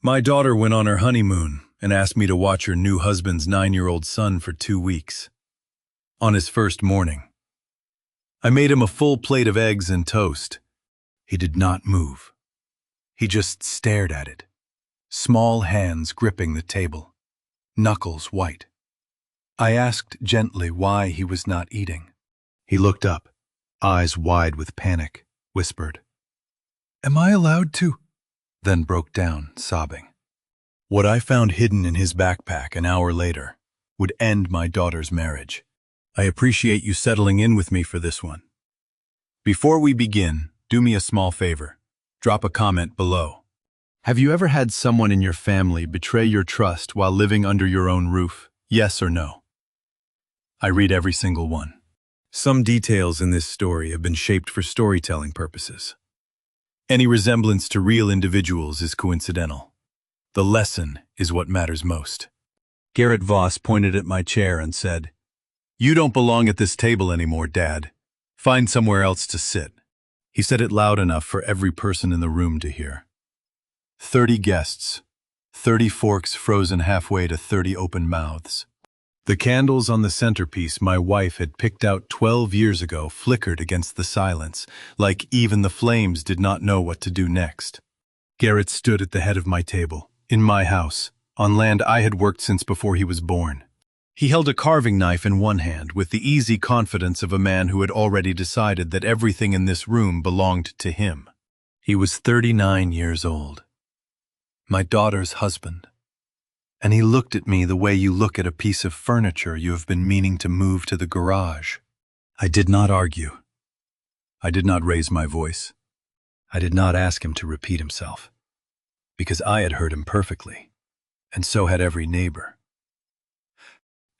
My daughter went on her honeymoon and asked me to watch her new husband's 9-year-old son for 2 weeks. On his first morning, I made him a full plate of eggs and toast. He did not move. He just stared at it, small hands gripping the table, knuckles white. I asked gently why he was not eating. He looked up, eyes wide with panic, whispered, "Am I allowed to?" Then broke down, sobbing. What I found hidden in his backpack an hour later would end my daughter's marriage. I appreciate you settling in with me for this one. Before we begin, do me a small favor. Drop a comment below. Have you ever had someone in your family betray your trust while living under your own roof? Yes or no? I read every single one. Some details in this story have been shaped for storytelling purposes. Any resemblance to real individuals is coincidental. The lesson is what matters most. Garrett Voss pointed at my chair and said, "You don't belong at this table anymore, Dad. Find somewhere else to sit." He said it loud enough for every person in the room to hear. 30 guests, 30 forks frozen halfway to 30 open mouths. The candles on the centerpiece my wife had picked out 12 years ago flickered against the silence, like even the flames did not know what to do next. Garrett stood at the head of my table, in my house, on land I had worked since before he was born. He held a carving knife in one hand with the easy confidence of a man who had already decided that everything in this room belonged to him. He was 39 years old, my daughter's husband. And he looked at me the way you look at a piece of furniture you have been meaning to move to the garage. I did not argue. I did not raise my voice. I did not ask him to repeat himself, because I had heard him perfectly, and so had every neighbor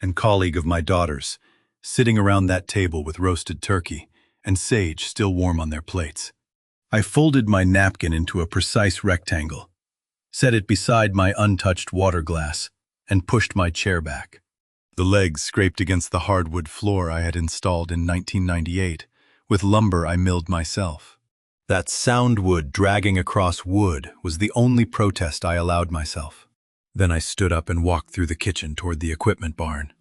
and colleague of my daughter's, sitting around that table with roasted turkey and sage still warm on their plates. I folded my napkin into a precise rectangle, set it beside my untouched water glass, and pushed my chair back. The legs scraped against the hardwood floor I had installed in 1998 with lumber I milled myself. That sound wood dragging across wood was the only protest I allowed myself. Then I stood up and walked through the kitchen toward the equipment barn.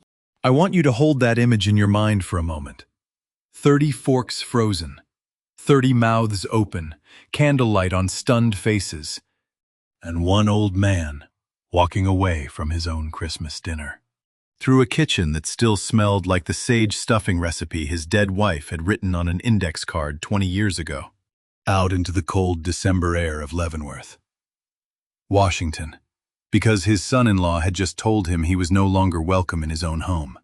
I want you to hold that image in your mind for a moment. 30 forks frozen, 30 mouths open, candlelight on stunned faces, and one old man walking away from his own Christmas dinner. Through a kitchen that still smelled like the sage stuffing recipe his dead wife had written on an index card 20 years ago. Out into the cold December air of Leavenworth, Washington, because his son-in-law had just told him he was no longer welcome in his own home.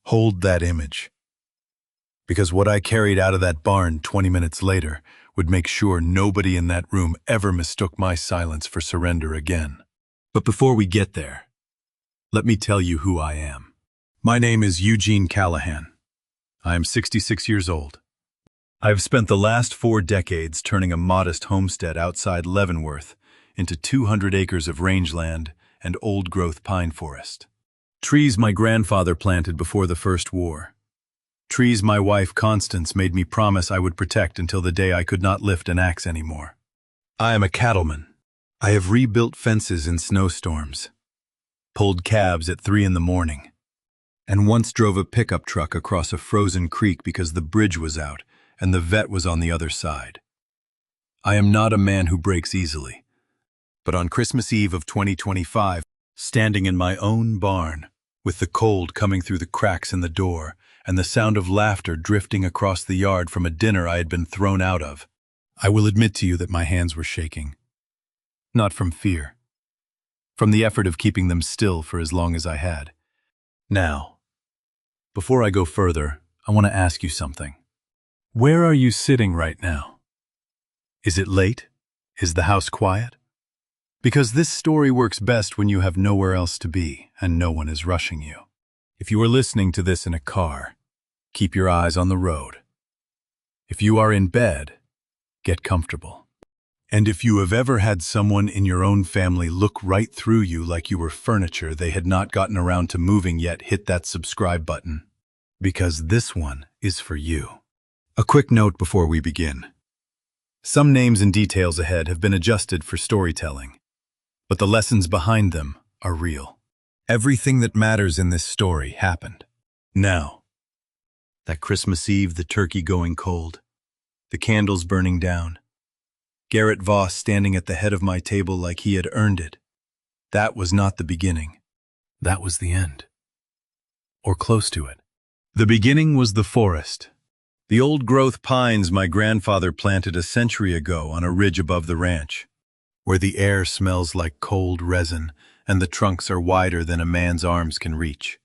Hold that image, because what I carried out of that barn 20 minutes later would make sure nobody in that room ever mistook my silence for surrender again. But before we get there, let me tell you who I am. My name is Eugene Callahan. I am 66 years old. I have spent the last 4 decades turning a modest homestead outside Leavenworth into 200 acres of rangeland and old-growth pine forest. Trees my grandfather planted before the First War. Trees my wife Constance made me promise I would protect until the day I could not lift an axe anymore. I am a cattleman. I have rebuilt fences in snowstorms, pulled cabs at 3 in the morning, and once drove a pickup truck across a frozen creek because the bridge was out and the vet was on the other side. I am not a man who breaks easily, but on Christmas Eve of 2025, standing in my own barn, with the cold coming through the cracks in the door and the sound of laughter drifting across the yard from a dinner I had been thrown out of, I will admit to you that my hands were shaking. Not from fear, from the effort of keeping them still for as long as I had. Now, before I go further, I want to ask you something. Where are you sitting right now? Is it late? Is the house quiet? Because this story works best when you have nowhere else to be and no one is rushing you. If you are listening to this in a car, keep your eyes on the road. If you are in bed, get comfortable. And if you have ever had someone in your own family look right through you like you were furniture they had not gotten around to moving yet, hit that subscribe button, because this one is for you. A quick note before we begin. Some names and details ahead have been adjusted for storytelling. but the lessons behind them are real. Everything that matters in this story happened. Now, that Christmas Eve, the turkey going cold, the candles burning down, Garrett Voss standing at the head of my table like he had earned it. That was not the beginning. That was the end. Or close to it. The beginning was the forest. The old-growth pines my grandfather planted a century ago on a ridge above the ranch, where the air smells like cold resin and the trunks are wider than a man's arms can reach.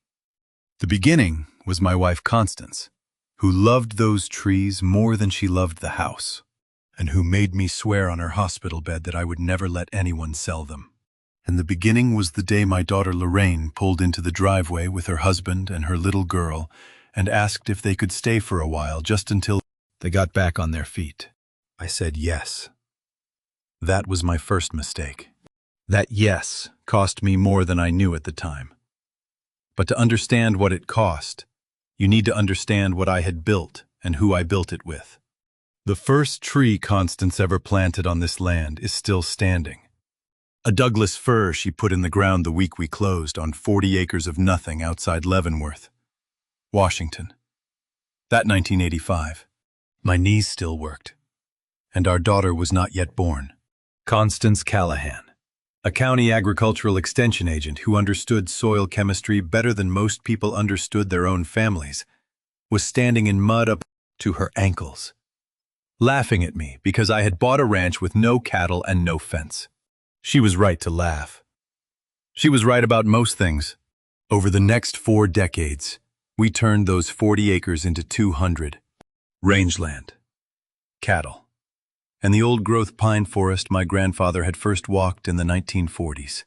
The beginning was my wife Constance, who loved those trees more than she loved the house, and who made me swear on her hospital bed that I would never let anyone sell them. And the beginning was the day my daughter Lorraine pulled into the driveway with her husband and her little girl and asked if they could stay for a while just until they got back on their feet. I said yes. That was my first mistake. That yes cost me more than I knew at the time. But to understand what it cost, you need to understand what I had built and who I built it with. The first tree Constance ever planted on this land is still standing. A Douglas fir she put in the ground the week we closed on 40 acres of nothing outside Leavenworth, Washington. That 1985. My knees still worked, and our daughter was not yet born. Constance Callahan, a county agricultural extension agent who understood soil chemistry better than most people understood their own families, was standing in mud up to her ankles, laughing at me because I had bought a ranch with no cattle and no fence. She was right to laugh. She was right about most things. Over the next 4 decades, we turned those 40 acres into 200. Rangeland, cattle, and the old-growth pine forest my grandfather had first walked in the 1940s.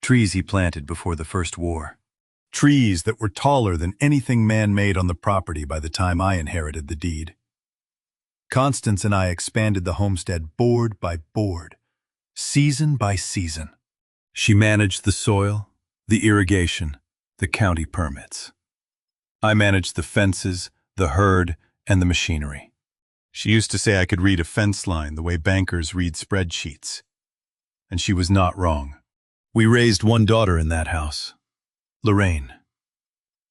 Trees he planted before the First War. Trees that were taller than anything man-made on the property by the time I inherited the deed. Constance and I expanded the homestead board by board, season by season. She managed the soil, the irrigation, the county permits. I managed the fences, the herd, and the machinery. She used to say I could read a fence line the way bankers read spreadsheets. And she was not wrong. We raised one daughter in that house, Lorraine.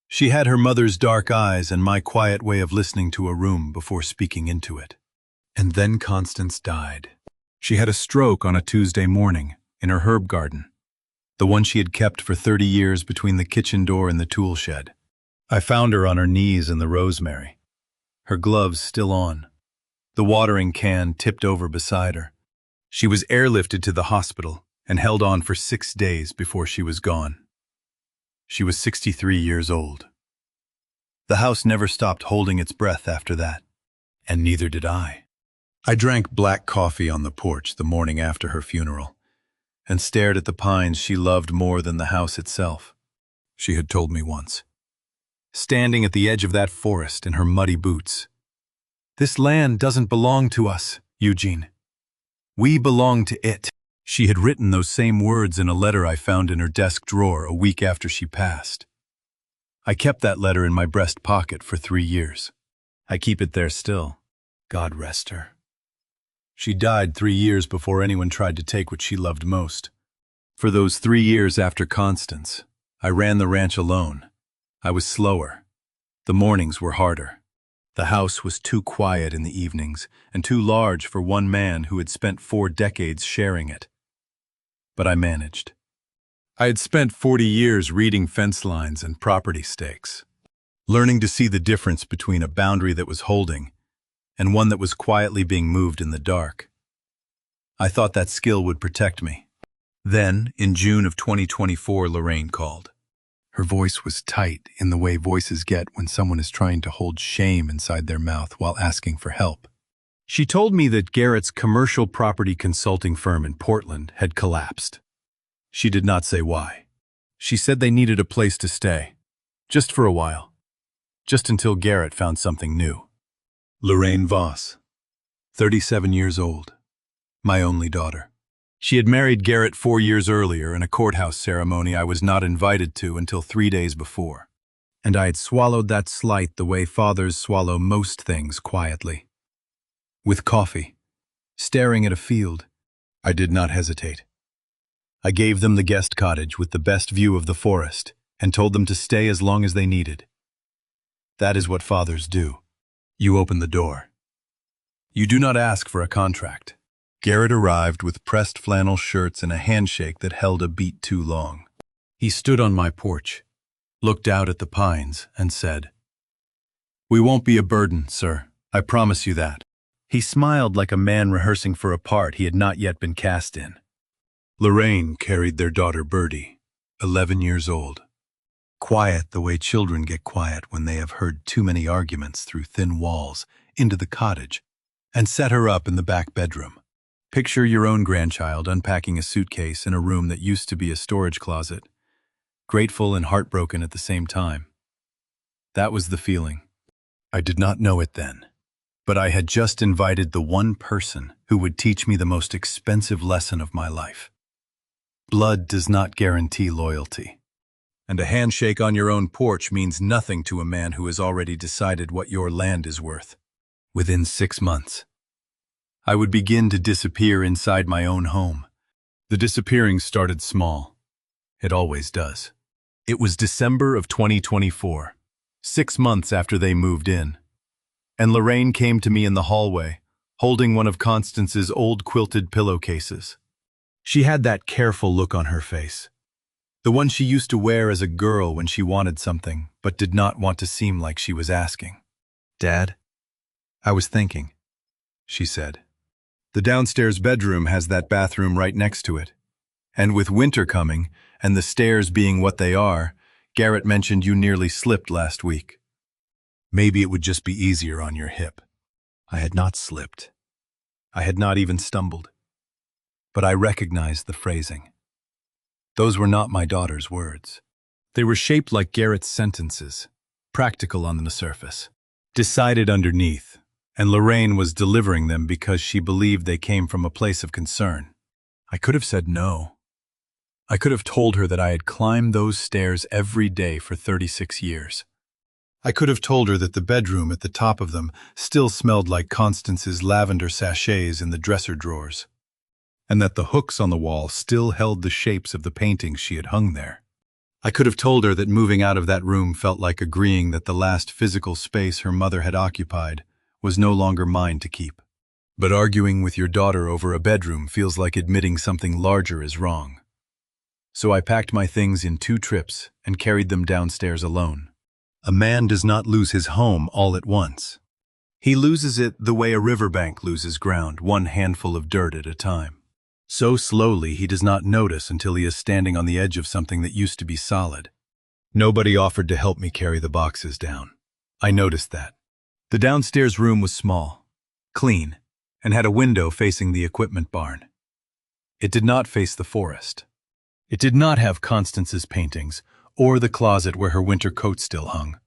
She had her mother's dark eyes and my quiet way of listening to a room before speaking into it. And then Constance died. She had a stroke on a Tuesday morning in her herb garden, the one she had kept for 30 years between the kitchen door and the tool shed. I found her on her knees in the rosemary, her gloves still on, the watering can tipped over beside her. She was airlifted to the hospital and held on for 6 days before she was gone. She was 63 years old. The house never stopped holding its breath after that, and neither did I. I drank black coffee on the porch the morning after her funeral and stared at the pines she loved more than the house itself, she had told me once. Standing at the edge of that forest in her muddy boots. This land doesn't belong to us, Eugene. We belong to it. She had written those same words in a letter I found in her desk drawer a week after she passed. I kept that letter in my breast pocket for 3 years. I keep it there still. God rest her. She died 3 years before anyone tried to take what she loved most. For those 3 years after Constance, I ran the ranch alone. I was slower. The mornings were harder. The house was too quiet in the evenings and too large for one man who had spent 4 decades sharing it. But I managed. I had spent 40 years reading fence lines and property stakes, learning to see the difference between a boundary that was holding and one that was quietly being moved in the dark. I thought that skill would protect me. Then, in June of 2024, Lorraine called. Her voice was tight in the way voices get when someone is trying to hold shame inside their mouth while asking for help. She told me that Garrett's commercial property consulting firm in Portland had collapsed. She did not say why. She said they needed a place to stay, just for a while, just until Garrett found something new. Lorraine Voss, 37 years old, my only daughter. She had married Garrett 4 years earlier in a courthouse ceremony I was not invited to until 3 days before, and I had swallowed that slight the way fathers swallow most things quietly. With coffee, staring at a field, I did not hesitate. I gave them the guest cottage with the best view of the forest and told them to stay as long as they needed. That is what fathers do. You open the door. You do not ask for a contract. Garrett arrived with pressed flannel shirts and a handshake that held a beat too long. He stood on my porch, looked out at the pines, and said, "We won't be a burden, sir. I promise you that." He smiled like a man rehearsing for a part he had not yet been cast in. Lorraine carried their daughter Birdie, 11 years old. Quiet the way children get quiet when they have heard too many arguments through thin walls, into the cottage, and set her up in the back bedroom. Picture your own grandchild unpacking a suitcase in a room that used to be a storage closet, grateful and heartbroken at the same time. That was the feeling. I did not know it then, but I had just invited the one person who would teach me the most expensive lesson of my life. Blood does not guarantee loyalty, and a handshake on your own porch means nothing to a man who has already decided what your land is worth. Within 6 months, I would begin to disappear inside my own home. The disappearing started small. It always does. It was December of 2024, 6 months after they moved in, and Lorraine came to me in the hallway, holding one of Constance's old quilted pillowcases. She had that careful look on her face, the one she used to wear as a girl when she wanted something but did not want to seem like she was asking. "Dad, I was thinking," she said. "The downstairs bedroom has that bathroom right next to it. And with winter coming, and the stairs being what they are, Garrett mentioned you nearly slipped last week. Maybe it would just be easier on your hip." I had not slipped. I had not even stumbled. But I recognized the phrasing. Those were not my daughter's words. They were shaped like Garrett's sentences, practical on the surface, decided underneath, and Lorraine was delivering them because she believed they came from a place of concern. I could have said no. I could have told her that I had climbed those stairs every day for 36 years. I could have told her that the bedroom at the top of them still smelled like Constance's lavender sachets in the dresser drawers, and that the hooks on the wall still held the shapes of the paintings she had hung there. I could have told her that moving out of that room felt like agreeing that the last physical space her mother had occupied was no longer mine to keep. But arguing with your daughter over a bedroom feels like admitting something larger is wrong. So I packed my things in 2 trips and carried them downstairs alone. A man does not lose his home all at once. He loses it the way a riverbank loses ground, one handful of dirt at a time. So slowly he does not notice until he is standing on the edge of something that used to be solid. Nobody offered to help me carry the boxes down. I noticed that. The downstairs room was small, clean, and had a window facing the equipment barn. It did not face the forest. It did not have Constance's paintings or the closet where her winter coat still hung,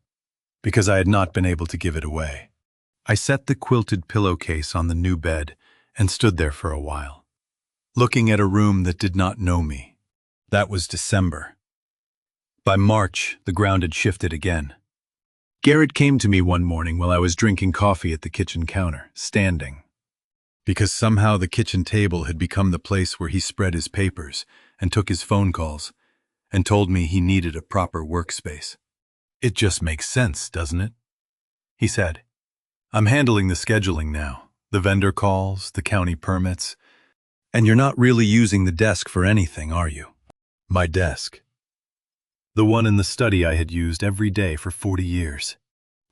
because I had not been able to give it away. I set the quilted pillowcase on the new bed and stood there for a while, looking at a room that did not know me. That was December. By March, the ground had shifted again. Garrett came to me one morning while I was drinking coffee at the kitchen counter, standing, because somehow the kitchen table had become the place where he spread his papers and took his phone calls, and told me he needed a proper workspace. "It just makes sense, doesn't it?" he said. "I'm handling the scheduling now, the vendor calls, the county permits, and you're not really using the desk for anything, are you?" My desk. The one in the study I had used every day for 40 years.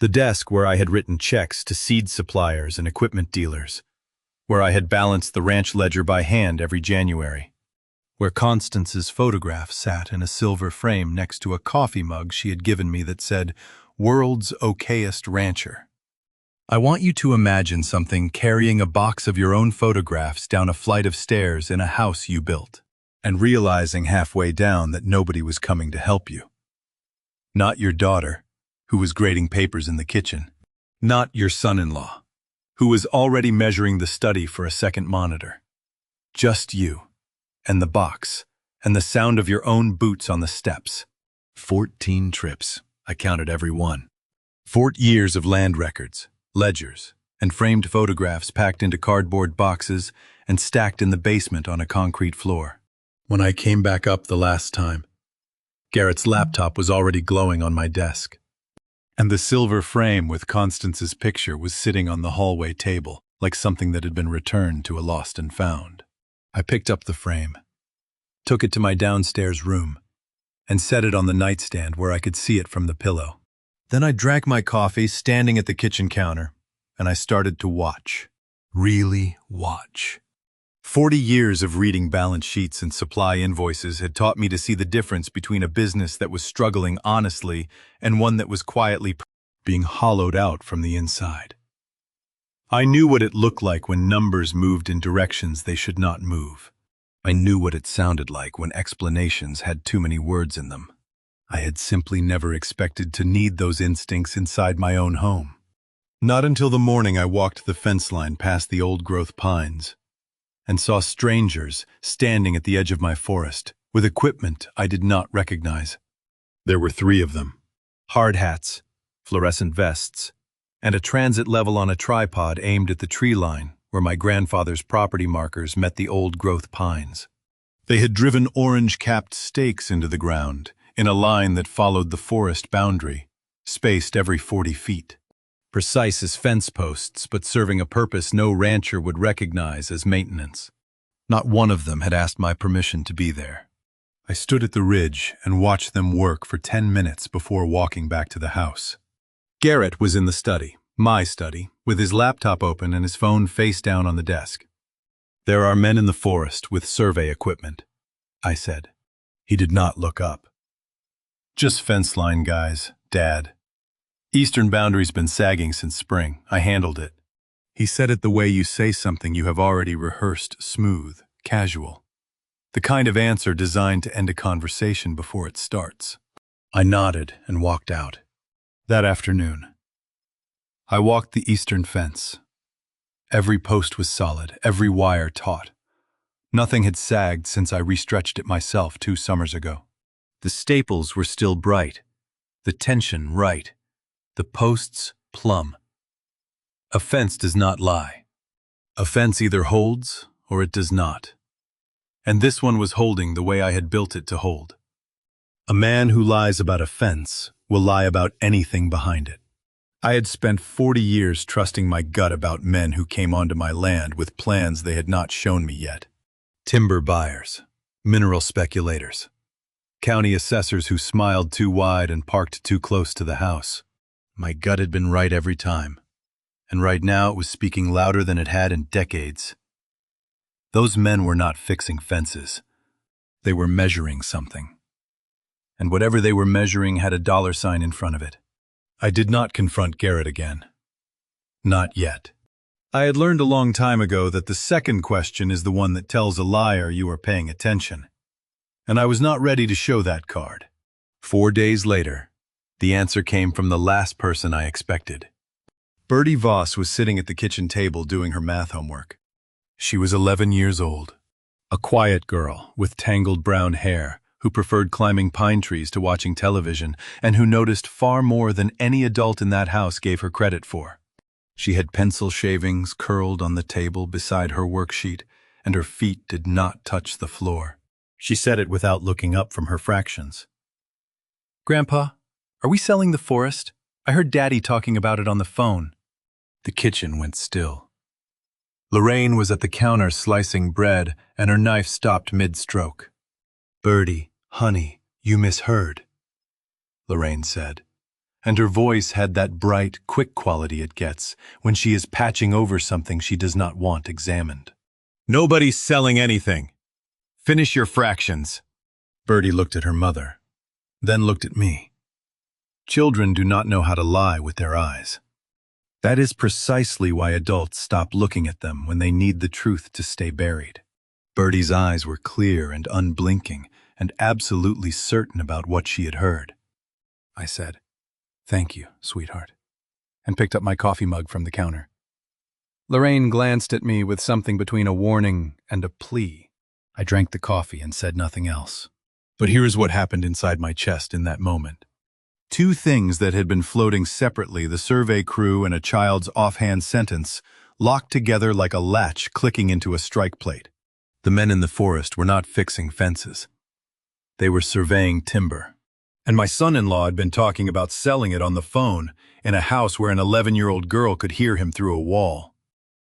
The desk where I had written checks to seed suppliers and equipment dealers, where I had balanced the ranch ledger by hand every January, where Constance's photograph sat in a silver frame next to a coffee mug she had given me that said, "World's Okayest Rancher." I want you to imagine something carrying a box of your own photographs down a flight of stairs in a house you built, and realizing halfway down that nobody was coming to help you. Not your daughter, who was grading papers in the kitchen. Not your son-in-law, who was already measuring the study for a second monitor. Just you, and the box, and the sound of your own boots on the steps. 14 trips. I counted every one. 4 years of land records, ledgers, and framed photographs packed into cardboard boxes and stacked in the basement on a concrete floor. When I came back up the last time, Garrett's laptop was already glowing on my desk, and the silver frame with Constance's picture was sitting on the hallway table, like something that had been returned to a lost and found. I picked up the frame, took it to my downstairs room, and set it on the nightstand where I could see it from the pillow. Then I drank my coffee standing at the kitchen counter, and I started to watch. Really watch. 40 years of reading balance sheets and supply invoices had taught me to see the difference between a business that was struggling honestly and one that was quietly being hollowed out from the inside. I knew what it looked like when numbers moved in directions they should not move. I knew what it sounded like when explanations had too many words in them. I had simply never expected to need those instincts inside my own home. Not until the morning I walked the fence line past the old-growth pines and saw strangers standing at the edge of my forest with equipment I did not recognize. There were 3 of them: hard hats, fluorescent vests, and a transit level on a tripod aimed at the tree line where my grandfather's property markers met the old-growth pines. They had driven orange-capped stakes into the ground in a line that followed the forest boundary, spaced every 40 feet. Precise as fence posts, but serving a purpose no rancher would recognize as maintenance. Not one of them had asked my permission to be there. I stood at the ridge and watched them work for 10 minutes before walking back to the house. Garrett was in the study, my study, with his laptop open and his phone face down on the desk. "There are men in the forest with survey equipment," I said. He did not look up. "Just fence line guys, Dad. Eastern boundary's been sagging since spring. I handled it." He said it the way you say something you have already rehearsed, smooth, casual. The kind of answer designed to end a conversation before it starts. I nodded and walked out. That afternoon, I walked the eastern fence. Every post was solid, every wire taut. Nothing had sagged since I restretched it myself 2 summers ago. The staples were still bright, the tension right, the posts plumb. A fence does not lie. A fence either holds or it does not. And this one was holding the way I had built it to hold. A man who lies about a fence will lie about anything behind it. I had spent 40 years trusting my gut about men who came onto my land with plans they had not shown me yet. Timber buyers, mineral speculators, county assessors who smiled too wide and parked too close to the house. My gut had been right every time, and right now it was speaking louder than it had in decades. Those men were not fixing fences. They were measuring something. And whatever they were measuring had a dollar sign in front of it. I did not confront Garrett again. Not yet. I had learned a long time ago that the second question is the one that tells a liar you are paying attention. And I was not ready to show that card. 4 days later, the answer came from the last person I expected. Bertie Voss was sitting at the kitchen table doing her math homework. She was 11 years old, a quiet girl with tangled brown hair who preferred climbing pine trees to watching television and who noticed far more than any adult in that house gave her credit for. She had pencil shavings curled on the table beside her worksheet, and her feet did not touch the floor. She said it without looking up from her fractions. "Grandpa, are we selling the forest? I heard Daddy talking about it on the phone." The kitchen went still. Lorraine was at the counter slicing bread, and her knife stopped mid-stroke. "Bertie, honey, you misheard," Lorraine said, and her voice had that bright, quick quality it gets when she is patching over something she does not want examined. "Nobody's selling anything. Finish your fractions." Bertie looked at her mother, then looked at me. Children do not know how to lie with their eyes. That is precisely why adults stop looking at them when they need the truth to stay buried. Bertie's eyes were clear and unblinking, and absolutely certain about what she had heard. I said, "Thank you, sweetheart," and picked up my coffee mug from the counter. Lorraine glanced at me with something between a warning and a plea. I drank the coffee and said nothing else. But here is what happened inside my chest in that moment. 2 things that had been floating separately, the survey crew and a child's offhand sentence, locked together like a latch clicking into a strike plate. The men in the forest were not fixing fences. They were surveying timber. And my son-in-law had been talking about selling it on the phone in a house where an 11-year-old girl could hear him through a wall.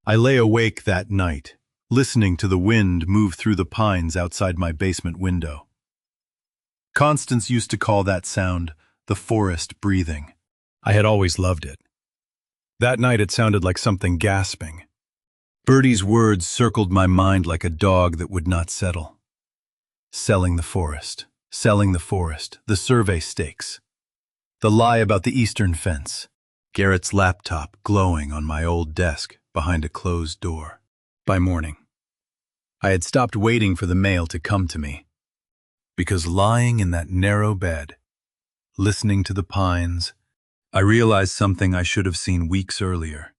I lay awake that night, listening to the wind move through the pines outside my basement window. Constance used to call that sound the forest breathing. I had always loved it. That night it sounded like something gasping. Bertie's words circled my mind like a dog that would not settle. Selling the forest, the survey stakes, the lie about the eastern fence, Garrett's laptop glowing on my old desk behind a closed door. By morning, I had stopped waiting for the mail to come to me, because lying in that narrow bed, listening to the pines, I realized something I should have seen weeks earlier.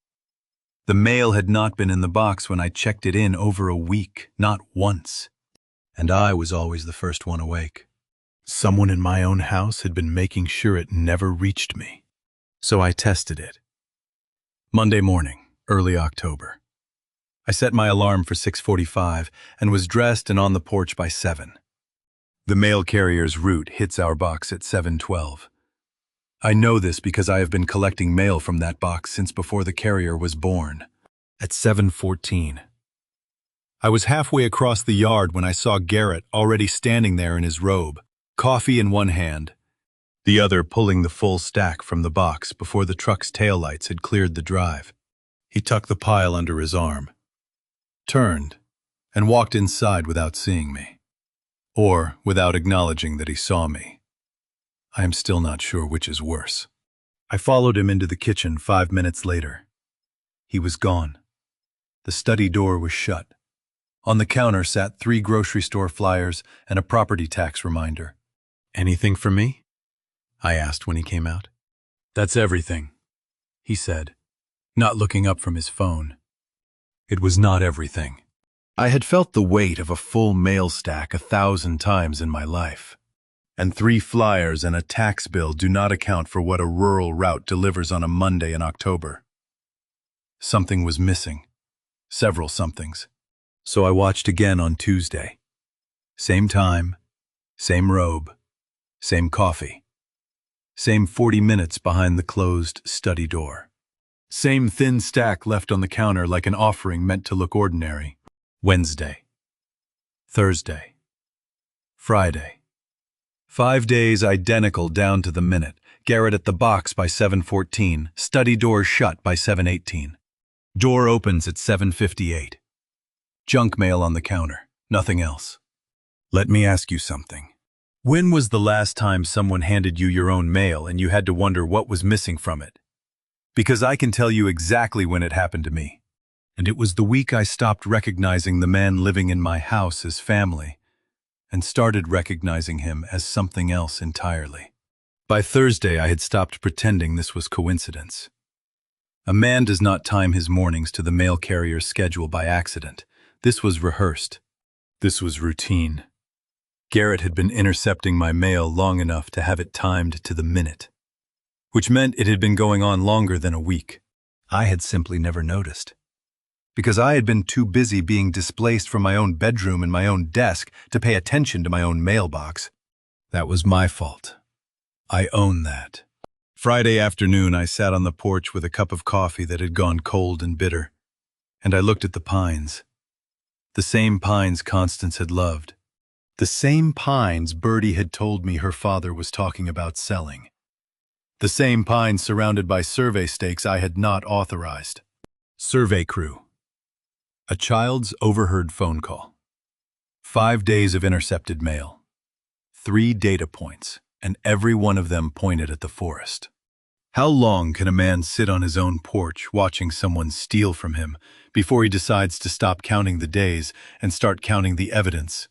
The mail had not been in the box when I checked it in over a week, not once. And I was always the first one awake. Someone in my own house had been making sure it never reached me. So I tested it. Monday morning, early October. I set my alarm for 6:45 and was dressed and on the porch by 7. The mail carrier's route hits our box at 7:12. I know this because I have been collecting mail from that box since before the carrier was born. At 7:14. I was halfway across the yard when I saw Garrett already standing there in his robe, coffee in one hand, the other pulling the full stack from the box before the truck's taillights had cleared the drive. He tucked the pile under his arm, turned, and walked inside without seeing me, or without acknowledging that he saw me. I am still not sure which is worse. I followed him into the kitchen 5 minutes later. He was gone. The study door was shut. On the counter sat 3 grocery store flyers and a property tax reminder. "Anything for me?" I asked when he came out. "That's everything," he said, not looking up from his phone. It was not everything. I had felt the weight of a full mail stack 1,000 times in my life. And 3 flyers and a tax bill do not account for what a rural route delivers on a Monday in October. Something was missing. Several somethings. So I watched again on Tuesday. Same time, same robe, same coffee. Same 40 minutes behind the closed study door. Same thin stack left on the counter like an offering meant to look ordinary. Wednesday. Thursday. Friday. 5 days identical down to the minute. Garrett at the box by 7:14. Study door shut by 7:18. Door opens at 7:58. Junk mail on the counter. Nothing else. Let me ask you something. When was the last time someone handed you your own mail and you had to wonder what was missing from it? Because I can tell you exactly when it happened to me. And it was the week I stopped recognizing the man living in my house as family, and started recognizing him as something else entirely. By Thursday, I had stopped pretending this was coincidence. A man does not time his mornings to the mail carrier's schedule by accident. This was rehearsed. This was routine. Garrett had been intercepting my mail long enough to have it timed to the minute, which meant it had been going on longer than a week. I had simply never noticed, because I had been too busy being displaced from my own bedroom and my own desk to pay attention to my own mailbox. That was my fault. I own that. Friday afternoon, I sat on the porch with a cup of coffee that had gone cold and bitter, and I looked at the pines. The same pines Constance had loved. The same pines Bertie had told me her father was talking about selling. The same pines surrounded by survey stakes I had not authorized. Survey crew. A child's overheard phone call. 5 days of intercepted mail. 3 data points, and every one of them pointed at the forest. How long can a man sit on his own porch watching someone steal from him before he decides to stop counting the days and start counting the evidence?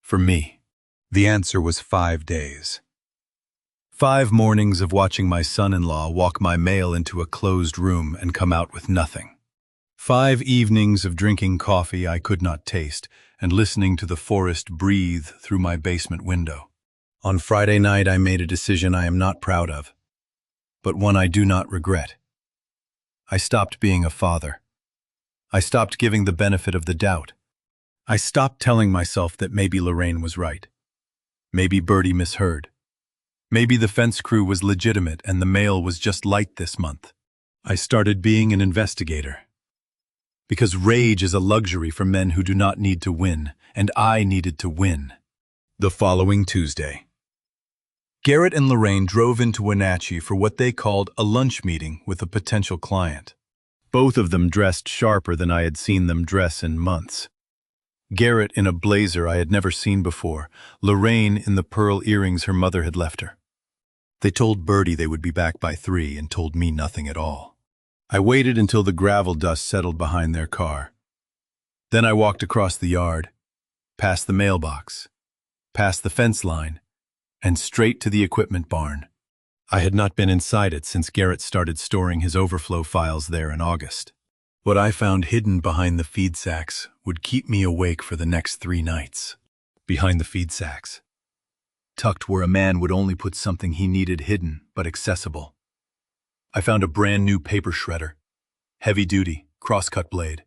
For me, the answer was 5 days. 5 mornings of watching my son-in-law walk my mail into a closed room and come out with nothing. 5 evenings of drinking coffee I could not taste and listening to the forest breathe through my basement window. On Friday night, I made a decision I am not proud of, but one I do not regret. I stopped being a father. I stopped giving the benefit of the doubt. I stopped telling myself that maybe Lorraine was right. Maybe Bertie misheard. Maybe the fence crew was legitimate and the mail was just light this month. I started being an investigator. Because rage is a luxury for men who do not need to win, and I needed to win. The following Tuesday, Garrett and Lorraine drove into Wenatchee for what they called a lunch meeting with a potential client. Both of them dressed sharper than I had seen them dress in months. Garrett in a blazer I had never seen before, Lorraine in the pearl earrings her mother had left her. They told Bertie they would be back by 3 and told me nothing at all. I waited until the gravel dust settled behind their car. Then I walked across the yard, past the mailbox, past the fence line, and straight to the equipment barn. I had not been inside it since Garrett started storing his overflow files there in August. What I found hidden behind the feed sacks would keep me awake for the next 3 nights. Behind the feed sacks, tucked where a man would only put something he needed hidden but accessible, I found a brand new paper shredder, heavy-duty, cross-cut blade,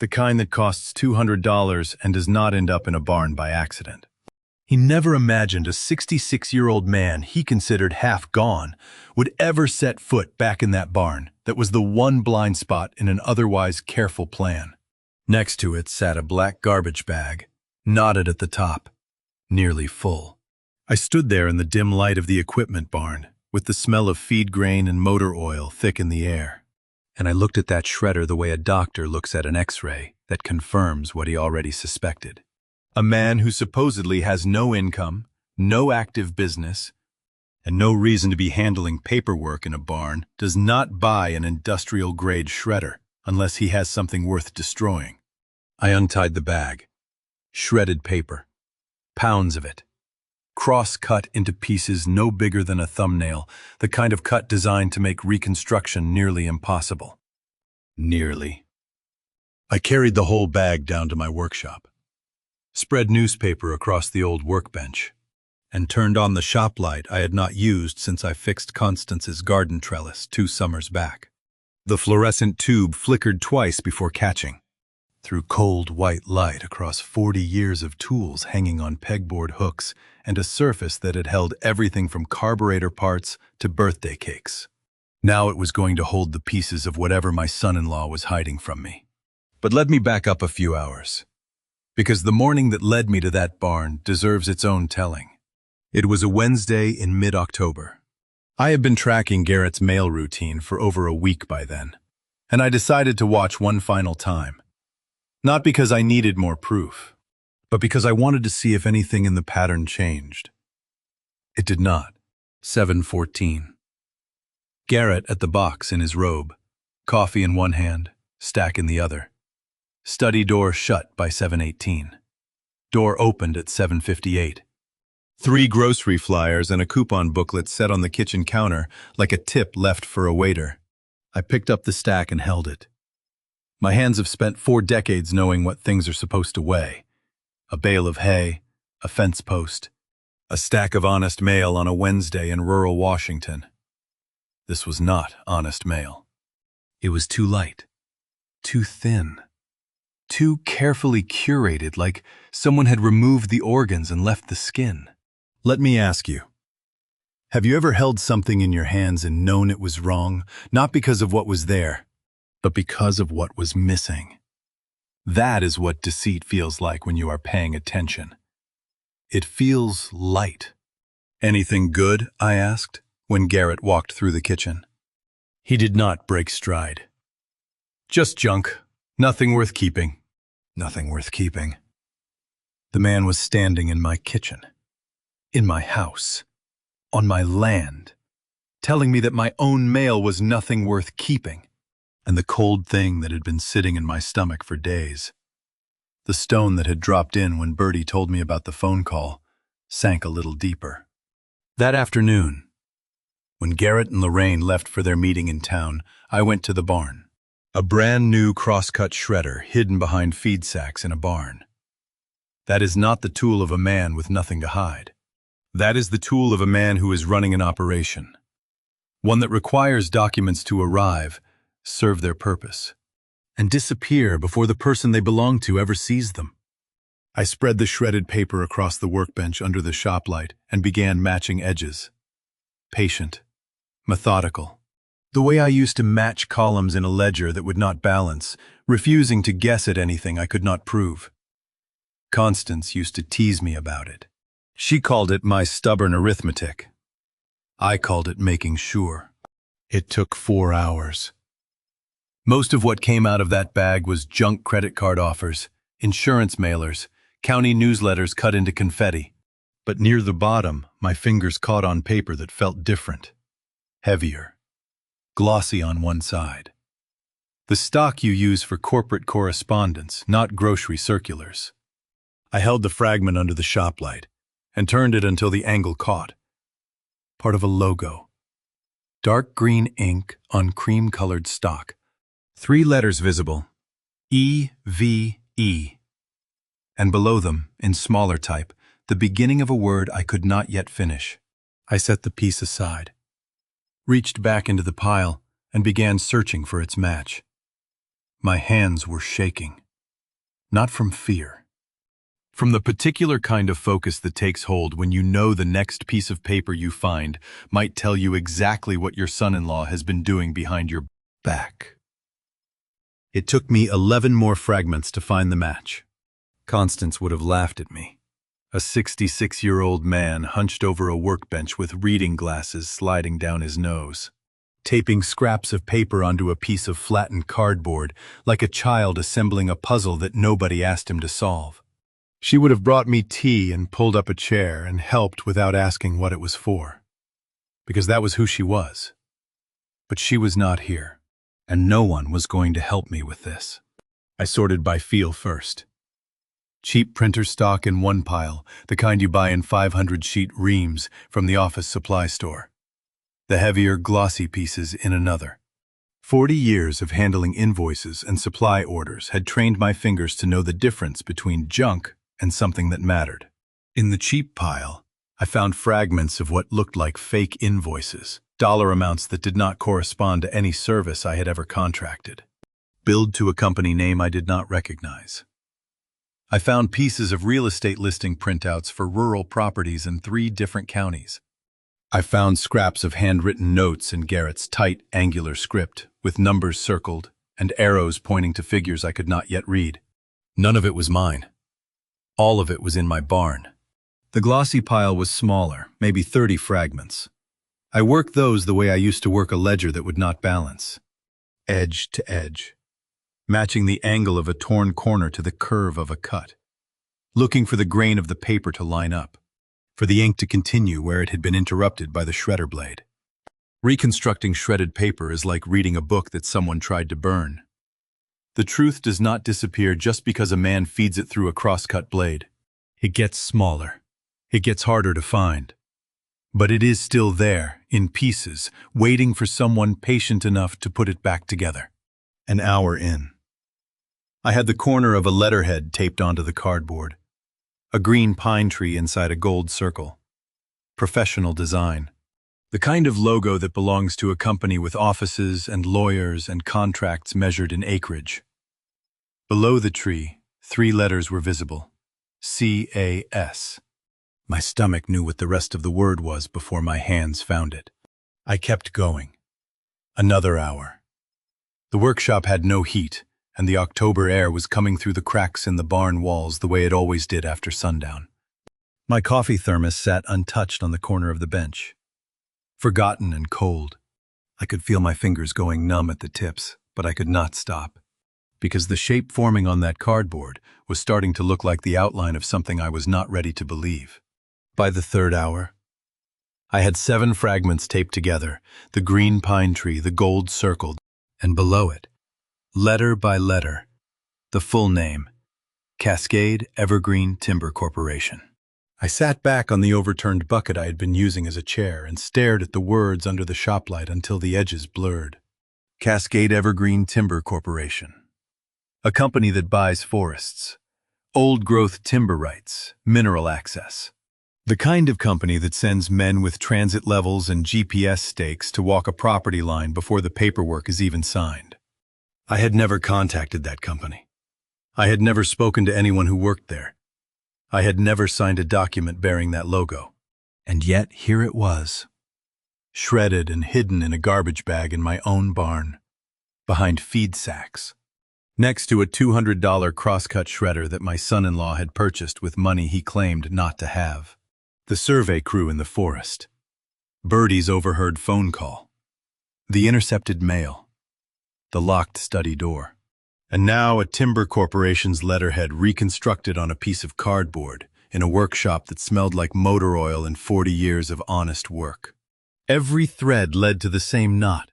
the kind that costs $200 and does not end up in a barn by accident. He never imagined a 66-year-old man he considered half gone would ever set foot back in that barn that was the one blind spot in an otherwise careful plan. Next to it sat a black garbage bag, knotted at the top, nearly full. I stood there in the dim light of the equipment barn, with the smell of feed grain and motor oil thick in the air, and I looked at that shredder the way a doctor looks at an X-ray that confirms what he already suspected. A man who supposedly has no income, no active business, and no reason to be handling paperwork in a barn does not buy an industrial-grade shredder unless he has something worth destroying. I untied the bag. Shredded paper. Pounds of it. Cross-cut into pieces no bigger than a thumbnail, the kind of cut designed to make reconstruction nearly impossible. Nearly. I carried the whole bag down to my workshop, spread newspaper across the old workbench, and turned on the shop light I had not used since I fixed Constance's garden trellis 2 summers back. The fluorescent tube flickered twice before catching, through cold white light across 40 years of tools hanging on pegboard hooks and a surface that had held everything from carburetor parts to birthday cakes. Now it was going to hold the pieces of whatever my son-in-law was hiding from me. But let me back up a few hours, because the morning that led me to that barn deserves its own telling. It was a Wednesday in mid-October. I had been tracking Garrett's mail routine for over a week by then, and I decided to watch one final time. Not because I needed more proof, but because I wanted to see if anything in the pattern changed. It did not. 7:14. Garrett at the box in his robe, coffee in one hand, stack in the other. Study door shut by 7:18. Door opened at 7:58. 3 grocery flyers and a coupon booklet set on the kitchen counter like a tip left for a waiter. I picked up the stack and held it. My hands have spent 4 decades knowing what things are supposed to weigh. A bale of hay, a fence post, a stack of honest mail on a Wednesday in rural Washington. This was not honest mail. It was too light, too thin, too carefully curated, like someone had removed the organs and left the skin. Let me ask you, have you ever held something in your hands and known it was wrong, not because of what was there, but because of what was missing? That is what deceit feels like when you are paying attention. It feels light. Anything good? I asked, when Garrett walked through the kitchen. He did not break stride. Just junk. Nothing worth keeping. Nothing worth keeping. The man was standing in my kitchen, in my house, on my land, telling me that my own mail was nothing worth keeping, and the cold thing that had been sitting in my stomach for days, the stone that had dropped in when Bertie told me about the phone call, sank a little deeper. That afternoon, when Garrett and Lorraine left for their meeting in town, I went to the barn. A brand new cross-cut shredder hidden behind feed sacks in a barn. That is not the tool of a man with nothing to hide. That is the tool of a man who is running an operation. One that requires documents to arrive, serve their purpose, and disappear before the person they belong to ever sees them. I spread the shredded paper across the workbench under the shop light and began matching edges. Patient. Methodical. The way I used to match columns in a ledger that would not balance, refusing to guess at anything I could not prove. Constance used to tease me about it. She called it my stubborn arithmetic. I called it making sure. It took 4 hours. Most of what came out of that bag was junk credit card offers, insurance mailers, county newsletters cut into confetti. But near the bottom, my fingers caught on paper that felt different. Heavier. Glossy on one side. The stock you use for corporate correspondence, not grocery circulars. I held the fragment under the shop light and turned it until the angle caught. Part of a logo. Dark green ink on cream-colored stock. 3 letters visible. E-V-E. And below them, in smaller type, the beginning of a word I could not yet finish. I set the piece aside, reached back into the pile, and began searching for its match. My hands were shaking. Not from fear. From the particular kind of focus that takes hold when you know the next piece of paper you find might tell you exactly what your son-in-law has been doing behind your back. It took me 11 more fragments to find the match. Constance would have laughed at me. A 66-year-old man hunched over a workbench with reading glasses sliding down his nose, taping scraps of paper onto a piece of flattened cardboard like a child assembling a puzzle that nobody asked him to solve. She would have brought me tea and pulled up a chair and helped without asking what it was for, because that was who she was. But she was not here, and no one was going to help me with this. I sorted by feel first. Cheap printer stock in one pile, the kind you buy in 500-sheet reams from the office supply store. The heavier, glossy pieces in another. 40 years of handling invoices and supply orders had trained my fingers to know the difference between junk and something that mattered. In the cheap pile, I found fragments of what looked like fake invoices, dollar amounts that did not correspond to any service I had ever contracted. Billed to a company name I did not recognize. I found pieces of real estate listing printouts for rural properties in 3 different counties. I found scraps of handwritten notes in Garrett's tight, angular script, with numbers circled and arrows pointing to figures I could not yet read. None of it was mine. All of it was in my barn. The glossy pile was smaller, maybe 30 fragments. I worked those the way I used to work a ledger that would not balance. Edge to edge. Matching the angle of a torn corner to the curve of a cut, looking for the grain of the paper to line up, for the ink to continue where it had been interrupted by the shredder blade. Reconstructing shredded paper is like reading a book that someone tried to burn. The truth does not disappear just because a man feeds it through a cross-cut blade. It gets smaller. It gets harder to find. But it is still there, in pieces, waiting for someone patient enough to put it back together. An hour in. I had the corner of a letterhead taped onto the cardboard. A green pine tree inside a gold circle. Professional design. The kind of logo that belongs to a company with offices and lawyers and contracts measured in acreage. Below the tree, 3 letters were visible. C-A-S. My stomach knew what the rest of the word was before my hands found it. I kept going. Another hour. The workshop had no heat, and the October air was coming through the cracks in the barn walls the way it always did after sundown. My coffee thermos sat untouched on the corner of the bench. Forgotten and cold. I could feel my fingers going numb at the tips, but I could not stop, because the shape forming on that cardboard was starting to look like the outline of something I was not ready to believe. By the 3rd hour, I had 7 fragments taped together, the green pine tree, the gold circled, and below it, letter by letter, the full name, Cascade Evergreen Timber Corporation. I sat back on the overturned bucket I had been using as a chair and stared at the words under the shop light until the edges blurred. Cascade Evergreen Timber Corporation. A company that buys forests, old-growth timber rights, mineral access. The kind of company that sends men with transit levels and GPS stakes to walk a property line before the paperwork is even signed. I had never contacted that company. I had never spoken to anyone who worked there. I had never signed a document bearing that logo. And yet here it was, shredded and hidden in a garbage bag in my own barn, behind feed sacks, next to a $200 crosscut shredder that my son-in-law had purchased with money he claimed not to have. The survey crew in the forest. Birdie's overheard phone call. The intercepted mail. The locked study door. And now a timber corporation's letterhead reconstructed on a piece of cardboard in a workshop that smelled like motor oil and 40 years of honest work. Every thread led to the same knot.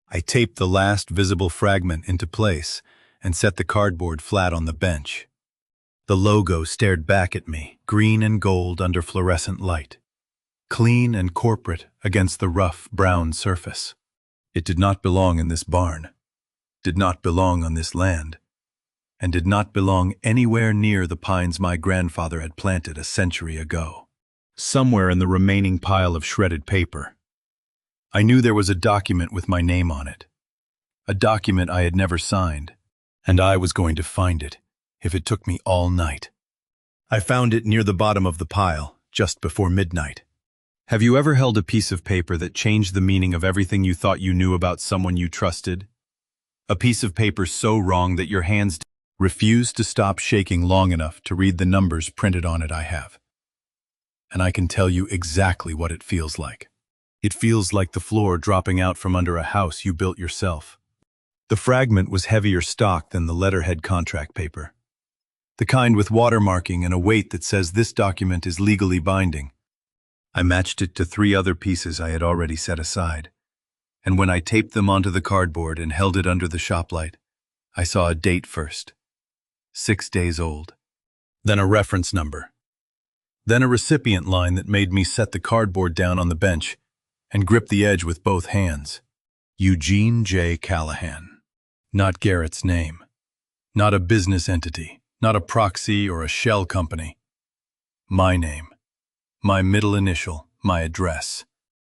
I taped the last visible fragment into place and set the cardboard flat on the bench. The logo stared back at me, green and gold under fluorescent light, clean and corporate against the rough, brown surface. It did not belong in this barn, did not belong on this land, and did not belong anywhere near the pines my grandfather had planted a century ago. Somewhere in the remaining pile of shredded paper, I knew there was a document with my name on it, a document I had never signed, and I was going to find it, if it took me all night. I found it near the bottom of the pile, just before midnight. Have you ever held a piece of paper that changed the meaning of everything you thought you knew about someone you trusted? A piece of paper so wrong that your hands refused to stop shaking long enough to read the numbers printed on it. I have. And I can tell you exactly what it feels like. It feels like the floor dropping out from under a house you built yourself. The fragment was heavier stock than the letterhead contract paper. The kind with watermarking and a weight that says this document is legally binding. I matched it to 3 other pieces I had already set aside. And when I taped them onto the cardboard and held it under the shop light, I saw a date first. 6 days old. Then a reference number. Then a recipient line that made me set the cardboard down on the bench and grip the edge with both hands. Eugene J. Callahan. Not Garrett's name. Not a business entity. Not a proxy or a shell company. My name. My middle initial. My address.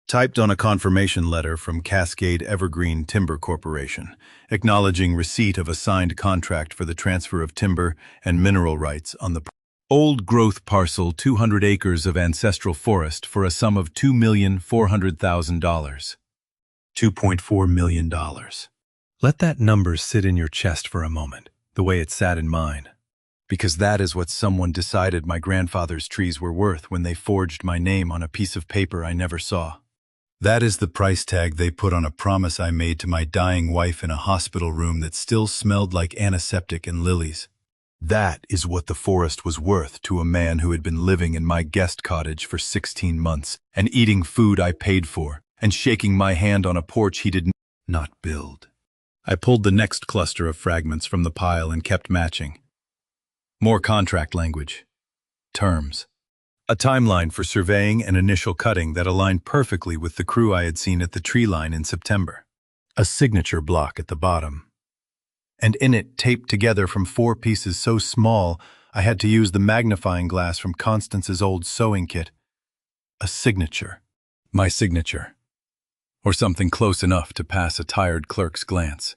Typed on a confirmation letter from Cascade Evergreen Timber Corporation, acknowledging receipt of a signed contract for the transfer of timber and mineral rights on the old-growth parcel 200 acres of ancestral forest for a sum of $2,400,000. $2.4 million. Let that number sit in your chest for a moment, the way it sat in mine. Because that is what someone decided my grandfather's trees were worth when they forged my name on a piece of paper I never saw. That is the price tag they put on a promise I made to my dying wife in a hospital room that still smelled like antiseptic and lilies. That is what the forest was worth to a man who had been living in my guest cottage for 16 months and eating food I paid for and shaking my hand on a porch he did not build. I pulled the next cluster of fragments from the pile and kept matching. More contract language. Terms. A timeline for surveying and initial cutting that aligned perfectly with the crew I had seen at the tree line in September. A signature block at the bottom. And in it, taped together from 4 pieces so small I had to use the magnifying glass from Constance's old sewing kit. A signature. My signature. Or something close enough to pass a tired clerk's glance.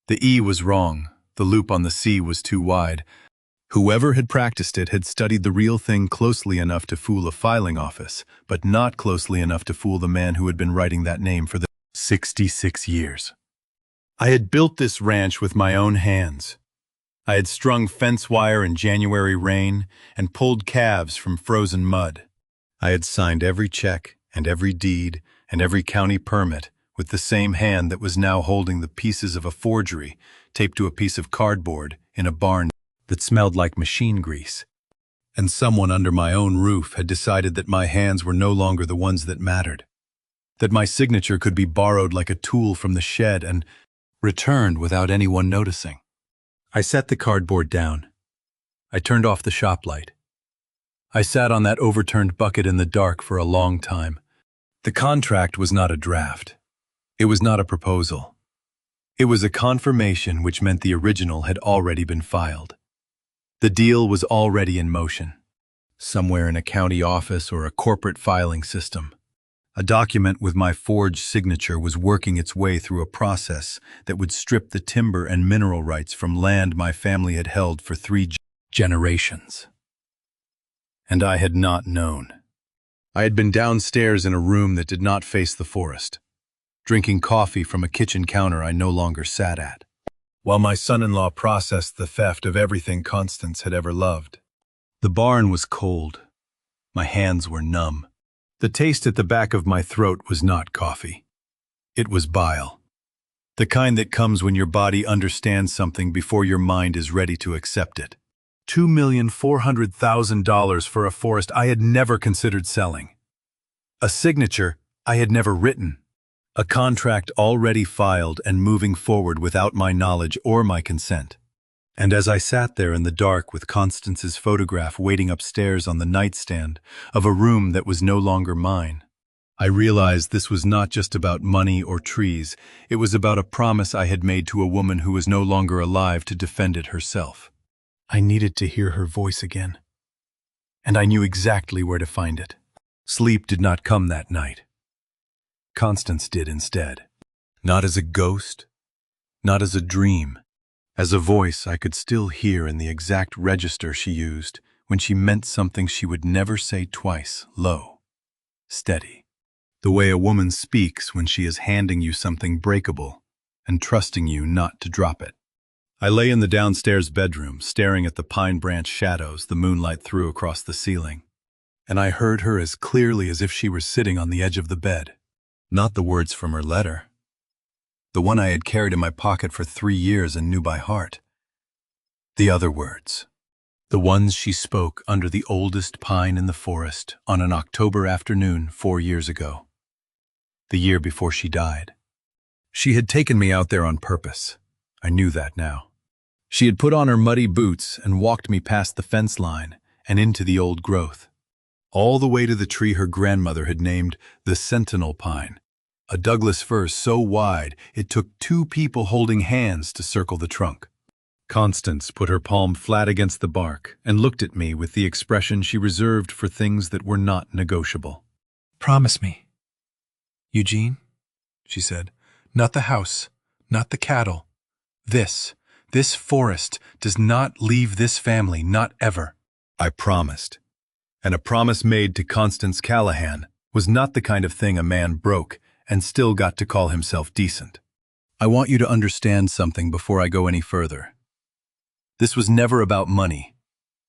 The E was wrong. The loop on the C was too wide. Whoever had practiced it had studied the real thing closely enough to fool a filing office, but not closely enough to fool the man who had been writing that name for the 66 years. I had built this ranch with my own hands. I had strung fence wire in January rain and pulled calves from frozen mud. I had signed every check and every deed and every county permit with the same hand that was now holding the pieces of a forgery taped to a piece of cardboard in a barn that smelled like machine grease. And someone under my own roof had decided that my hands were no longer the ones that mattered, that my signature could be borrowed like a tool from the shed and returned without anyone noticing. I set the cardboard down. I turned off the shop light. I sat on that overturned bucket in the dark for a long time. The contract was not a draft. It was not a proposal. It was a confirmation, which meant the original had already been filed. The deal was already in motion, somewhere in a county office or a corporate filing system. A document with my forged signature was working its way through a process that would strip the timber and mineral rights from land my family had held for 3 generations. And I had not known. I had been downstairs in a room that did not face the forest, drinking coffee from a kitchen counter I no longer sat at, while my son-in-law processed the theft of everything Constance had ever loved. The barn was cold. My hands were numb. The taste at the back of my throat was not coffee. It was bile. The kind that comes when your body understands something before your mind is ready to accept it. $2,400,000 for a forest I had never considered selling. A signature I had never written. A contract already filed and moving forward without my knowledge or my consent. And as I sat there in the dark with Constance's photograph waiting upstairs on the nightstand of a room that was no longer mine, I realized this was not just about money or trees. It was about a promise I had made to a woman who was no longer alive to defend it herself. I needed to hear her voice again. And I knew exactly where to find it. Sleep did not come that night. Constance did instead. Not as a ghost, not as a dream. As a voice I could still hear in the exact register she used when she meant something she would never say twice, low, steady. The way a woman speaks when she is handing you something breakable and trusting you not to drop it. I lay in the downstairs bedroom, staring at the pine branch shadows the moonlight threw across the ceiling, and I heard her as clearly as if she were sitting on the edge of the bed. Not the words from her letter. The one I had carried in my pocket for 3 years and knew by heart. The other words. The ones she spoke under the oldest pine in the forest on an October afternoon 4 years ago. The year before she died. She had taken me out there on purpose. I knew that now. She had put on her muddy boots and walked me past the fence line and into the old growth, all the way to the tree her grandmother had named the Sentinel Pine, a Douglas fir so wide it took 2 people holding hands to circle the trunk. Constance put her palm flat against the bark and looked at me with the expression she reserved for things that were not negotiable. "Promise me, Eugene," she said. "Not the house, not the cattle. This forest does not leave this family, not ever." I promised. And a promise made to Constance Callahan was not the kind of thing a man broke and still got to call himself decent. I want you to understand something before I go any further. This was never about money.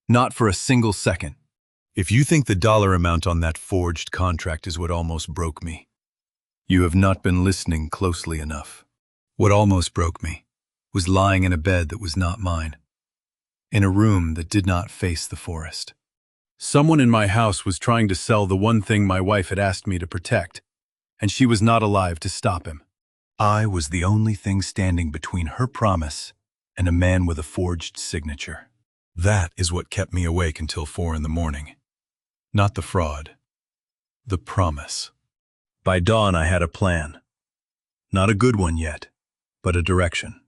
Not for a single second. If you think the dollar amount on that forged contract is what almost broke me, you have not been listening closely enough. What almost broke me was lying in a bed that was not mine, in a room that did not face the forest. Someone in my house was trying to sell the one thing my wife had asked me to protect, and she was not alive to stop him. I was the only thing standing between her promise and a man with a forged signature. That is what kept me awake until 4 in the morning. Not the fraud, the promise. By dawn I had a plan. Not a good one yet, but a direction.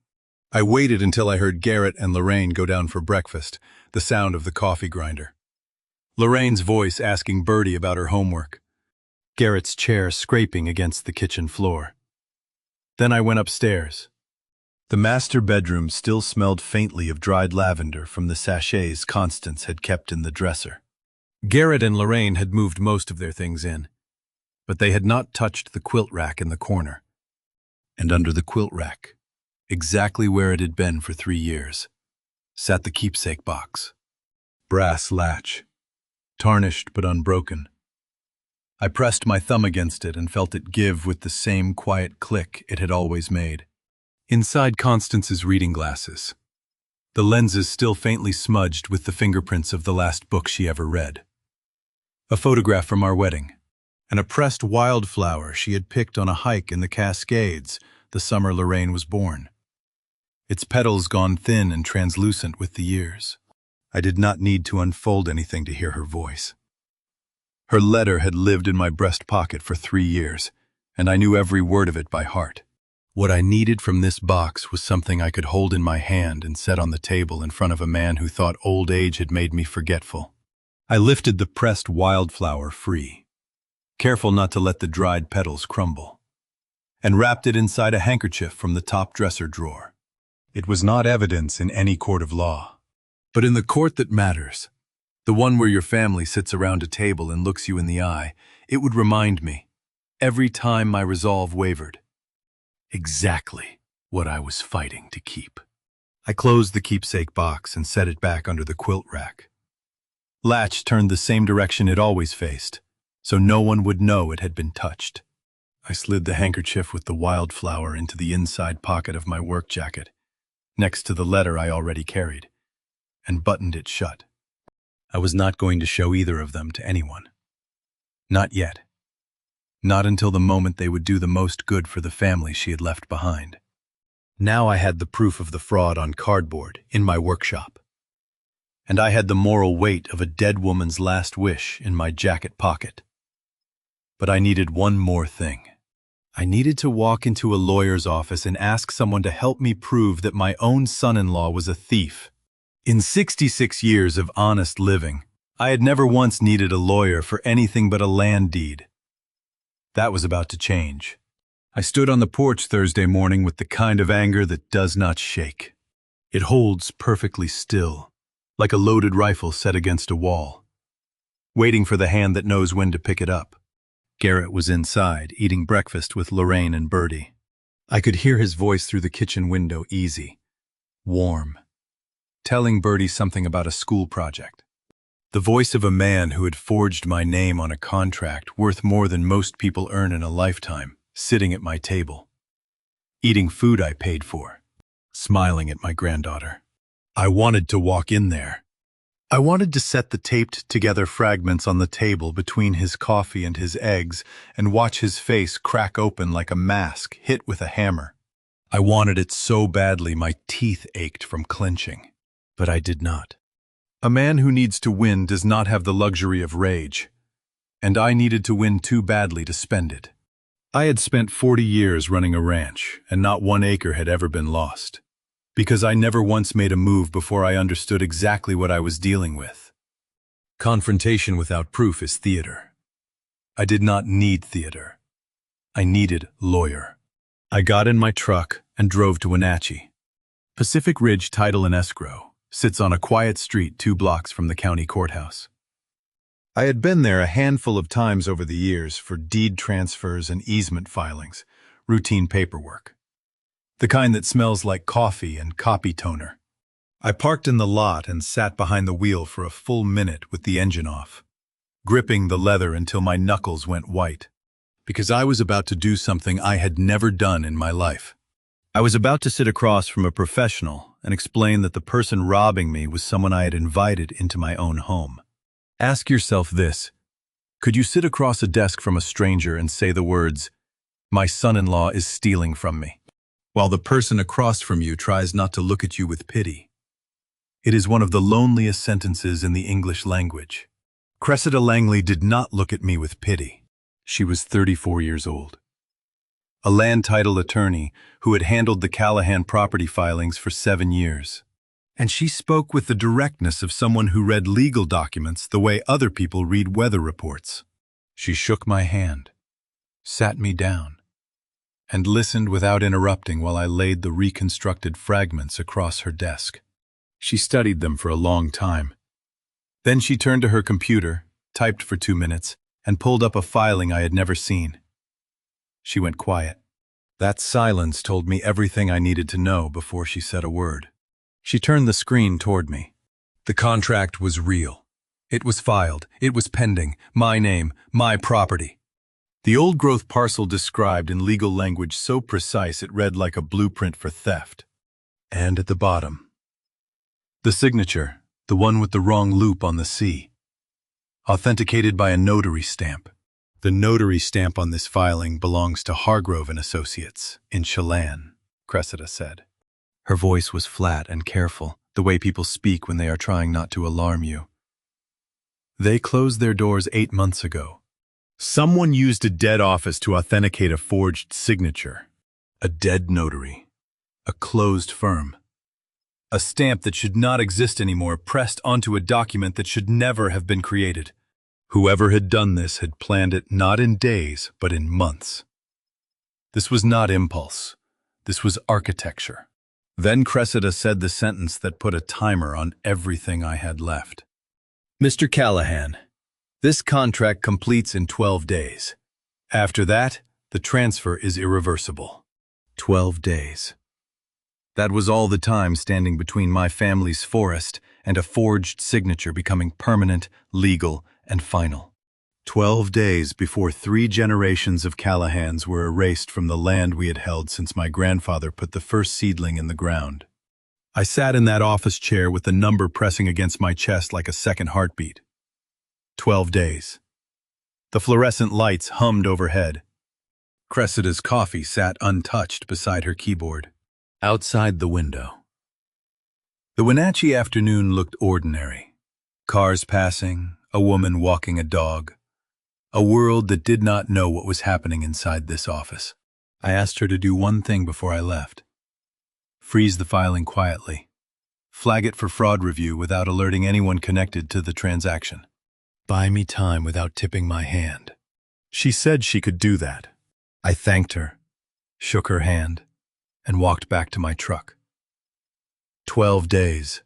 I waited until I heard Garrett and Lorraine go down for breakfast, the sound of the coffee grinder. Lorraine's voice asking Bertie about her homework. Garrett's chair scraping against the kitchen floor. Then I went upstairs. The master bedroom still smelled faintly of dried lavender from the sachets Constance had kept in the dresser. Garrett and Lorraine had moved most of their things in, but they had not touched the quilt rack in the corner. And under the quilt rack, exactly where it had been for 3 years, sat the keepsake box. Brass latch, tarnished but unbroken. I pressed my thumb against it and felt it give with the same quiet click it had always made. Inside Constance's reading glasses, the lenses still faintly smudged with the fingerprints of the last book she ever read. A photograph from our wedding, and a pressed wildflower she had picked on a hike in the Cascades the summer Lorraine was born. Its petals gone thin and translucent with the years. I did not need to unfold anything to hear her voice. Her letter had lived in my breast pocket for 3 years, and I knew every word of it by heart. What I needed from this box was something I could hold in my hand and set on the table in front of a man who thought old age had made me forgetful. I lifted the pressed wildflower free, careful not to let the dried petals crumble, and wrapped it inside a handkerchief from the top dresser drawer. It was not evidence in any court of law, but in the court that matters, The one where your family sits around a table and looks you in the eye. It would remind me, every time my resolve wavered, exactly what I was fighting to keep. I closed the keepsake box and set it back under the quilt rack. Latch turned the same direction it always faced, so no one would know it had been touched. I slid the handkerchief with the wildflower into the inside pocket of my work jacket, next to the letter I already carried, and buttoned it shut. I was not going to show either of them to anyone. Not yet. Not until the moment they would do the most good for the family she had left behind. Now I had the proof of the fraud on cardboard in my workshop. And I had the moral weight of a dead woman's last wish in my jacket pocket. But I needed one more thing. I needed to walk into a lawyer's office and ask someone to help me prove that my own son-in-law was a thief. In 66 years of honest living, I had never once needed a lawyer for anything but a land deed. That was about to change. I stood on the porch Thursday morning with the kind of anger that does not shake. It holds perfectly still, like a loaded rifle set against a wall, waiting for the hand that knows when to pick it up. Garrett was inside, eating breakfast with Lorraine and Bertie. I could hear his voice through the kitchen window, easy, warm, telling Bertie something about a school project. The voice of a man who had forged my name on a contract worth more than most people earn in a lifetime, sitting at my table, eating food I paid for, smiling at my granddaughter. I wanted to walk in there. I wanted to set the taped-together fragments on the table between his coffee and his eggs and watch his face crack open like a mask hit with a hammer. I wanted it so badly my teeth ached from clenching, but I did not. A man who needs to win does not have the luxury of rage, and I needed to win too badly to spend it. I had spent 40 years running a ranch, and not one acre had ever been lost, because I never once made a move before I understood exactly what I was dealing with. Confrontation without proof is theater. I did not need theater. I needed lawyer. I got in my truck and drove to Wenatchee. Pacific Ridge Title and Escrow sits on a quiet street 2 blocks from the county courthouse. I had been there a handful of times over the years for deed transfers and easement filings, routine paperwork. The kind that smells like coffee and copy toner. I parked in the lot and sat behind the wheel for a full minute with the engine off, gripping the leather until my knuckles went white, because I was about to do something I had never done in my life. I was about to sit across from a professional and explain that the person robbing me was someone I had invited into my own home. Ask yourself this: could you sit across a desk from a stranger and say the words, "My son-in-law is stealing from me," while the person across from you tries not to look at you with pity? It is one of the loneliest sentences in the English language. Cressida Langley did not look at me with pity. She was 34 years old. A land title attorney who had handled the Callahan property filings for 7 years. And she spoke with the directness of someone who read legal documents the way other people read weather reports. She shook my hand, sat me down, and listened without interrupting while I laid the reconstructed fragments across her desk. She studied them for a long time. Then she turned to her computer, typed for 2 minutes, and pulled up a filing I had never seen. She went quiet. That silence told me everything I needed to know before she said a word. She turned the screen toward me. The contract was real. It was filed. It was pending. My name, my property. The old-growth parcel described in legal language so precise it read like a blueprint for theft. And at the bottom, the signature, the one with the wrong loop on the C. Authenticated by a notary stamp. The notary stamp on this filing belongs to Hargrove and Associates in Chelan, Cressida said. Her voice was flat and careful, the way people speak when they are trying not to alarm you. They closed their doors 8 months ago. Someone used a dead office to authenticate a forged signature. A dead notary. A closed firm. A stamp that should not exist anymore pressed onto a document that should never have been created. Whoever had done this had planned it not in days, but in months. This was not impulse. This was architecture. Then Cressida said the sentence that put a timer on everything I had left. Mr. Callahan, this contract completes in 12 days. After that, the transfer is irreversible. 12 days. That was all the time standing between my family's forest and a forged signature becoming permanent, legal, and final. 12 days before 3 generations of Callahans were erased from the land we had held since my grandfather put the first seedling in the ground. I sat in that office chair with the number pressing against my chest like a second heartbeat. 12 days. The fluorescent lights hummed overhead. Cressida's coffee sat untouched beside her keyboard. Outside the window. The Wenatchee afternoon looked ordinary. Cars passing, a woman walking a dog. A world that did not know what was happening inside this office. I asked her to do one thing before I left. Freeze the filing quietly. Flag it for fraud review without alerting anyone connected to the transaction. Buy me time without tipping my hand. She said she could do that. I thanked her, shook her hand, and walked back to my truck. 12 days,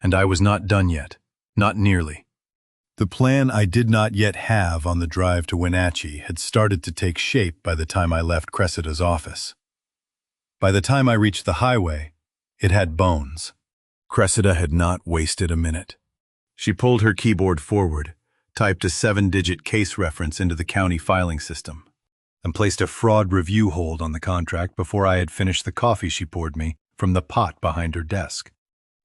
and I was not done yet, not nearly. The plan I did not yet have on the drive to Wenatchee had started to take shape by the time I left Cressida's office. By the time I reached the highway, it had bones. Cressida had not wasted a minute. She pulled her keyboard forward, typed a 7-digit case reference into the county filing system, and placed a fraud review hold on the contract before I had finished the coffee she poured me from the pot behind her desk.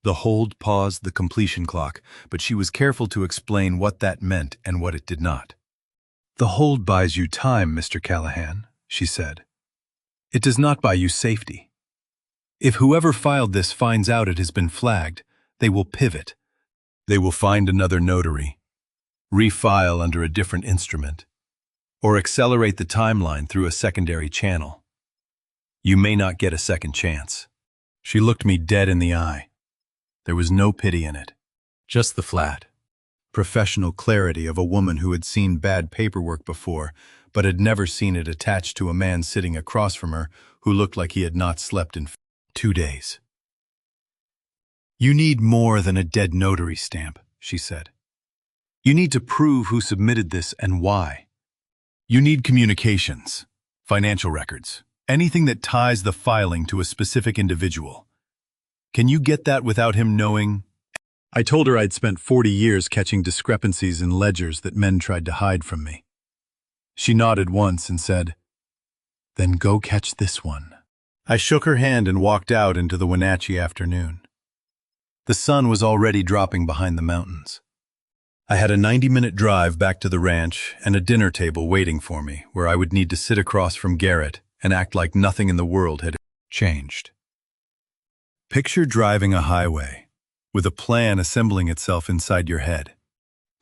The hold paused the completion clock, but she was careful to explain what that meant and what it did not. The hold buys you time, Mr. Callahan, she said. It does not buy you safety. If whoever filed this finds out it has been flagged, they will pivot. They will find another notary, refile under a different instrument, or accelerate the timeline through a secondary channel. You may not get a second chance. She looked me dead in the eye. There was no pity in it, just the flat, professional clarity of a woman who had seen bad paperwork before, but had never seen it attached to a man sitting across from her who looked like he had not slept in 2 days. You need more than a dead notary stamp, she said. You need to prove who submitted this and why. You need communications, financial records, anything that ties the filing to a specific individual. Can you get that without him knowing? I told her I'd spent 40 years catching discrepancies in ledgers that men tried to hide from me. She nodded once and said, "Then go catch this one." I shook her hand and walked out into the Wenatchee afternoon. The sun was already dropping behind the mountains. I had a 90-minute drive back to the ranch and a dinner table waiting for me where I would need to sit across from Garrett and act like nothing in the world had changed. Picture driving a highway, with a plan assembling itself inside your head.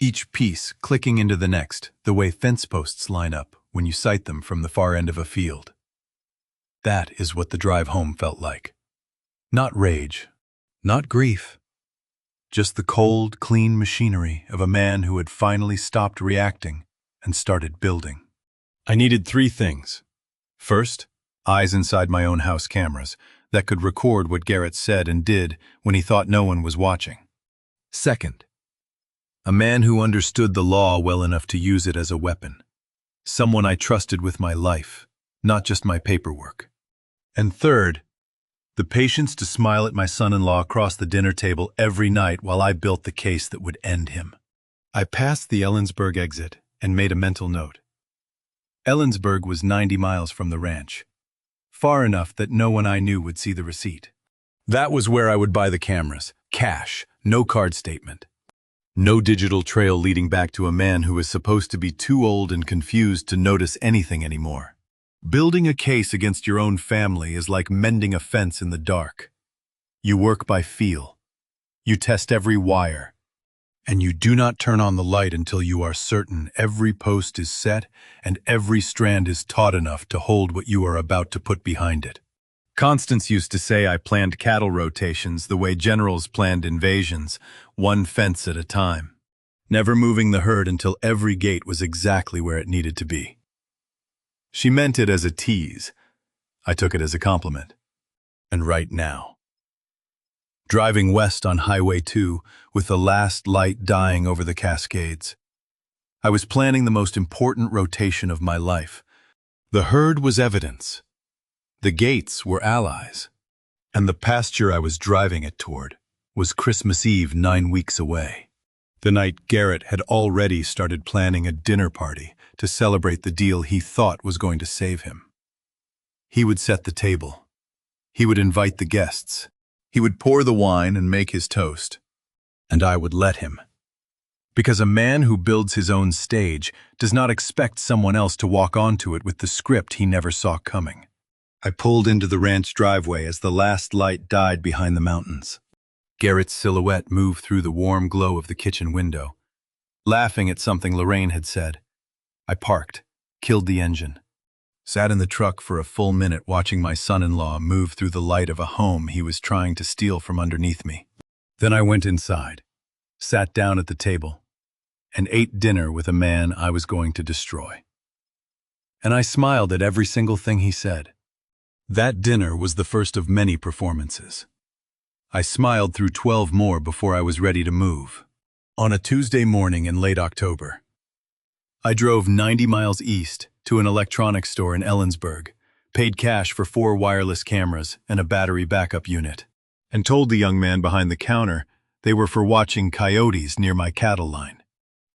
Each piece clicking into the next, the way fence posts line up when you sight them from the far end of a field. That is what the drive home felt like. Not rage, not grief. Just the cold, clean machinery of a man who had finally stopped reacting and started building. I needed 3 things. First, eyes inside my own house cameras that could record what Garrett said and did when he thought no one was watching. Second, a man who understood the law well enough to use it as a weapon. Someone I trusted with my life, not just my paperwork. And third, the patience to smile at my son-in-law across the dinner table every night while I built the case that would end him. I passed the Ellensburg exit and made a mental note. Ellensburg was 90 miles from the ranch, far enough that no one I knew would see the receipt. That was where I would buy the cameras, cash, no card statement. No digital trail leading back to a man who was supposed to be too old and confused to notice anything anymore. Building a case against your own family is like mending a fence in the dark. You work by feel. You test every wire. And you do not turn on the light until you are certain every post is set and every strand is taut enough to hold what you are about to put behind it. Constance used to say I planned cattle rotations the way generals planned invasions, one fence at a time, never moving the herd until every gate was exactly where it needed to be. She meant it as a tease. I took it as a compliment. And right now, driving west on Highway 2 with the last light dying over the Cascades. I was planning the most important rotation of my life. The herd was evidence. The gates were allies. And the pasture I was driving it toward was Christmas Eve 9 weeks away. The night Garrett had already started planning a dinner party to celebrate the deal he thought was going to save him. He would set the table. He would invite the guests. He would pour the wine and make his toast. And I would let him. Because a man who builds his own stage does not expect someone else to walk onto it with the script he never saw coming. I pulled into the ranch driveway as the last light died behind the mountains. Garrett's silhouette moved through the warm glow of the kitchen window, laughing at something Lorraine had said. I parked, killed the engine, sat in the truck for a full minute watching my son-in-law move through the light of a home he was trying to steal from underneath me. Then I went inside, sat down at the table, and ate dinner with a man I was going to destroy. And I smiled at every single thing he said. That dinner was the first of many performances. I smiled through 12 more before I was ready to move. On a Tuesday morning in late October, I drove 90 miles east to an electronics store in Ellensburg, paid cash for 4 wireless cameras and a battery backup unit, and told the young man behind the counter they were for watching coyotes near my cattle line.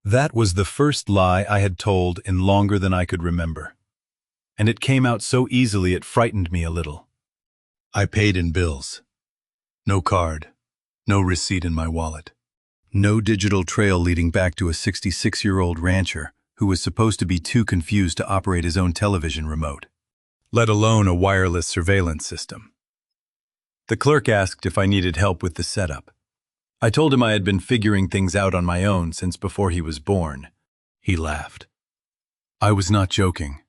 That was the first lie I had told in longer than I could remember, and it came out so easily it frightened me a little. I paid in bills. No card, no receipt in my wallet, no digital trail leading back to a 66-year-old rancher who was supposed to be too confused to operate his own television remote, let alone a wireless surveillance system. The clerk asked if I needed help with the setup. I told him I had been figuring things out on my own since before he was born. He laughed. I was not joking.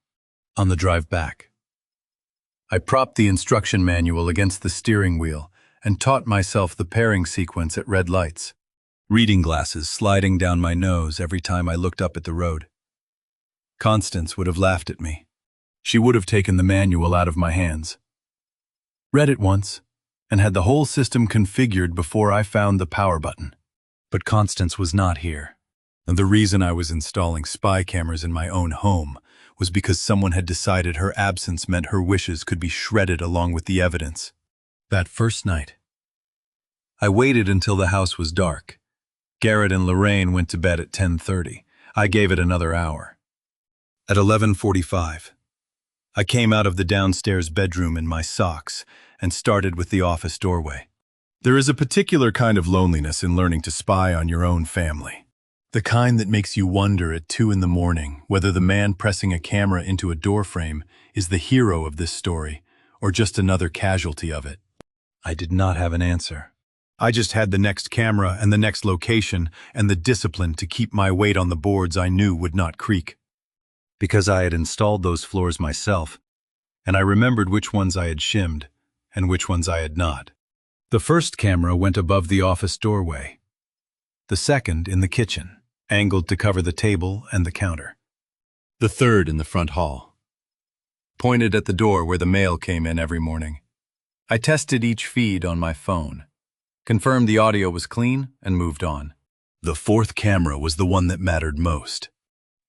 On the drive back, I propped the instruction manual against the steering wheel and taught myself the pairing sequence at red lights, reading glasses sliding down my nose every time I looked up at the road. Constance would have laughed at me. She would have taken the manual out of my hands, read it once, and had the whole system configured before I found the power button. But Constance was not here, and the reason I was installing spy cameras in my own home was because someone had decided her absence meant her wishes could be shredded along with the evidence. That first night, I waited until the house was dark. Garrett and Lorraine went to bed at 10:30. I gave it another hour. At 11:45, I came out of the downstairs bedroom in my socks and started with the office doorway. There is a particular kind of loneliness in learning to spy on your own family. The kind that makes you wonder at 2 in the morning whether the man pressing a camera into a doorframe is the hero of this story or just another casualty of it. I did not have an answer. I just had the next camera and the next location and the discipline to keep my weight on the boards I knew would not creak. Because I had installed those floors myself, and I remembered which ones I had shimmed and which ones I had not. The first camera went above the office doorway. The second in the kitchen, angled to cover the table and the counter. The third in the front hall, pointed at the door where the mail came in every morning. I tested each feed on my phone, confirmed the audio was clean, and moved on. The fourth camera was the one that mattered most.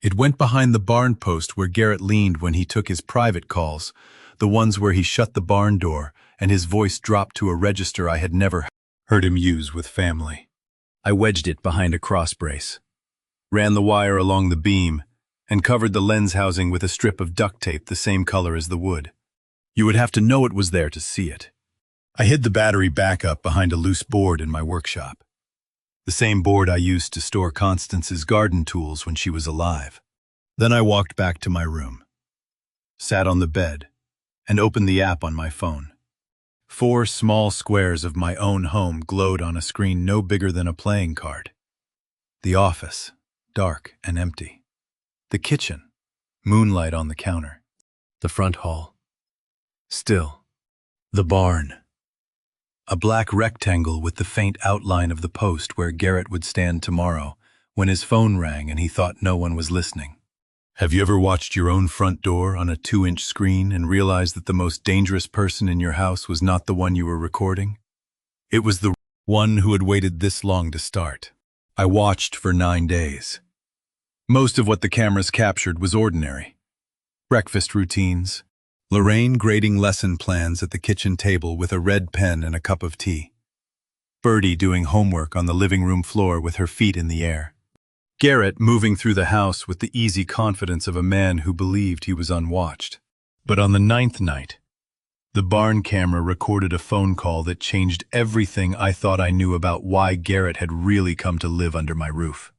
It went behind the barn post where Garrett leaned when he took his private calls, the ones where he shut the barn door and his voice dropped to a register I had never heard him use with family. I wedged it behind a cross brace, ran the wire along the beam, and covered the lens housing with a strip of duct tape the same color as the wood. You would have to know it was there to see it. I hid the battery backup behind a loose board in my workshop, the same board I used to store Constance's garden tools when she was alive. Then I walked back to my room, sat on the bed, and opened the app on my phone. 4 small squares of my own home glowed on a screen no bigger than a playing card. The office, dark and empty. The kitchen, moonlight on the counter. The front hall, still. The barn, a black rectangle with the faint outline of the post where Garrett would stand tomorrow when his phone rang and he thought no one was listening. Have you ever watched your own front door on a 2-inch screen and realized that the most dangerous person in your house was not the one you were recording? It was the one who had waited this long to start. I watched for 9 days. Most of what the cameras captured was ordinary. Breakfast routines, Lorraine grading lesson plans at the kitchen table with a red pen and a cup of tea, Bertie doing homework on the living room floor with her feet in the air, Garrett moving through the house with the easy confidence of a man who believed he was unwatched. But on the 9th night, the barn camera recorded a phone call that changed everything I thought I knew about why Garrett had really come to live under my roof.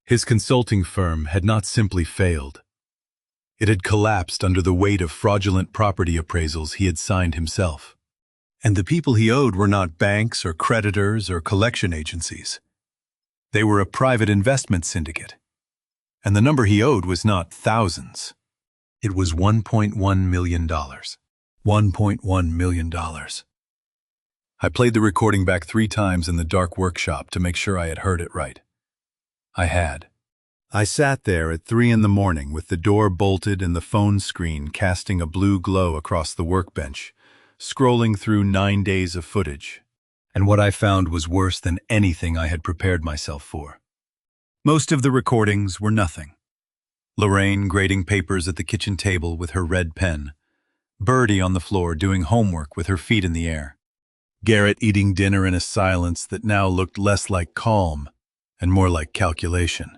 His consulting firm had not simply failed. It had collapsed under the weight of fraudulent property appraisals he had signed himself. And the people he owed were not banks or creditors or collection agencies. They were a private investment syndicate. And the number he owed was not thousands. It was $1.1 million. $1.1 million. I played the recording back 3 times in the dark workshop to make sure I had heard it right. I had. I sat there at 3 in the morning with the door bolted and the phone screen casting a blue glow across the workbench, scrolling through 9 days of footage. And what I found was worse than anything I had prepared myself for. Most of the recordings were nothing. Lorraine grading papers at the kitchen table with her red pen, Bertie on the floor doing homework with her feet in the air, Garrett eating dinner in a silence that now looked less like calm and more like calculation.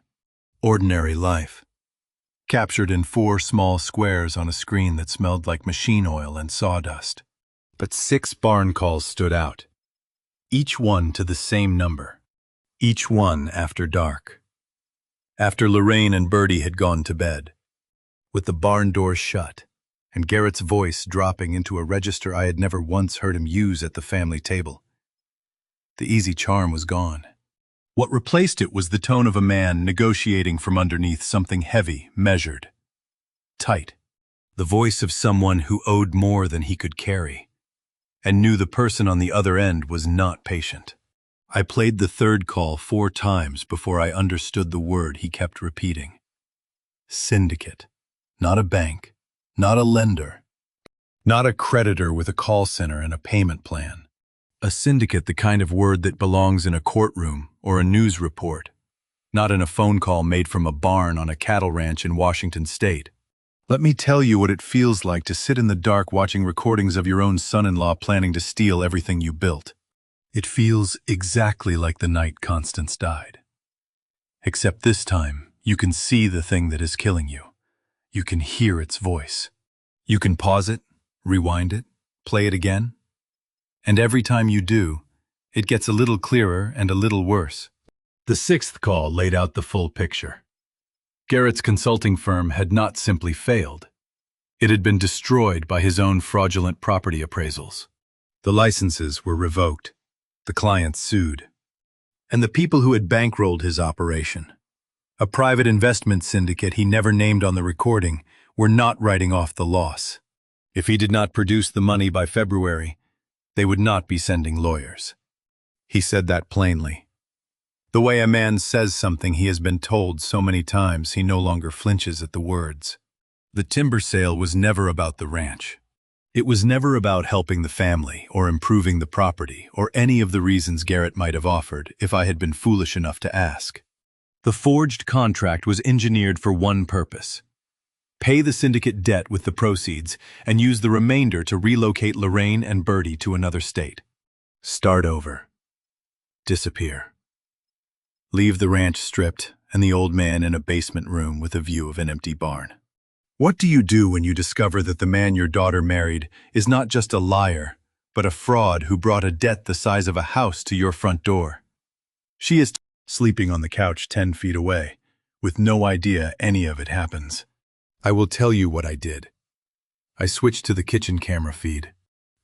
Ordinary life, captured in 4 small squares on a screen that smelled like machine oil and sawdust. But 6 barn calls stood out, each one to the same number, each one after dark. After Lorraine and Bertie had gone to bed, with the barn door shut, and Garrett's voice dropping into a register I had never once heard him use at the family table. The easy charm was gone. What replaced it was the tone of a man negotiating from underneath something heavy, measured, tight. The voice of someone who owed more than he could carry, and knew the person on the other end was not patient. I played the 3rd call 4 times before I understood the word he kept repeating. Syndicate. Not a bank. Not a lender. Not a creditor with a call center and a payment plan. A syndicate, the kind of word that belongs in a courtroom or a news report, not in a phone call made from a barn on a cattle ranch in Washington state. Let me tell you what it feels like to sit in the dark watching recordings of your own son-in-law planning to steal everything you built. It feels exactly like the night Constance died. Except this time, you can see the thing that is killing you. You can hear its voice. You can pause it, rewind it, play it again. And every time you do, it gets a little clearer and a little worse. The 6th call laid out the full picture. Garrett's consulting firm had not simply failed. It had been destroyed by his own fraudulent property appraisals. The licenses were revoked. The clients sued. And the people who had bankrolled his operation, a private investment syndicate he never named on the recording, were not writing off the loss. If he did not produce the money by February, they would not be sending lawyers. He said that plainly. The way a man says something he has been told so many times he no longer flinches at the words. The timber sale was never about the ranch. It was never about helping the family or improving the property or any of the reasons Garrett might have offered if I had been foolish enough to ask. The forged contract was engineered for one purpose: pay the syndicate debt with the proceeds and use the remainder to relocate Lorraine and Bertie to another state. Start over. Disappear. Leave the ranch stripped and the old man in a basement room with a view of an empty barn. What do you do when you discover that the man your daughter married is not just a liar, but a fraud who brought a debt the size of a house to your front door? She is sleeping on the couch 10 feet away, with no idea any of it happens. I will tell you what I did. I switched to the kitchen camera feed.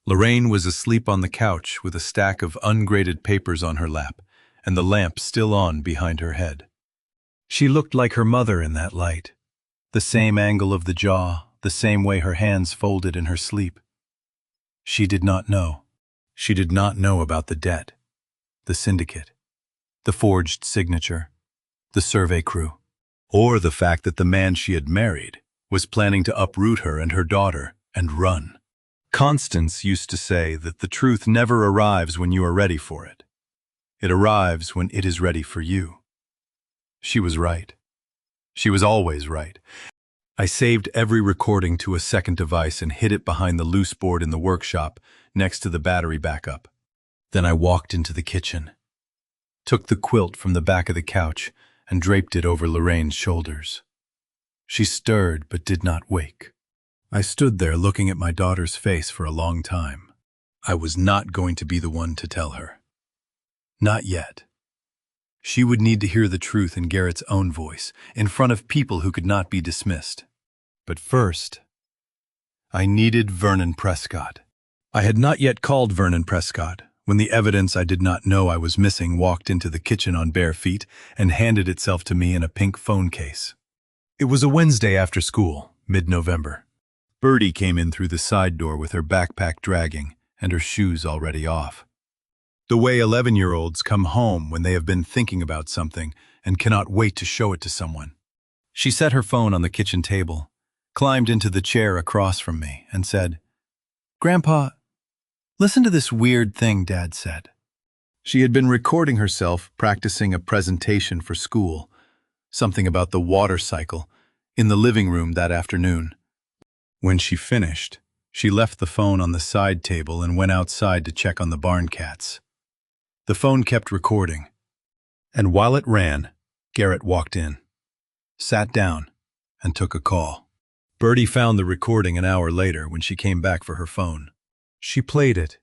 Lorraine was asleep on the couch with a stack of ungraded papers on her lap, and the lamp still on behind her head. She looked like her mother in that light. The same angle of the jaw, the same way her hands folded in her sleep. She did not know. She did not know about the debt, the syndicate, the forged signature, the survey crew, or the fact that the man she had married was planning to uproot her and her daughter and run. Constance used to say that the truth never arrives when you are ready for it. It arrives when it is ready for you. She was right. She was always right. I saved every recording to a second device and hid it behind the loose board in the workshop next to the battery backup. Then I walked into the kitchen, took the quilt from the back of the couch, and draped it over Lorraine's shoulders. She stirred but did not wake. I stood there looking at my daughter's face for a long time. I was not going to be the one to tell her. Not yet. She would need to hear the truth in Garrett's own voice, in front of people who could not be dismissed. But first, I needed Vernon Prescott. I had not yet called Vernon Prescott when the evidence I did not know I was missing walked into the kitchen on bare feet and handed itself to me in a pink phone case. It was a Wednesday after school, mid-November. Bertie came in through the side door with her backpack dragging and her shoes already off. The way 11-year-olds come home when they have been thinking about something and cannot wait to show it to someone. She set her phone on the kitchen table, climbed into the chair across from me, and said, "Grandpa, listen to this weird thing Dad said." She had been recording herself practicing a presentation for school, something about the water cycle, in the living room that afternoon. When she finished, she left the phone on the side table and went outside to check on the barn cats. The phone kept recording, and while it ran, Garrett walked in, sat down, and took a call. Bertie found the recording an hour later when she came back for her phone. She played it,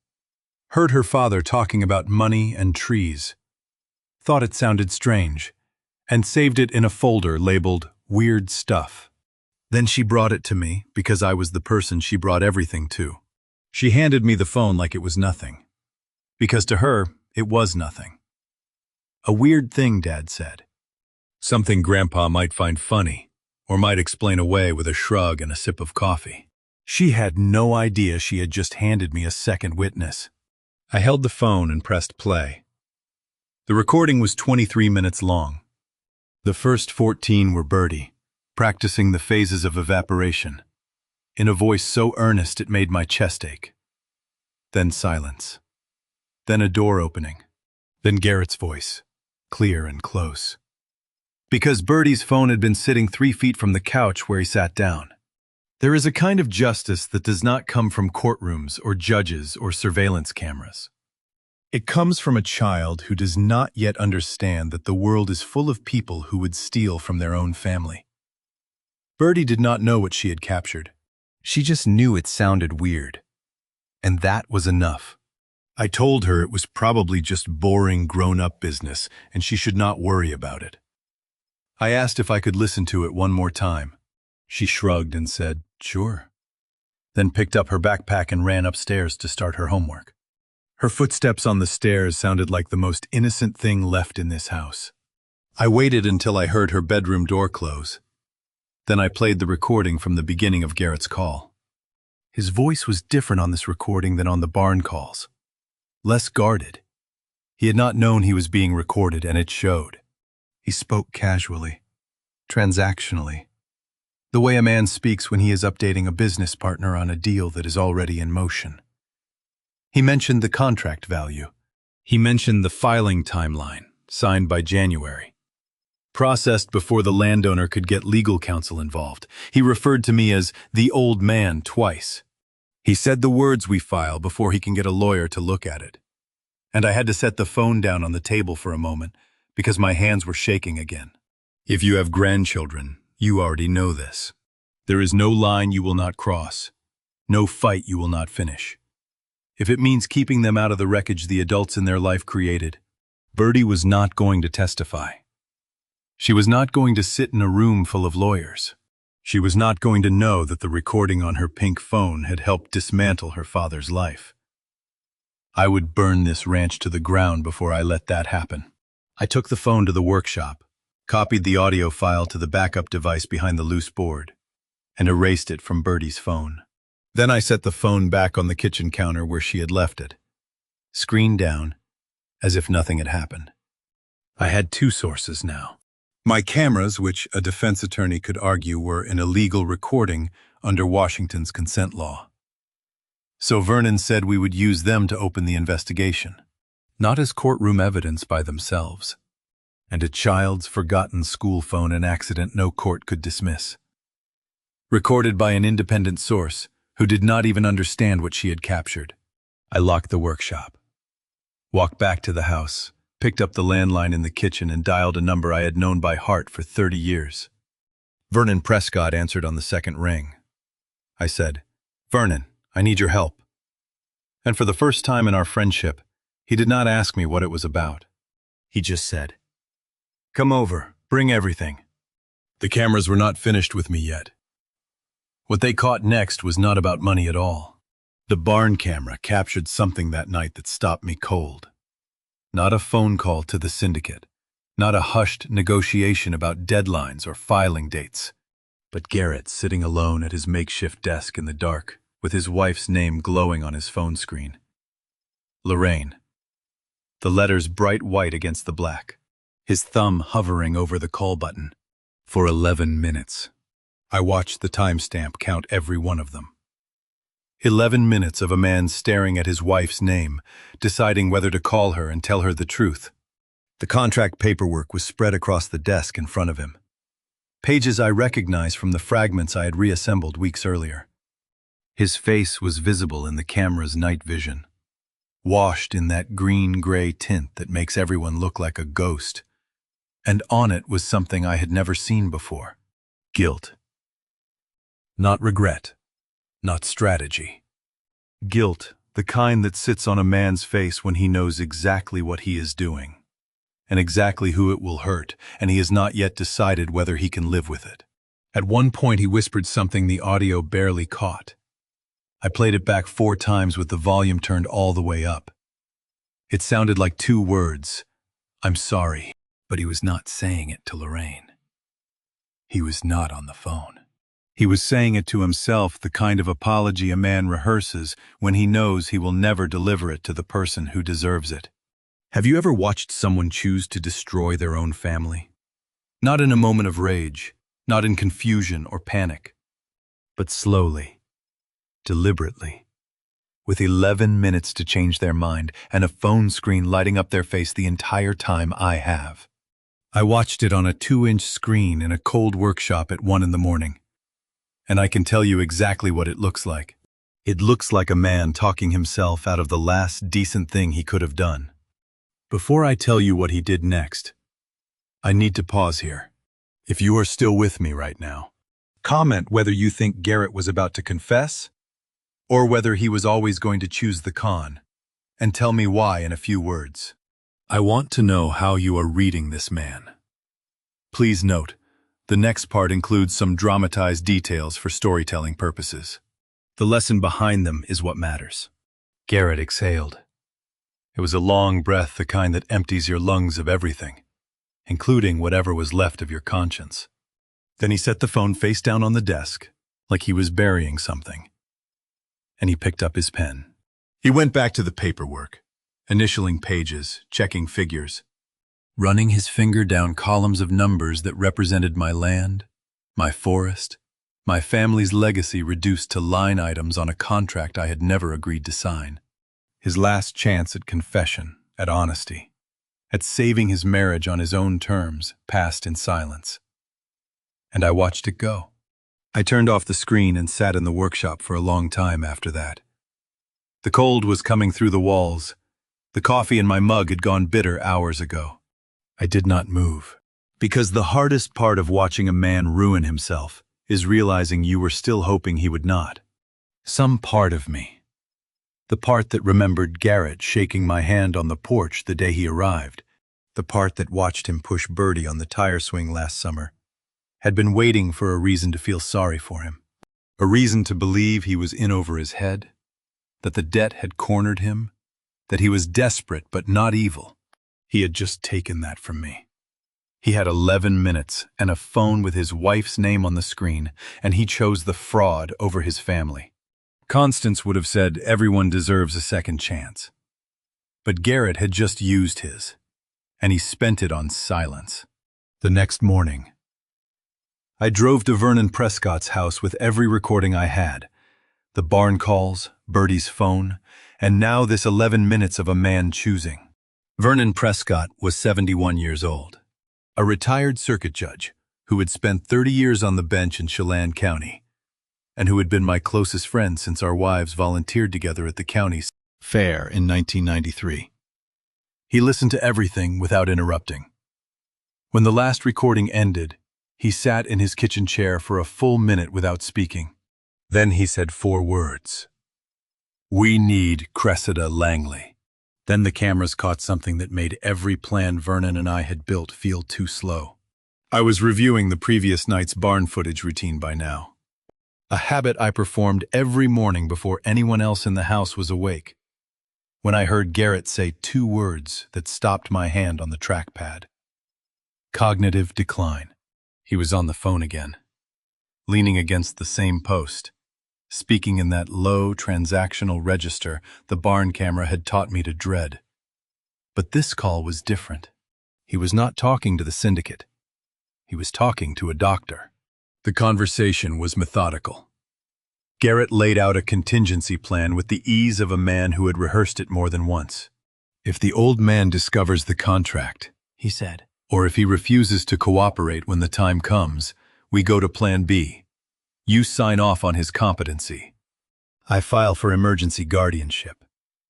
heard her father talking about money and trees, thought it sounded strange, and saved it in a folder labeled Weird Stuff. Then she brought it to me because I was the person she brought everything to. She handed me the phone like it was nothing, because to her, it was nothing. A weird thing, Dad said. Something Grandpa might find funny, or might explain away with a shrug and a sip of coffee. She had no idea she had just handed me a second witness. I held the phone and pressed play. The recording was 23 minutes long. The first 14 were Bertie, practicing the phases of evaporation, in a voice so earnest it made my chest ache. Then silence. Then a door opening. Then Garrett's voice, clear and close. Because Bertie's phone had been sitting 3 feet from the couch where he sat down. There is a kind of justice that does not come from courtrooms or judges or surveillance cameras. It comes from a child who does not yet understand that the world is full of people who would steal from their own family. Bertie did not know what she had captured. She just knew it sounded weird. And that was enough. I told her it was probably just boring grown-up business and she should not worry about it. I asked if I could listen to it one more time. She shrugged and said, "Sure." Then picked up her backpack and ran upstairs to start her homework. Her footsteps on the stairs sounded like the most innocent thing left in this house. I waited until I heard her bedroom door close. Then I played the recording from the beginning of Garrett's call. His voice was different on this recording than on the barn calls. Less guarded. He had not known he was being recorded, and it showed. He spoke casually, transactionally, the way a man speaks when he is updating a business partner on a deal that is already in motion. He mentioned the contract value. He mentioned the filing timeline, signed by January. Processed before the landowner could get legal counsel involved. He referred to me as the old man twice. He said the words we file before he can get a lawyer to look at it. And I had to set the phone down on the table for a moment because my hands were shaking again. If you have grandchildren, you already know this. There is no line you will not cross, no fight you will not finish. If it means keeping them out of the wreckage the adults in their life created, Bertie was not going to testify. She was not going to sit in a room full of lawyers. She was not going to know that the recording on her pink phone had helped dismantle her father's life. I would burn this ranch to the ground before I let that happen. I took the phone to the workshop, copied the audio file to the backup device behind the loose board, and erased it from Bertie's phone. Then I set the phone back on the kitchen counter where she had left it, screen down, as if nothing had happened. I had 2 sources now. My cameras, which a defense attorney could argue were an illegal recording under Washington's consent law. So Vernon said we would use them to open the investigation. not as courtroom evidence by themselves, and a child's forgotten school phone an accident no court could dismiss. Recorded by an independent source who did not even understand what she had captured. I locked the workshop, walked back to the house, picked up the landline in the kitchen and dialed a number I had known by heart for 30 years. Vernon Prescott answered on the second ring. I said, "Vernon, I need your help." And for the first time in our friendship, he did not ask me what it was about. He just said, "Come over, bring everything." The cameras were not finished with me yet. What they caught next was not about money at all. The barn camera captured something that night that stopped me cold. Not a phone call to the syndicate, not a hushed negotiation about deadlines or filing dates, but Garrett sitting alone at his makeshift desk in the dark, with his wife's name glowing on his phone screen. Lorraine. The letters bright white against the black, his thumb hovering over the call button. For 11 minutes. I watched the timestamp count every one of them. 11 minutes of a man staring at his wife's name, deciding whether to call her and tell her the truth. The contract paperwork was spread across the desk in front of him. Pages I recognized from the fragments I had reassembled weeks earlier. His face was visible in the camera's night vision, washed in that green-gray tint that makes everyone look like a ghost. And on it was something I had never seen before. Guilt. Not regret. Not strategy. Guilt, the kind that sits on a man's face when he knows exactly what he is doing, and exactly who it will hurt, and he has not yet decided whether he can live with it. At one point he whispered something the audio barely caught. I played it back 4 times with the volume turned all the way up. It sounded like 2 words, "I'm sorry," but he was not saying it to Lorraine. He was not on the phone. He was saying it to himself, the kind of apology a man rehearses when he knows he will never deliver it to the person who deserves it. Have you ever watched someone choose to destroy their own family? Not in a moment of rage, not in confusion or panic, but slowly, deliberately, with 11 minutes to change their mind and a phone screen lighting up their face the entire time I have. I watched it on a 2-inch screen in a cold workshop at 1 in the morning. And I can tell you exactly what it looks like. It looks like a man talking himself out of the last decent thing he could have done. Before I tell you what he did next, I need to pause here. If you are still with me right now, comment whether you think Garrett was about to confess, or whether he was always going to choose the con, and tell me why in a few words. I want to know how you are reading this man. Please note, the next part includes some dramatized details for storytelling purposes. The lesson behind them is what matters. Garrett exhaled. It was a long breath, the kind that empties your lungs of everything, including whatever was left of your conscience. Then he set the phone face down on the desk, like he was burying something. And he picked up his pen. He went back to the paperwork, initialing pages, checking figures, running his finger down columns of numbers that represented my land, my forest, my family's legacy reduced to line items on a contract I had never agreed to sign. His last chance at confession, at honesty, at saving his marriage on his own terms, passed in silence. And I watched it go. I turned off the screen and sat in the workshop for a long time after that. The cold was coming through the walls. The coffee in my mug had gone bitter hours ago. I did not move, because the hardest part of watching a man ruin himself is realizing you were still hoping he would not. Some part of me, the part that remembered Garrett shaking my hand on the porch the day he arrived, the part that watched him push Birdie on the tire swing last summer, had been waiting for a reason to feel sorry for him, a reason to believe he was in over his head, that the debt had cornered him, that he was desperate but not evil. He had just taken that from me. He had 11 minutes and a phone with his wife's name on the screen, and he chose the fraud over his family. Constance would have said everyone deserves a second chance. But Garrett had just used his, and he spent it on silence. The next morning, I drove to Vernon Prescott's house with every recording I had, the barn calls, Birdie's phone, and now this 11 minutes of a man choosing. Vernon Prescott was 71 years old, a retired circuit judge who had spent 30 years on the bench in Chelan County, and who had been my closest friend since our wives volunteered together at the county fair in 1993. He listened to everything without interrupting. When the last recording ended, he sat in his kitchen chair for a full minute without speaking. Then he said 4 words. "We need Cressida Langley." Then the cameras caught something that made every plan Vernon and I had built feel too slow. I was reviewing the previous night's barn footage routine by now, a habit I performed every morning before anyone else in the house was awake, when I heard Garrett say 2 words that stopped my hand on the trackpad. Cognitive decline. He was on the phone again, leaning against the same post, speaking in that low transactional register the barn camera had taught me to dread. But this call was different. He was not talking to the syndicate. He was talking to a doctor. The conversation was methodical. Garrett laid out a contingency plan with the ease of a man who had rehearsed it more than once. "If the old man discovers the contract," he said, "or if he refuses to cooperate when the time comes, we go to Plan B. You sign off on his competency. I file for emergency guardianship.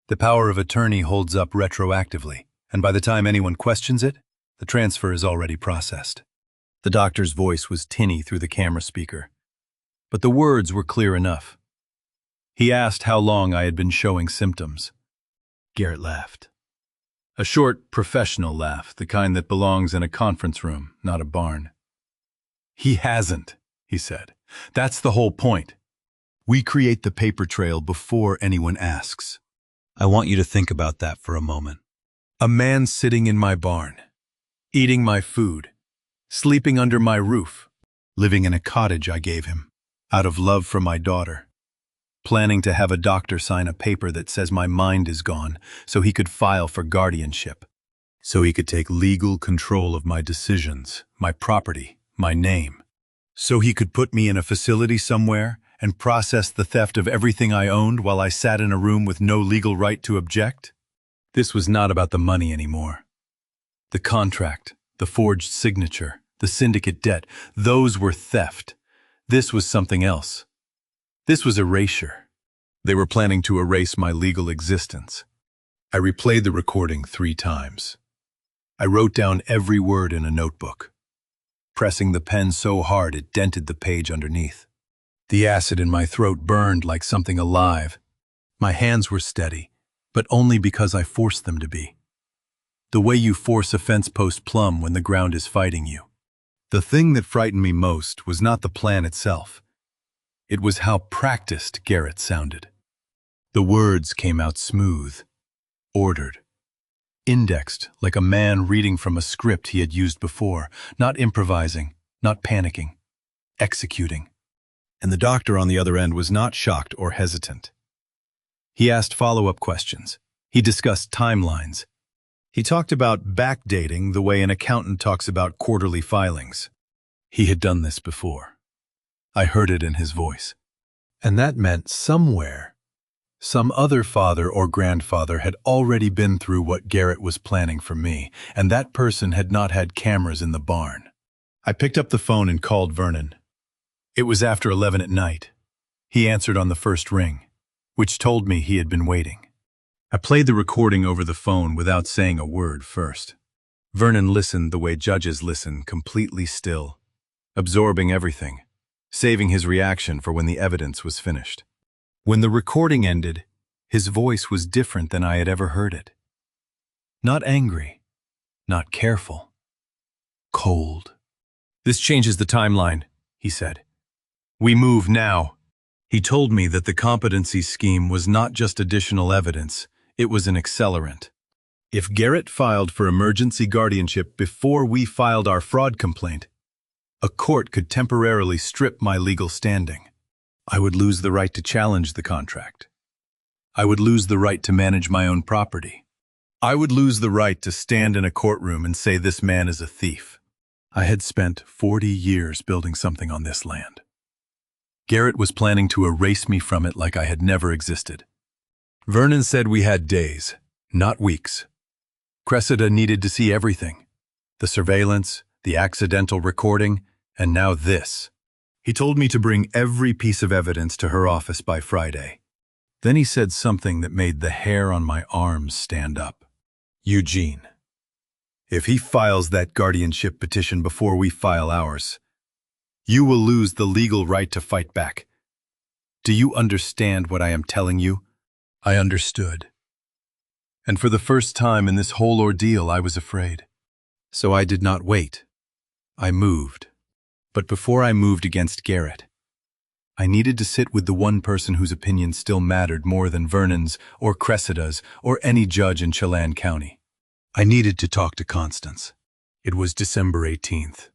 The power of attorney holds up retroactively, and by the time anyone questions it, the transfer is already processed." The doctor's voice was tinny through the camera speaker, but the words were clear enough. He asked how long I had been showing symptoms. Garrett laughed. A short, professional laugh, the kind that belongs in a conference room, not a barn. "He hasn't," he said. "That's the whole point. We create the paper trail before anyone asks." I want you to think about that for a moment. A man sitting in my barn, eating my food, sleeping under my roof, living in a cottage I gave him, out of love for my daughter, planning to have a doctor sign a paper that says my mind is gone so he could file for guardianship, so he could take legal control of my decisions, my property, my name, so he could put me in a facility somewhere and process the theft of everything I owned while I sat in a room with no legal right to object. This was not about the money anymore. The contract, the forged signature, the syndicate debt, those were theft. This was something else. This was erasure. They were planning to erase my legal existence. I replayed the recording 3 times. I wrote down every word in a notebook, pressing the pen so hard it dented the page underneath. The acid in my throat burned like something alive. My hands were steady, but only because I forced them to be. The way you force a fence post plumb when the ground is fighting you. The thing that frightened me most was not the plan itself. It was how practiced Garrett sounded. The words came out smooth, ordered, indexed like a man reading from a script he had used before, not improvising, not panicking, executing. And the doctor on the other end was not shocked or hesitant. He asked follow-up questions. He discussed timelines. He talked about backdating the way an accountant talks about quarterly filings. He had done this before. I heard it in his voice. And that meant somewhere, some other father or grandfather had already been through what Garrett was planning for me, and that person had not had cameras in the barn. I picked up the phone and called Vernon. It was after 11 at night. He answered on the first ring, which told me he had been waiting. I played the recording over the phone without saying a word first. Vernon listened the way judges listen, completely still, absorbing everything, saving his reaction for when the evidence was finished. When the recording ended, his voice was different than I had ever heard it. Not angry, not careful, cold. "This changes the timeline," he said. "We move now." He told me that the competency scheme was not just additional evidence, it was an accelerant. If Garrett filed for emergency guardianship before we filed our fraud complaint, a court could temporarily strip my legal standing. I would lose the right to challenge the contract. I would lose the right to manage my own property. I would lose the right to stand in a courtroom and say this man is a thief. I had spent 40 years building something on this land. Garrett was planning to erase me from it like I had never existed. Vernon said we had days, not weeks. Cressida needed to see everything. The surveillance, the accidental recording, and now this. He told me to bring every piece of evidence to her office by Friday. Then he said something that made the hair on my arms stand up. Eugene, if he files that guardianship petition before we file ours, you will lose the legal right to fight back. Do you understand what I am telling you? I understood. And for the first time in this whole ordeal, I was afraid. So I did not wait. I moved. But before I moved against Garrett, I needed to sit with the one person whose opinion still mattered more than Vernon's or Cressida's or any judge in Chelan County. I needed to talk to Constance. It was December 18th.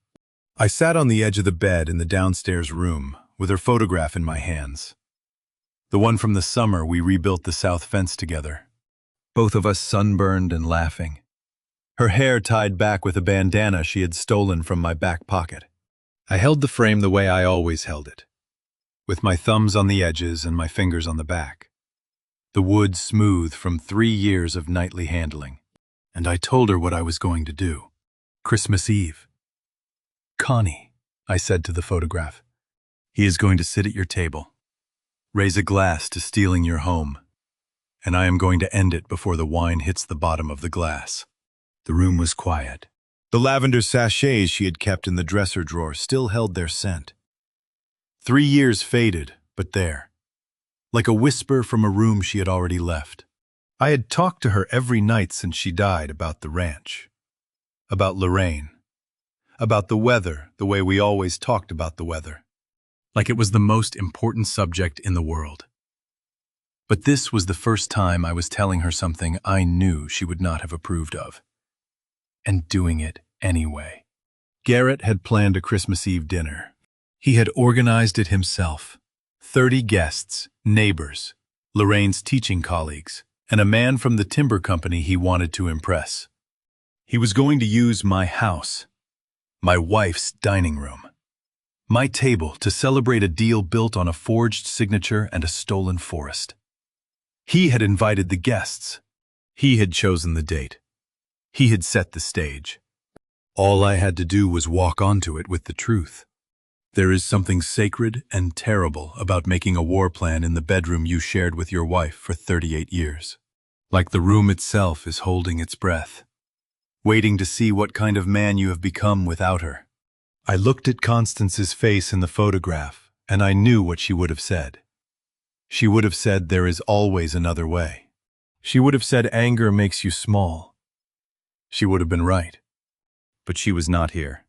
I sat on the edge of the bed in the downstairs room with her photograph in my hands. The one from the summer we rebuilt the south fence together. Both of us sunburned and laughing. Her hair tied back with a bandana she had stolen from my back pocket. I held the frame the way I always held it, with my thumbs on the edges and my fingers on the back. The wood smooth from 3 years of nightly handling. And I told her what I was going to do. Christmas Eve. Connie, I said to the photograph, he is going to sit at your table, raise a glass to stealing your home, and I am going to end it before the wine hits the bottom of the glass. The room was quiet. The lavender sachets she had kept in the dresser drawer still held their scent. 3 years faded, but there, like a whisper from a room she had already left. I had talked to her every night since she died about the ranch, about Lorraine, about the weather the way we always talked about the weather, like it was the most important subject in the world. But this was the first time I was telling her something I knew she would not have approved of, and doing it anyway. Garrett had planned a Christmas Eve dinner. He had organized it himself. 30 guests, neighbors, Lorraine's teaching colleagues, and a man from the timber company he wanted to impress. He was going to use my house, my wife's dining room, my table to celebrate a deal built on a forged signature and a stolen forest. He had invited the guests. He had chosen the date. He had set the stage. All I had to do was walk onto it with the truth. There is something sacred and terrible about making a war plan in the bedroom you shared with your wife for 38 years. Like the room itself is holding its breath, waiting to see what kind of man you have become without her. I looked at Constance's face in the photograph, and I knew what she would have said. She would have said there is always another way. She would have said anger makes you small. She would have been right. But she was not here.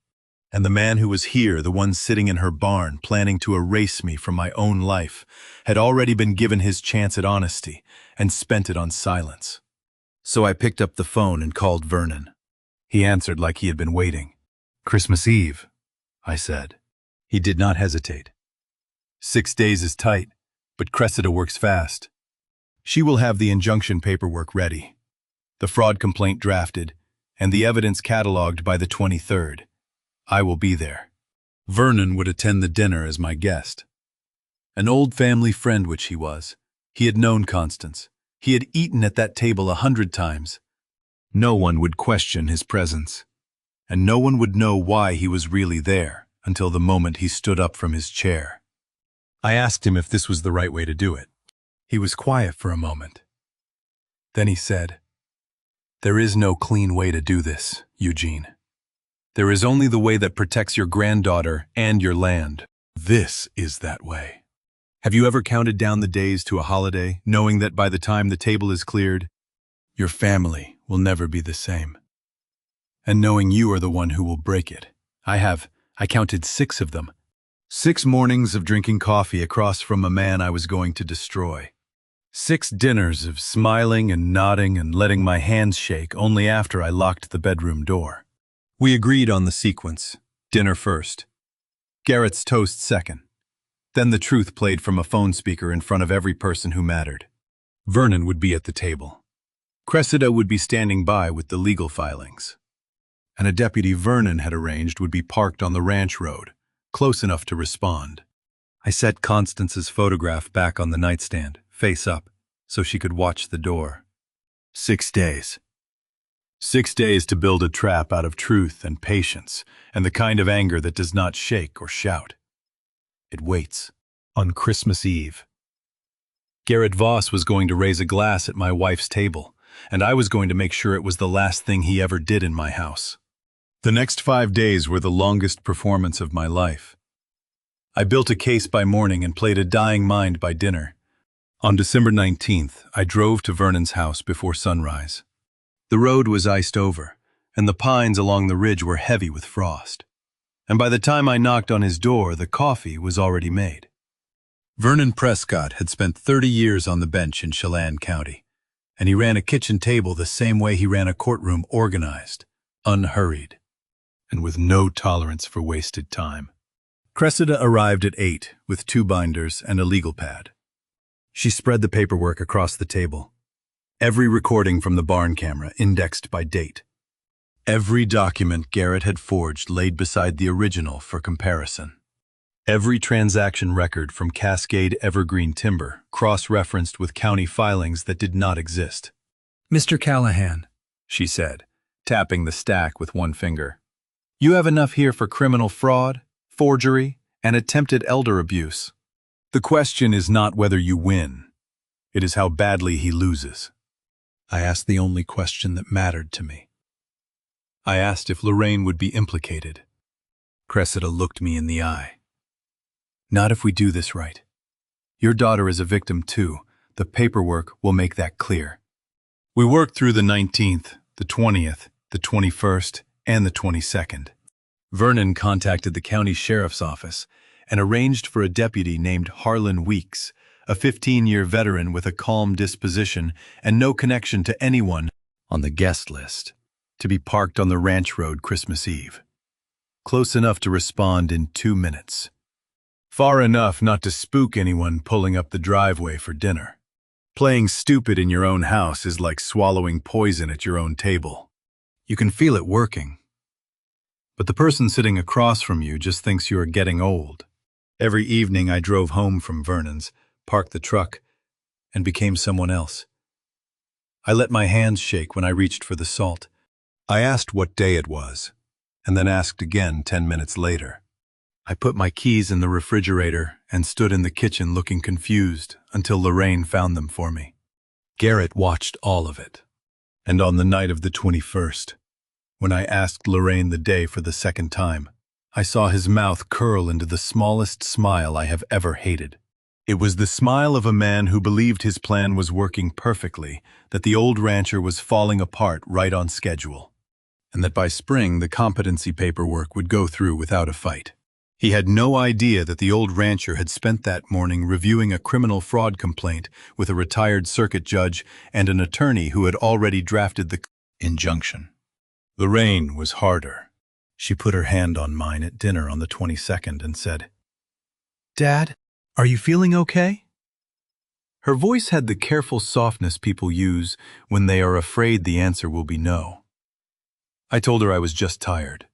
And the man who was here, the one sitting in her barn, planning to erase me from my own life, had already been given his chance at honesty and spent it on silence. So I picked up the phone and called Vernon. He answered like he had been waiting. Christmas Eve, I said. He did not hesitate. 6 days is tight, but Cressida works fast. She will have the injunction paperwork ready, the fraud complaint drafted, and the evidence cataloged by the 23rd. I will be there. Vernon would attend the dinner as my guest. An old family friend which he was. He had known Constance. He had eaten at that table 100 times. No one would question his presence, and no one would know why he was really there until the moment he stood up from his chair. I asked him if this was the right way to do it. He was quiet for a moment. Then he said, "There is no clean way to do this, Eugene. There is only the way that protects your granddaughter and your land. This is that way. Have you ever counted down the days to a holiday, knowing that by the time the table is cleared, your family will never be the same? And knowing you are the one who will break it. I counted 6 of them. 6 mornings of drinking coffee across from a man I was going to destroy. 6 dinners of smiling and nodding and letting my hands shake only after I locked the bedroom door. We agreed on the sequence. Dinner first. Garrett's toast second. Then the truth played from a phone speaker in front of every person who mattered. Vernon would be at the table. Cressida would be standing by with the legal filings. And a deputy Vernon had arranged would be parked on the ranch road, close enough to respond. I set Constance's photograph back on the nightstand, face up, so she could watch the door. 6 days. 6 days to build a trap out of truth and patience and the kind of anger that does not shake or shout. It waits. On Christmas Eve, Garrett Voss was going to raise a glass at my wife's table, and I was going to make sure it was the last thing he ever did in my house. The next 5 days were the longest performance of my life. I built a case by morning and played a dying mind by dinner. On December 19th, I drove to Vernon's house before sunrise. The road was iced over, and the pines along the ridge were heavy with frost. And by the time I knocked on his door, the coffee was already made. Vernon Prescott had spent 30 years on the bench in Chelan County, and he ran a kitchen table the same way he ran a courtroom, organized, unhurried, and with no tolerance for wasted time. Cressida arrived at 8 with 2 binders and a legal pad. She spread the paperwork across the table. Every recording from the barn camera indexed by date. Every document Garrett had forged laid beside the original for comparison. Every transaction record from Cascade Evergreen Timber cross-referenced with county filings that did not exist. Mr. Callahan, She said, tapping the stack with one finger. You have enough here for criminal fraud, forgery, and attempted elder abuse. The question is not whether you win. It is how badly he loses. I asked the only question that mattered to me. I asked if Lorraine would be implicated. Cressida looked me in the eye. Not if we do this right. Your daughter is a victim too. The paperwork will make that clear. We worked through the 19th, the 20th, the 21st, and the 22nd. Vernon contacted the county sheriff's office and arranged for a deputy named Harlan Weeks, a 15-year veteran with a calm disposition and no connection to anyone on the guest list, to be parked on the ranch road Christmas Eve. Close enough to respond in 2 minutes. Far enough not to spook anyone pulling up the driveway for dinner. Playing stupid in your own house is like swallowing poison at your own table. You can feel it working. But the person sitting across from you just thinks you are getting old. Every evening I drove home from Vernon's, parked the truck, and became someone else. I let my hands shake when I reached for the salt. I asked what day it was, and then asked again 10 minutes later. I put my keys in the refrigerator and stood in the kitchen looking confused until Lorraine found them for me. Garrett watched all of it. And on the night of the 21st, when I asked Lorraine the day for the second time, I saw his mouth curl into the smallest smile I have ever hated. It was the smile of a man who believed his plan was working perfectly, that the old rancher was falling apart right on schedule, and that by spring the competency paperwork would go through without a fight. He had no idea that the old rancher had spent that morning reviewing a criminal fraud complaint with a retired circuit judge and an attorney who had already drafted the injunction. Lorraine was harder. She put her hand on mine at dinner on the 22nd and said, "Dad, are you feeling okay?" Her voice had the careful softness people use when they are afraid the answer will be no. I told her I was just tired.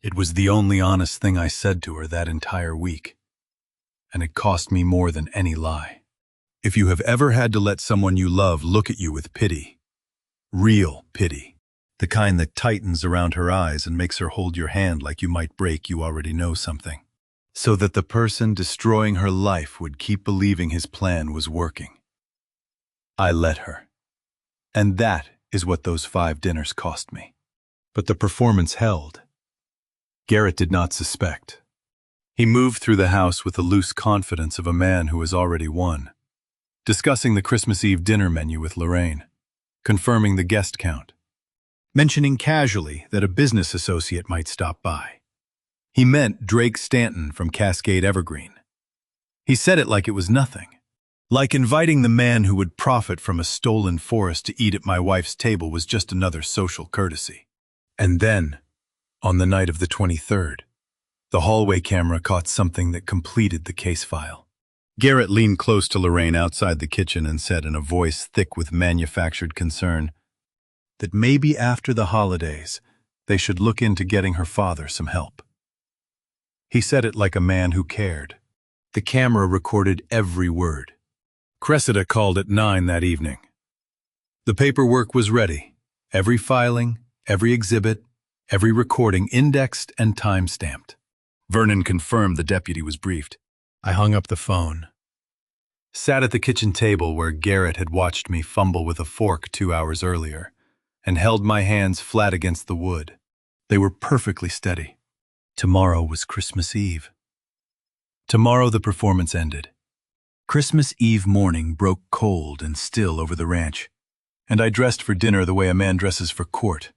It was the only honest thing I said to her that entire week, and it cost me more than any lie. If you have ever had to let someone you love look at you with pity, real pity, the kind that tightens around her eyes and makes her hold your hand like you might break you already know something, so that the person destroying her life would keep believing his plan was working. I let her. And that is what those 5 dinners cost me. But the performance held. Garrett did not suspect. He moved through the house with the loose confidence of a man who has already won, discussing the Christmas Eve dinner menu with Lorraine, confirming the guest count, mentioning casually that a business associate might stop by. He meant Drake Stanton from Cascade Evergreen. He said it like it was nothing, like inviting the man who would profit from a stolen forest to eat at my wife's table was just another social courtesy. And then, on the night of the 23rd, the hallway camera caught something that completed the case file. Garrett leaned close to Lorraine outside the kitchen and said in a voice thick with manufactured concern that maybe after the holidays they should look into getting her father some help. He said it like a man who cared. The camera recorded every word. Cressida called at 9 that evening. The paperwork was ready. Every filing, every exhibit, every recording indexed and time-stamped. Vernon confirmed the deputy was briefed. I hung up the phone. Sat at the kitchen table where Garrett had watched me fumble with a fork 2 hours earlier, and held my hands flat against the wood. They were perfectly steady. Tomorrow was Christmas Eve. Tomorrow the performance ended. Christmas Eve morning broke cold and still over the ranch, and I dressed for dinner the way a man dresses for court,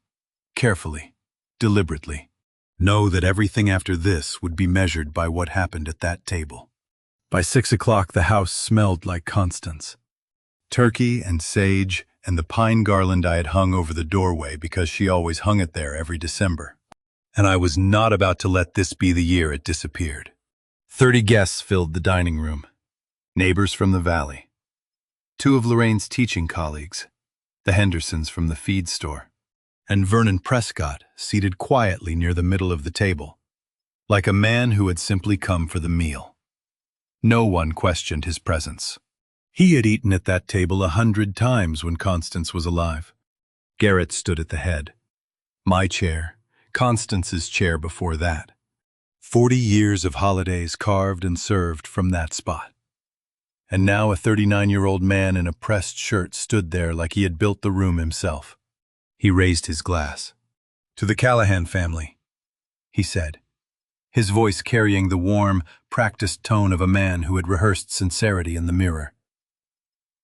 carefully, deliberately. Know that everything after this would be measured by what happened at that table. By 6 o'clock the house smelled like Constance. Turkey and sage and the pine garland I had hung over the doorway because she always hung it there every December. And I was not about to let this be the year it disappeared. 30 guests filled the dining room. Neighbors from the valley. 2 of Lorraine's teaching colleagues, the Hendersons from the feed store, and Vernon Prescott seated quietly near the middle of the table, like a man who had simply come for the meal. No one questioned his presence. He had eaten at that table 100 times when Constance was alive. Garrett stood at the head. My chair, Constance's chair before that. 40 years of holidays carved and served from that spot. And now a 39-year-old man in a pressed shirt stood there like he had built the room himself. He raised his glass. "To the Callahan family," he said, his voice carrying the warm, practiced tone of a man who had rehearsed sincerity in the mirror.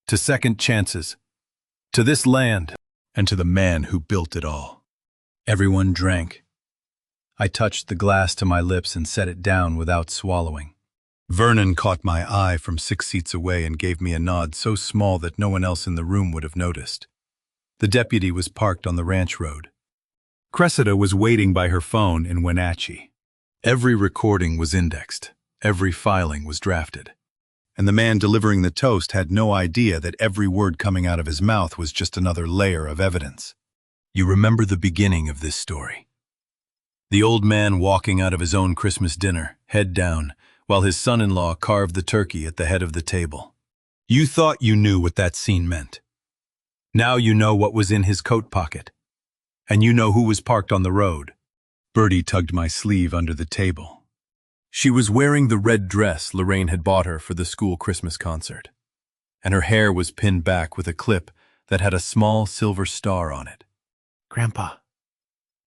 "To second chances, to this land, and to the man who built it all." Everyone drank. I touched the glass to my lips and set it down without swallowing. Vernon caught my eye from 6 seats away and gave me a nod so small that no one else in the room would have noticed. The deputy was parked on the ranch road. Cressida was waiting by her phone in Wenatchee. Every recording was indexed, every filing was drafted, and the man delivering the toast had no idea that every word coming out of his mouth was just another layer of evidence. You remember the beginning of this story. The old man walking out of his own Christmas dinner, head down, while his son-in-law carved the turkey at the head of the table. You thought you knew what that scene meant. Now you know what was in his coat pocket. And you know who was parked on the road. Bertie tugged my sleeve under the table. She was wearing the red dress Lorraine had bought her for the school Christmas concert, and her hair was pinned back with a clip that had a small silver star on it. "Grandpa,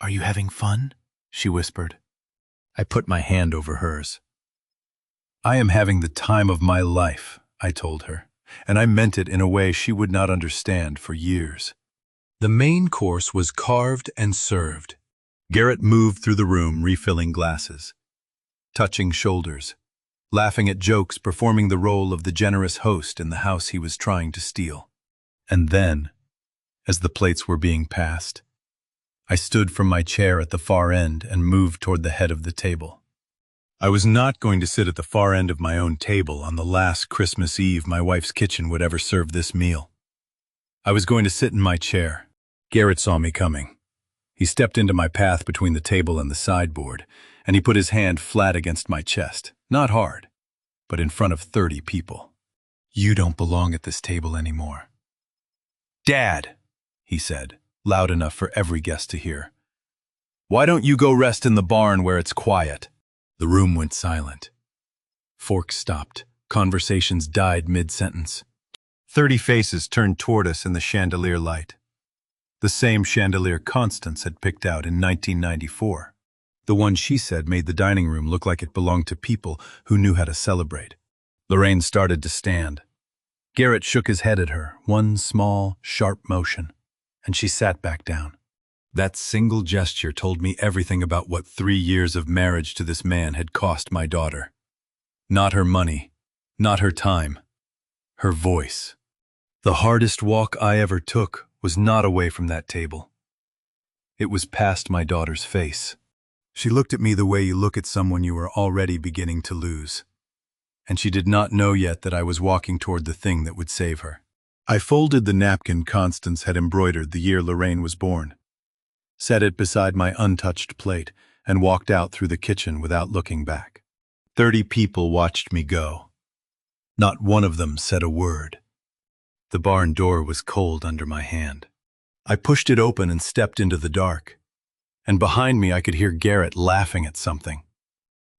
are you having fun?" she whispered. I put my hand over hers. "I am having the time of my life," I told her, and I meant it in a way she would not understand for years. The main course was carved and served. Garrett moved through the room, refilling glasses, touching shoulders, laughing at jokes, performing the role of the generous host in the house he was trying to steal. And then, as the plates were being passed, I stood from my chair at the far end and moved toward the head of the table. I was not going to sit at the far end of my own table on the last Christmas Eve my wife's kitchen would ever serve this meal. I was going to sit in my chair. Garrett saw me coming. He stepped into my path between the table and the sideboard, and he put his hand flat against my chest, not hard, but in front of 30 people. "You don't belong at this table anymore." "Dad," he said, loud enough for every guest to hear, "why don't you go rest in the barn where it's quiet?" The room went silent. Forks stopped. Conversations died mid-sentence. 30 faces turned toward us in the chandelier light. The same chandelier Constance had picked out in 1994. The one she said made the dining room look like it belonged to people who knew how to celebrate. Lorraine started to stand. Garrett shook his head at her, one small, sharp motion, and she sat back down. That single gesture told me everything about what 3 years of marriage to this man had cost my daughter. Not her money, not her time, her voice. The hardest walk I ever took was not away from that table. It was past my daughter's face. She looked at me the way you look at someone you are already beginning to lose. And she did not know yet that I was walking toward the thing that would save her. I folded the napkin Constance had embroidered the year Lorraine was born, set it beside my untouched plate, and walked out through the kitchen without looking back. 30 people watched me go. Not one of them said a word. The barn door was cold under my hand. I pushed it open and stepped into the dark. And behind me I could hear Garrett laughing at something.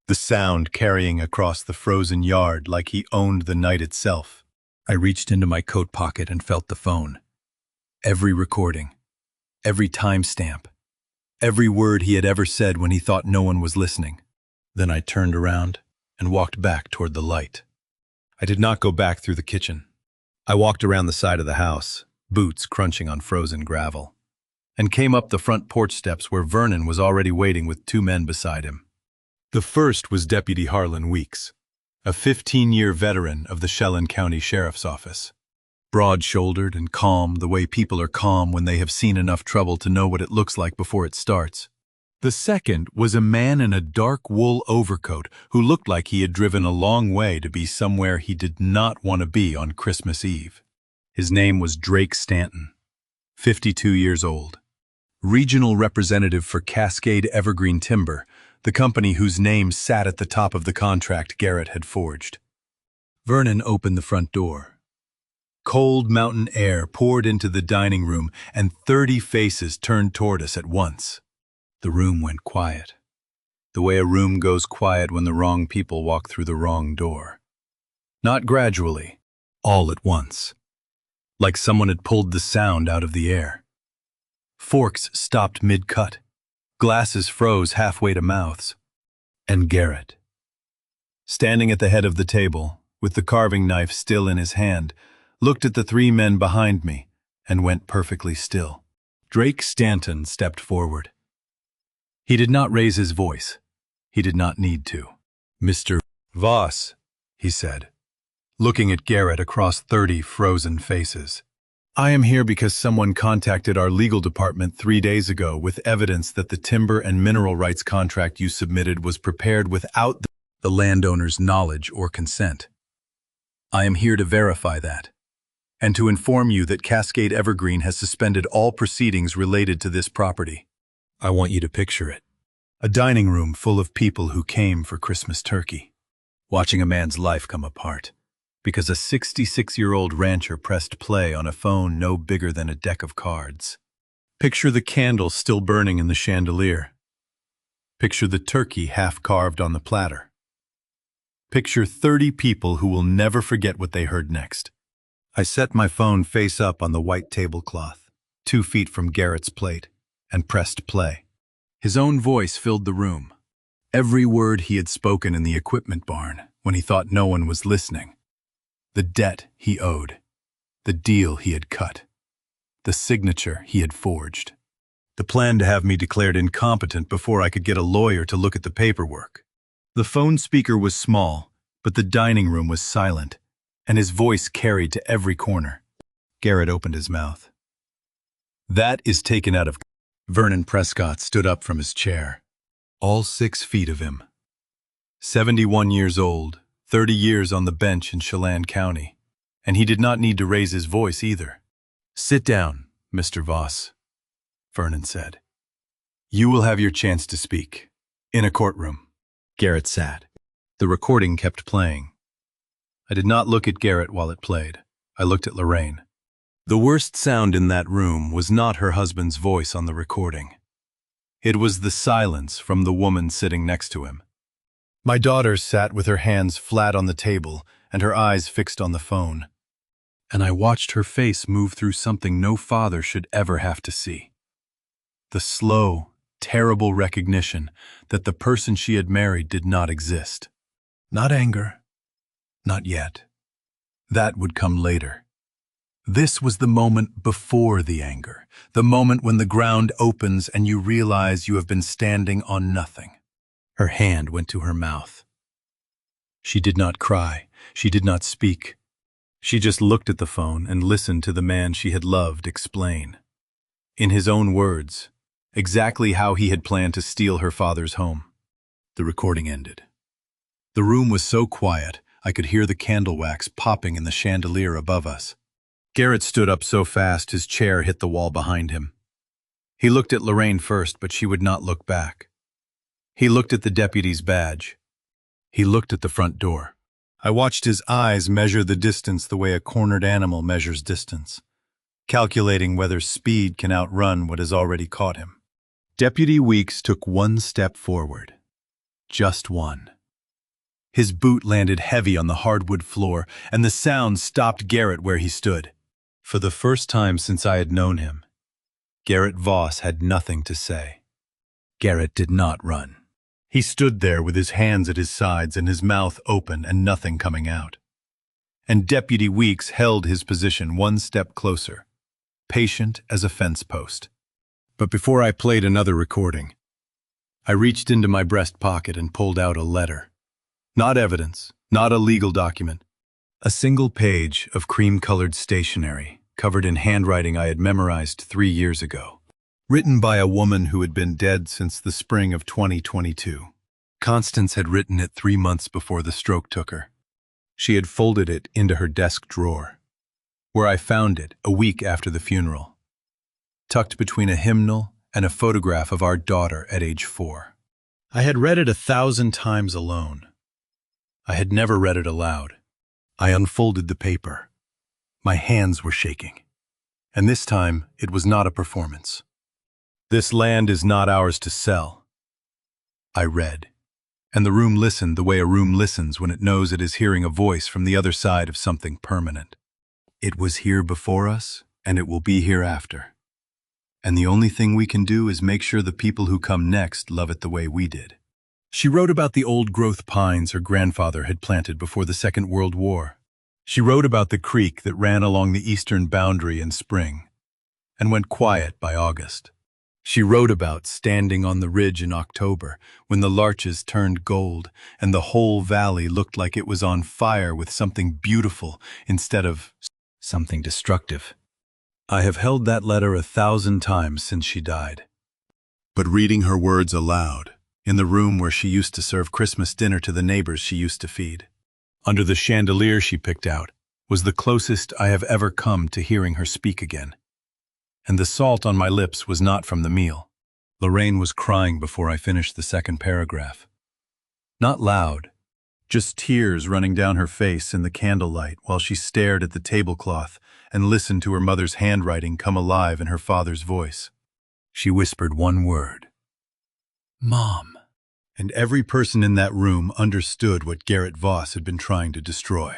The sound carrying across the frozen yard like he owned the night itself. I reached into my coat pocket and felt the phone. Every recording, every timestamp, every word he had ever said when he thought no one was listening. Then I turned around and walked back toward the light. I did not go back through the kitchen. I walked around the side of the house, boots crunching on frozen gravel, and came up the front porch steps where Vernon was already waiting with 2 men beside him. The first was Deputy Harlan Weeks, a 15-year veteran of the Chelan County Sheriff's Office. Broad-shouldered and calm the way people are calm when they have seen enough trouble to know what it looks like before it starts. The second was a man in a dark wool overcoat who looked like he had driven a long way to be somewhere he did not want to be on Christmas Eve. His name was Drake Stanton, 52 years old, regional representative for Cascade Evergreen Timber, the company whose name sat at the top of the contract Garrett had forged. Vernon opened the front door. Cold mountain air poured into the dining room, and 30 faces turned toward us at once. The room went quiet, the way a room goes quiet when the wrong people walk through the wrong door. Not gradually, all at once, like someone had pulled the sound out of the air. Forks stopped mid-cut, glasses froze halfway to mouths, and Garrett, standing at the head of the table, with the carving knife still in his hand, looked at the 3 men behind me and went perfectly still. Drake Stanton stepped forward. He did not raise his voice. He did not need to. "Mr. Voss," he said, looking at Garrett across 30 frozen faces. "I am here because someone contacted our legal department 3 days ago with evidence that the timber and mineral rights contract you submitted was prepared without the landowner's knowledge or consent. I am here to verify that, and to inform you that Cascade Evergreen has suspended all proceedings related to this property." I want you to picture it. A dining room full of people who came for Christmas turkey, watching a man's life come apart because a 66-year-old rancher pressed play on a phone no bigger than a deck of cards. Picture the candle still burning in the chandelier. Picture the turkey half carved on the platter. Picture 30 people who will never forget what they heard next. I set my phone face up on the white tablecloth, 2 feet from Garrett's plate, and pressed play. His own voice filled the room. Every word he had spoken in the equipment barn when he thought no one was listening. The debt he owed. The deal he had cut. The signature he had forged. The plan to have me declared incompetent before I could get a lawyer to look at the paperwork. The phone speaker was small, but the dining room was silent, and his voice carried to every corner. Garrett opened his mouth. "That is taken out of..." Vernon Prescott stood up from his chair, all 6 feet of him. 71 years old, 30 years on the bench in Chelan County, and he did not need to raise his voice either. "Sit down, Mr. Voss," Vernon said. "You will have your chance to speak, in a courtroom." Garrett sat. The recording kept playing. I did not look at Garrett while it played. I looked at Lorraine. The worst sound in that room was not her husband's voice on the recording. It was the silence from the woman sitting next to him. My daughter sat with her hands flat on the table and her eyes fixed on the phone, and I watched her face move through something no father should ever have to see. The slow, terrible recognition that the person she had married did not exist. Not anger. Not yet. That would come later. This was the moment before the anger, the moment when the ground opens and you realize you have been standing on nothing. Her hand went to her mouth. She did not cry. She did not speak. She just looked at the phone and listened to the man she had loved explain, in his own words, exactly how he had planned to steal her father's home. The recording ended. The room was so quiet, I could hear the candle wax popping in the chandelier above us. Garrett stood up so fast his chair hit the wall behind him. He looked at Lorraine first, but she would not look back. He looked at the deputy's badge. He looked at the front door. I watched his eyes measure the distance the way a cornered animal measures distance. calculating whether speed can outrun what has already caught him. Deputy Weeks took one step forward. Just one. His boot landed heavy on the hardwood floor, and the sound stopped Garrett where he stood. For the first time since I had known him, Garrett Voss had nothing to say. Garrett did not run. He stood there with his hands at his sides and his mouth open and nothing coming out. And Deputy Weeks held his position one step closer, patient as a fence post. But before I played another recording, I reached into my breast pocket and pulled out a letter. Not evidence, not a legal document. A single page of cream-colored stationery, covered in handwriting I had memorized 3 years ago. Written by a woman who had been dead since the spring of 2022. Constance had written it 3 months before the stroke took her. She had folded it into her desk drawer, where I found it a week after the funeral, tucked between a hymnal and a photograph of our daughter at age 4. I had read it 1,000 times alone. I had never read it aloud. I unfolded the paper. My hands were shaking. And this time, it was not a performance. This land is not ours to sell. I read, and the room listened the way a room listens when it knows it is hearing a voice from the other side of something permanent. It was here before us, and it will be hereafter. And the only thing we can do is make sure the people who come next love it the way we did. She wrote about the old-growth pines her grandfather had planted before the Second World War. She wrote about the creek that ran along the eastern boundary in spring and went quiet by August. She wrote about standing on the ridge in October when the larches turned gold and the whole valley looked like it was on fire with something beautiful instead of something destructive. I have held that letter 1,000 times since she died. But reading her words aloud, in the room where she used to serve Christmas dinner to the neighbors she used to feed, under the chandelier she picked out, was the closest I have ever come to hearing her speak again. And the salt on my lips was not from the meal. Lorraine was crying before I finished the second paragraph. Not loud, just tears running down her face in the candlelight while she stared at the tablecloth and listened to her mother's handwriting come alive in her father's voice. She whispered one word. Mom. And every person in that room understood what Garrett Voss had been trying to destroy.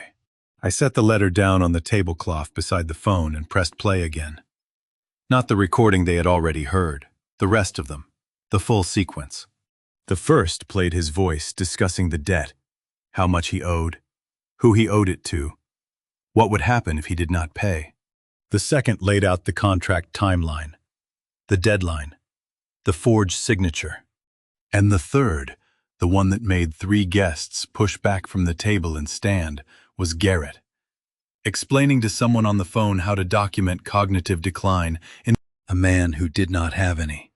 I set the letter down on the tablecloth beside the phone and pressed play again. Not the recording they had already heard, the rest of them, the full sequence. The first played his voice discussing the debt, how much he owed, who he owed it to, what would happen if he did not pay. The second laid out the contract timeline, the deadline, the forged signature. And the third, the one that made 3 guests push back from the table and stand, was Garrett, explaining to someone on the phone how to document cognitive decline in a man who did not have any.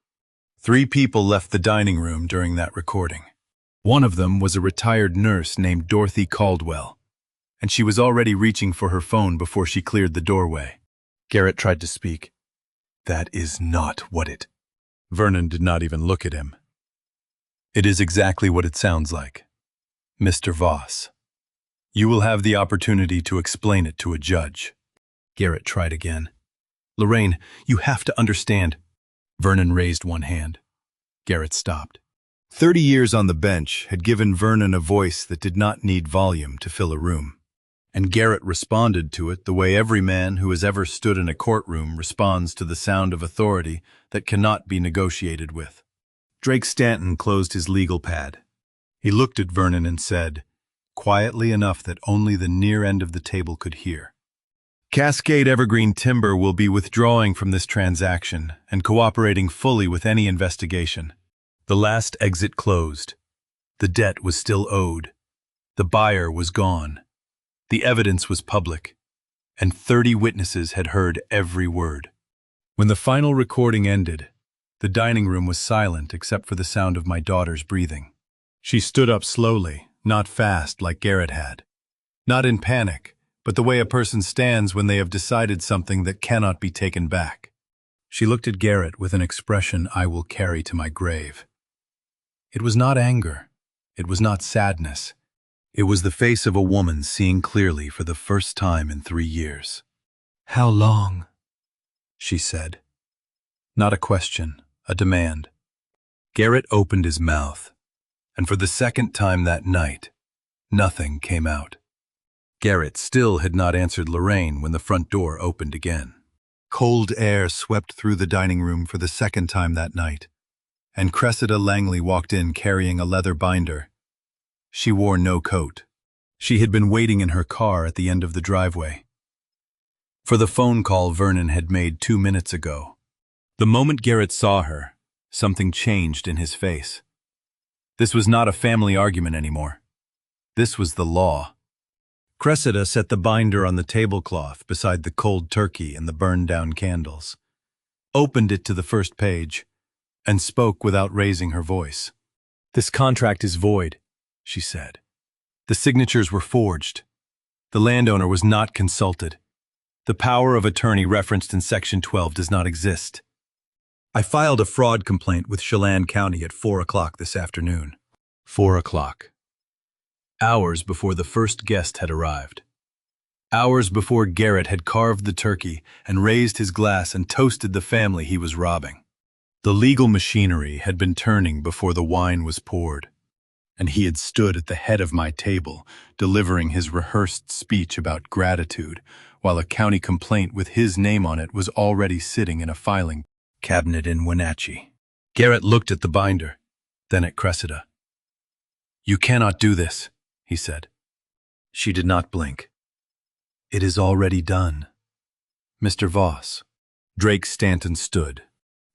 3 people left the dining room during that recording. One of them was a retired nurse named Dorothy Caldwell, and she was already reaching for her phone before she cleared the doorway. Garrett tried to speak. That is not what it... Vernon did not even look at him. It is exactly what it sounds like. Mr. Voss. You will have the opportunity to explain it to a judge. Garrett tried again. Lorraine, you have to understand. Vernon raised one hand. Garrett stopped. 30 years on the bench had given Vernon a voice that did not need volume to fill a room. And Garrett responded to it the way every man who has ever stood in a courtroom responds to the sound of authority that cannot be negotiated with. Drake Stanton closed his legal pad. He looked at Vernon and said, quietly enough that only the near end of the table could hear, Cascade Evergreen Timber will be withdrawing from this transaction and cooperating fully with any investigation. The last exit closed. The debt was still owed. The buyer was gone. The evidence was public, and 30 witnesses had heard every word. When the final recording ended, the dining room was silent except for the sound of my daughter's breathing. She stood up slowly, not fast like Garrett had. Not in panic, but the way a person stands when they have decided something that cannot be taken back. She looked at Garrett with an expression I will carry to my grave. It was not anger. It was not sadness. It was the face of a woman seeing clearly for the first time in 3 years. How long? she said. Not a question, a demand. Garrett opened his mouth, and for the second time that night, nothing came out. Garrett still had not answered Lorraine when the front door opened again. Cold air swept through the dining room for the second time that night, and Cressida Langley walked in carrying a leather binder. She wore no coat. She had been waiting in her car at the end of the driveway for the phone call Vernon had made 2 minutes ago. The moment Garrett saw her, something changed in his face. This was not a family argument anymore. This was the law. Cressida set the binder on the tablecloth beside the cold turkey and the burned-down candles, opened it to the first page, and spoke without raising her voice. "This contract is void," she said. "The signatures were forged. The landowner was not consulted. The power of attorney referenced in Section 12 does not exist. I filed a fraud complaint with Chelan County at 4 o'clock this afternoon." 4 o'clock. Hours before the first guest had arrived. Hours before Garrett had carved the turkey and raised his glass and toasted the family he was robbing. The legal machinery had been turning before the wine was poured, and he had stood at the head of my table, delivering his rehearsed speech about gratitude, while a county complaint with his name on it was already sitting in a filing cabinet in Wenatchee. Garrett looked at the binder, then at Cressida. "You cannot do this," he said. She did not blink. "It is already done. Mr. Voss." Drake Stanton stood.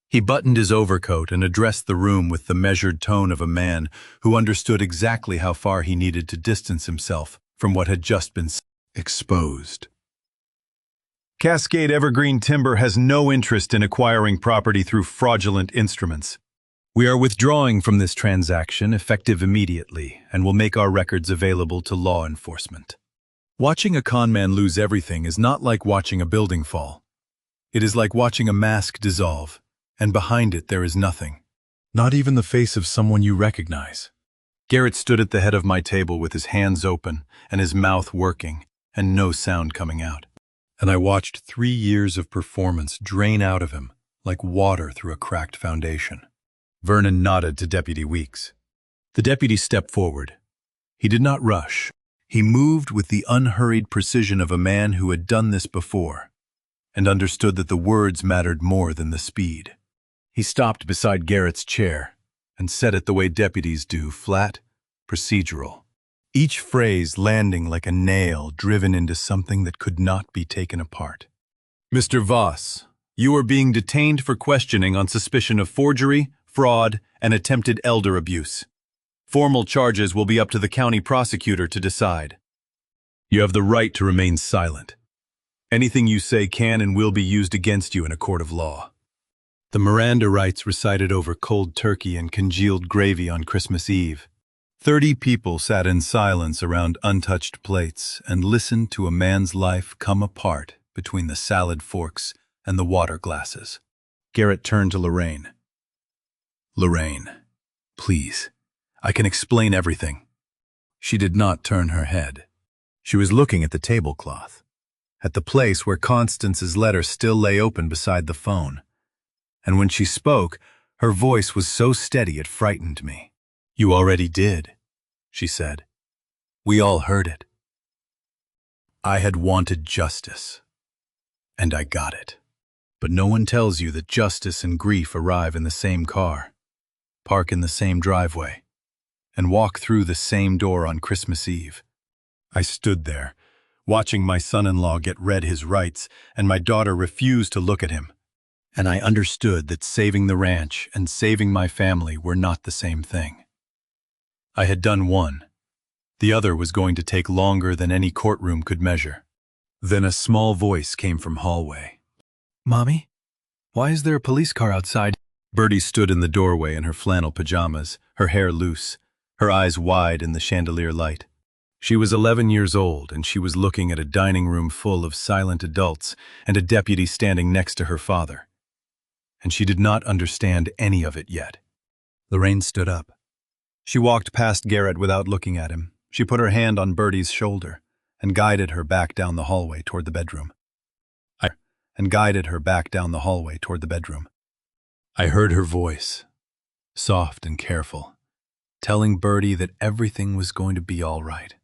He buttoned his overcoat and addressed the room with the measured tone of a man who understood exactly how far he needed to distance himself from what had just been exposed. "Cascade Evergreen Timber has no interest in acquiring property through fraudulent instruments. We are withdrawing from this transaction effective immediately and will make our records available to law enforcement." Watching a conman lose everything is not like watching a building fall. It is like watching a mask dissolve, and behind it there is nothing. Not even the face of someone you recognize. Garrett stood at the head of my table with his hands open and his mouth working and no sound coming out. And I watched 3 years of performance drain out of him like water through a cracked foundation. Vernon nodded to Deputy Weeks. The deputy stepped forward. He did not rush. He moved with the unhurried precision of a man who had done this before and understood that the words mattered more than the speed. He stopped beside Garrett's chair and said it the way deputies do, flat, procedural. Each phrase landing like a nail driven into something that could not be taken apart. "Mr. Voss, you are being detained for questioning on suspicion of forgery, fraud, and attempted elder abuse. Formal charges will be up to the county prosecutor to decide. You have the right to remain silent. Anything you say can and will be used against you in a court of law." The Miranda rights recited over cold turkey and congealed gravy on Christmas Eve. 30 people sat in silence around untouched plates and listened to a man's life come apart between the salad forks and the water glasses. Garrett turned to Lorraine. "Lorraine, please, I can explain everything." She did not turn her head. She was looking at the tablecloth, at the place where Constance's letter still lay open beside the phone. And when she spoke, her voice was so steady it frightened me. "You already did," she said. "We all heard it. I had wanted justice, and I got it. But no one tells you that justice and grief arrive in the same car, park in the same driveway, and walk through the same door on Christmas Eve. I stood there, watching my son-in-law get read his rights, and my daughter refuse to look at him. And I understood that saving the ranch and saving my family were not the same thing. I had done one. The other was going to take longer than any courtroom could measure. Then a small voice came from hallway. "Mommy, why is there a police car outside?" Bertie stood in the doorway in her flannel pajamas, her hair loose, her eyes wide in the chandelier light. She was 11 years old, and she was looking at a dining room full of silent adults and a deputy standing next to her father. And she did not understand any of it yet. Lorraine stood up. She walked past Garrett without looking at him. She put her hand on Bertie's shoulder and guided her back down the hallway toward the bedroom. and guided her back down the hallway toward the bedroom. I heard her voice, soft and careful, telling Bertie that everything was going to be all right.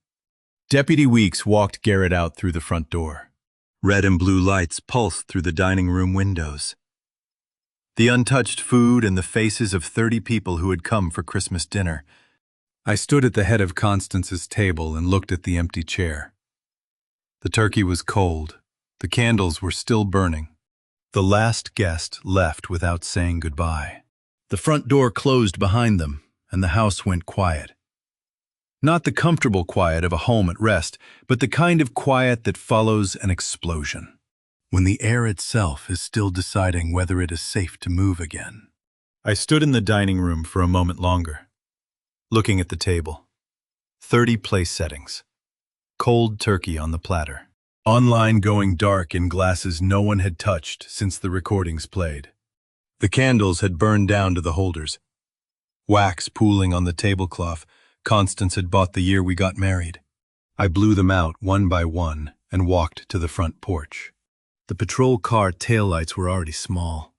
Deputy Weeks walked Garrett out through the front door. Red and blue lights pulsed through the dining room windows. The untouched food and the faces of 30 people who had come for Christmas dinner. I stood at the head of Constance's table and looked at the empty chair. The turkey was cold. The candles were still burning. The last guest left without saying goodbye. The front door closed behind them, and the house went quiet. Not the comfortable quiet of a home at rest, but the kind of quiet that follows an explosion, when the air itself is still deciding whether it is safe to move again. I stood in the dining room for a moment longer, looking at the table. 30 place settings. Cold turkey on the platter. Online going dark in glasses no one had touched since the recordings played. The candles had burned down to the holders. Wax pooling on the tablecloth Constance had bought the year we got married. I blew them out one by one and walked to the front porch. The patrol car taillights were already small.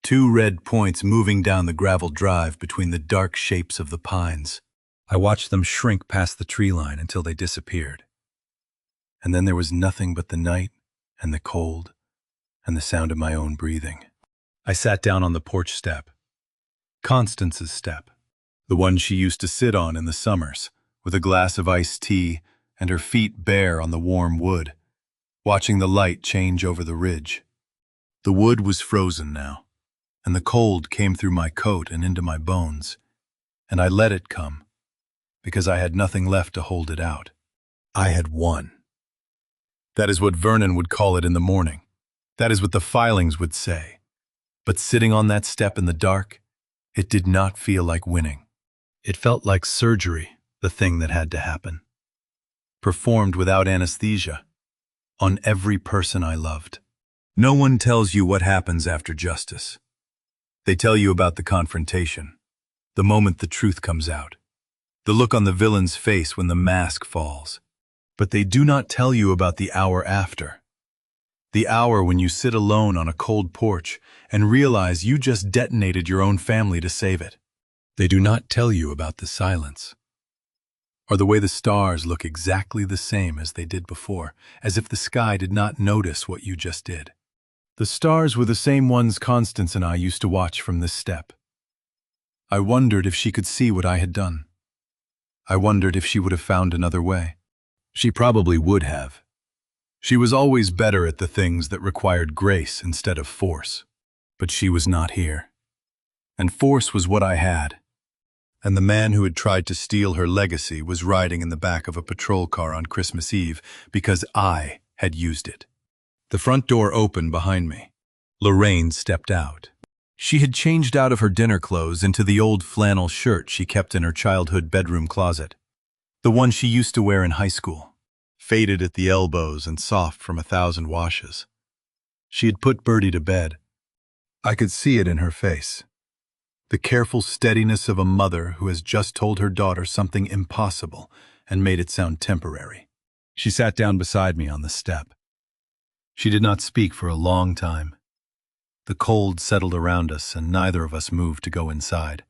2 red points moving down the gravel drive between the dark shapes of the pines. I watched them shrink past the tree line until they disappeared. And then there was nothing but the night and the cold and the sound of my own breathing. I sat down on the porch step. Constance's step. The one she used to sit on in the summers, with a glass of iced tea and her feet bare on the warm wood, watching the light change over the ridge. The wood was frozen now, and the cold came through my coat and into my bones, and I let it come, because I had nothing left to hold it out. I had won. That is what Vernon would call it in the morning. That is what the filings would say. But sitting on that step in the dark, it did not feel like winning. It felt like surgery, the thing that had to happen. Performed without anesthesia, on every person I loved. No one tells you what happens after justice. They tell you about the confrontation, the moment the truth comes out, the look on the villain's face when the mask falls. But they do not tell you about the hour after. The hour when you sit alone on a cold porch and realize you just detonated your own family to save it. They do not tell you about the silence, or the way the stars look exactly the same as they did before, as if the sky did not notice what you just did. The stars were the same ones Constance and I used to watch from this step. I wondered if she could see what I had done. I wondered if she would have found another way. She probably would have. She was always better at the things that required grace instead of force. But she was not here. And force was what I had. And the man who had tried to steal her legacy was riding in the back of a patrol car on Christmas Eve because I had used it. The front door opened behind me. Lorraine stepped out. She had changed out of her dinner clothes into the old flannel shirt she kept in her childhood bedroom closet. The one she used to wear in high school, faded at the elbows and soft from 1,000 washes. She had put Bertie to bed. I could see it in her face. The careful steadiness of a mother who has just told her daughter something impossible and made it sound temporary. She sat down beside me on the step. She did not speak for a long time. The cold settled around us and neither of us moved to go inside.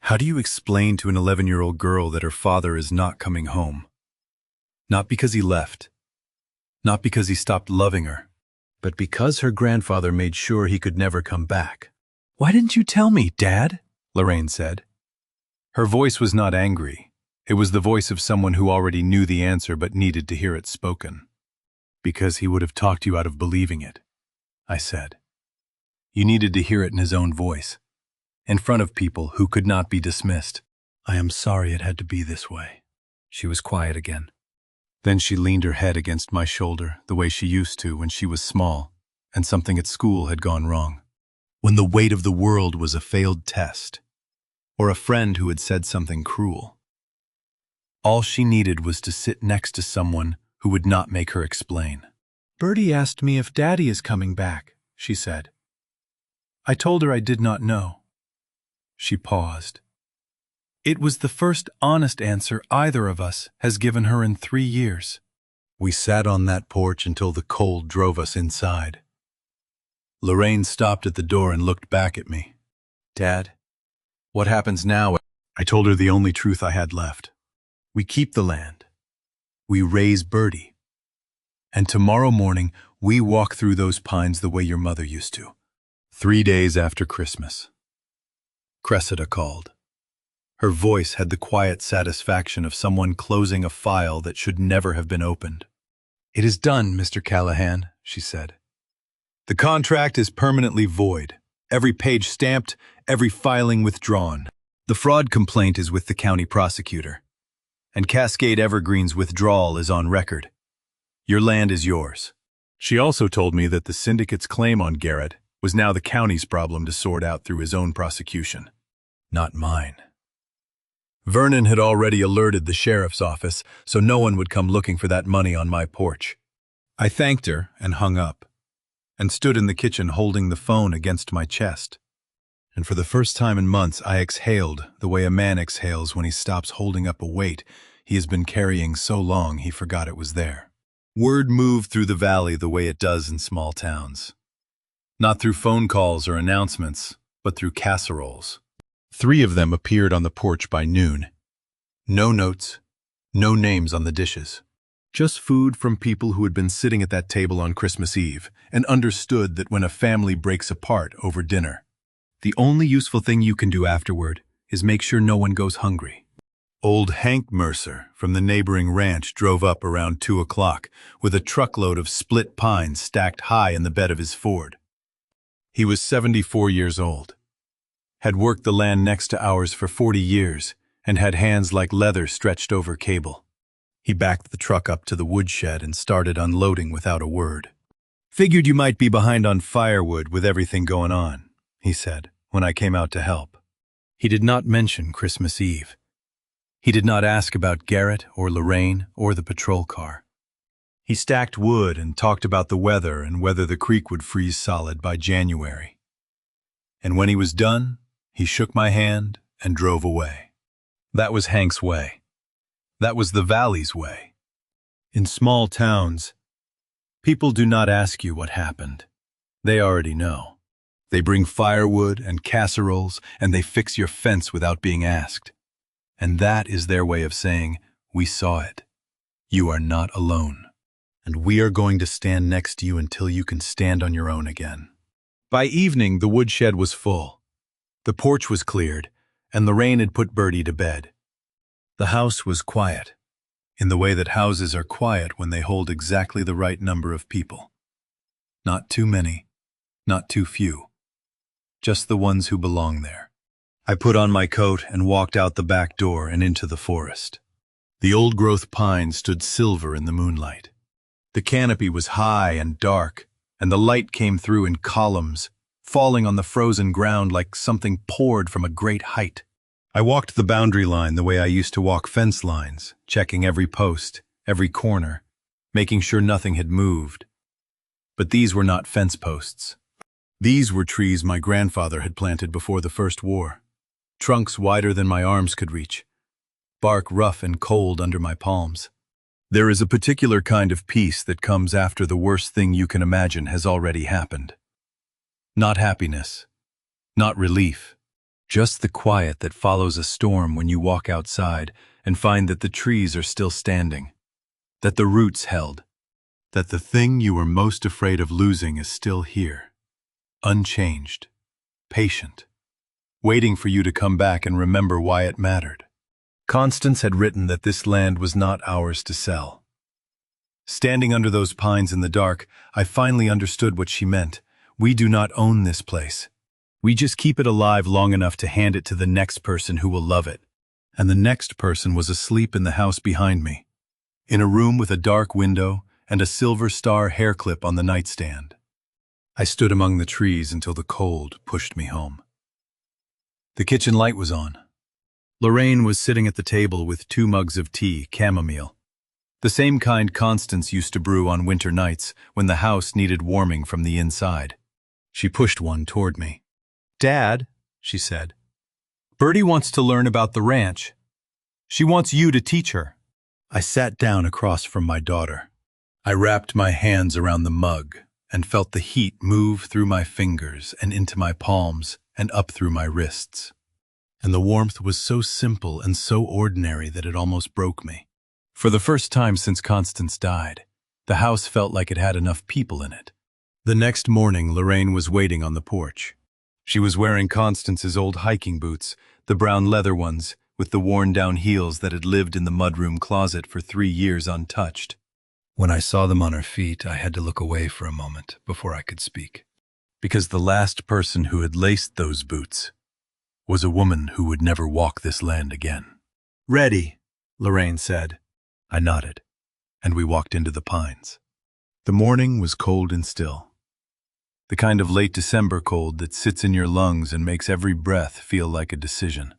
How do you explain to an 11-year-old girl that her father is not coming home? Not because he left, not because he stopped loving her, but because her grandfather made sure he could never come back. "Why didn't you tell me, Dad?" Lorraine said. Her voice was not angry. It was the voice of someone who already knew the answer but needed to hear it spoken. "Because he would have talked you out of believing it," I said. "You needed to hear it in his own voice, in front of people who could not be dismissed." "I am sorry it had to be this way." She was quiet again. Then she leaned her head against my shoulder the way she used to when she was small and something at school had gone wrong. When the weight of the world was a failed test, or a friend who had said something cruel. All she needed was to sit next to someone who would not make her explain. "Bertie asked me if Daddy is coming back," she said. I told her I did not know. She paused. It was the first honest answer either of us has given her in 3 years. We sat on that porch until the cold drove us inside. Lorraine stopped at the door and looked back at me. Dad, what happens now? I told her the only truth I had left. We keep the land. We raise Birdie. And tomorrow morning, we walk through those pines the way your mother used to. 3 days after Christmas. Cressida called. Her voice had the quiet satisfaction of someone closing a file that should never have been opened. "It is done, Mr. Callahan," she said. "The contract is permanently void. Every page stamped, every filing withdrawn. The fraud complaint is with the county prosecutor. And Cascade Evergreen's withdrawal is on record. Your land is yours." She also told me that the syndicate's claim on Garrett was now the county's problem to sort out through his own prosecution, not mine. Vernon had already alerted the sheriff's office, so no one would come looking for that money on my porch. I thanked her and hung up, and stood in the kitchen holding the phone against my chest. And for the first time in months, I exhaled the way a man exhales when he stops holding up a weight he has been carrying so long he forgot it was there. Word moved through the valley the way it does in small towns. Not through phone calls or announcements, but through casseroles. 3 of them appeared on the porch by noon. No notes, no names on the dishes. Just food from people who had been sitting at that table on Christmas Eve and understood that when a family breaks apart over dinner, the only useful thing you can do afterward is make sure no one goes hungry. Old Hank Mercer from the neighboring ranch drove up around 2 o'clock with a truckload of split pines stacked high in the bed of his Ford. He was 74 years old, had worked the land next to ours for 40 years, and had hands like leather stretched over cable. He backed the truck up to the woodshed and started unloading without a word. "Figured you might be behind on firewood with everything going on," he said, when I came out to help. He did not mention Christmas Eve. He did not ask about Garrett or Lorraine or the patrol car. He stacked wood and talked about the weather and whether the creek would freeze solid by January. And when he was done, he shook my hand and drove away. That was Hank's way. That was the valley's way. In small towns, people do not ask you what happened. They already know. They bring firewood and casseroles, and they fix your fence without being asked. And that is their way of saying, "We saw it. You are not alone. And we are going to stand next to you until you can stand on your own again." By evening, the woodshed was full. The porch was cleared, and Lorraine had put Birdie to bed. The house was quiet, in the way that houses are quiet when they hold exactly the right number of people. Not too many, not too few. Just the ones who belong there. I put on my coat and walked out the back door and into the forest. The old-growth pines stood silver in the moonlight. The canopy was high and dark, and the light came through in columns, falling on the frozen ground like something poured from a great height. I walked the boundary line the way I used to walk fence lines, checking every post, every corner, making sure nothing had moved. But these were not fence posts. These were trees my grandfather had planted before the First War. Trunks wider than my arms could reach. Bark rough and cold under my palms. There is a particular kind of peace that comes after the worst thing you can imagine has already happened. Not happiness, not relief, just the quiet that follows a storm when you walk outside and find that the trees are still standing, that the roots held, that the thing you were most afraid of losing is still here, unchanged, patient, waiting for you to come back and remember why it mattered. Constance had written that this land was not ours to sell. Standing under those pines in the dark, I finally understood what she meant. We do not own this place. We just keep it alive long enough to hand it to the next person who will love it. And the next person was asleep in the house behind me, in a room with a dark window and a silver star hair clip on the nightstand. I stood among the trees until the cold pushed me home. The kitchen light was on. Lorraine was sitting at the table with 2 mugs of tea, chamomile. The same kind Constance used to brew on winter nights when the house needed warming from the inside. She pushed one toward me. "Dad," she said, "Birdie wants to learn about the ranch. She wants you to teach her." I sat down across from my daughter. I wrapped my hands around the mug and felt the heat move through my fingers and into my palms and up through my wrists. And the warmth was so simple and so ordinary that it almost broke me. For the first time since Constance died, the house felt like it had enough people in it. The next morning, Lorraine was waiting on the porch. She was wearing Constance's old hiking boots, the brown leather ones, with the worn-down heels that had lived in the mudroom closet for 3 years untouched. When I saw them on her feet, I had to look away for a moment before I could speak. Because the last person who had laced those boots was a woman who would never walk this land again. "Ready," Lorraine said. I nodded, and we walked into the pines. The morning was cold and still. The kind of late December cold that sits in your lungs and makes every breath feel like a decision.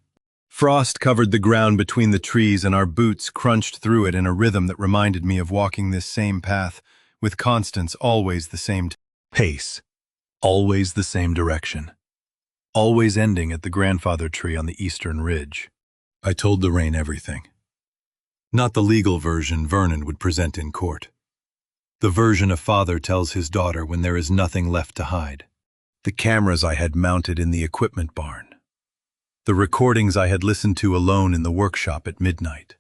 Frost covered the ground between the trees, and our boots crunched through it in a rhythm that reminded me of walking this same path, with Constance always the same pace, always the same direction, always ending at the grandfather tree on the eastern ridge. I told Lorraine everything. Not the legal version Vernon would present in court. The version a father tells his daughter when there is nothing left to hide. The cameras I had mounted in the equipment barn. The recordings I had listened to alone in the workshop at midnight.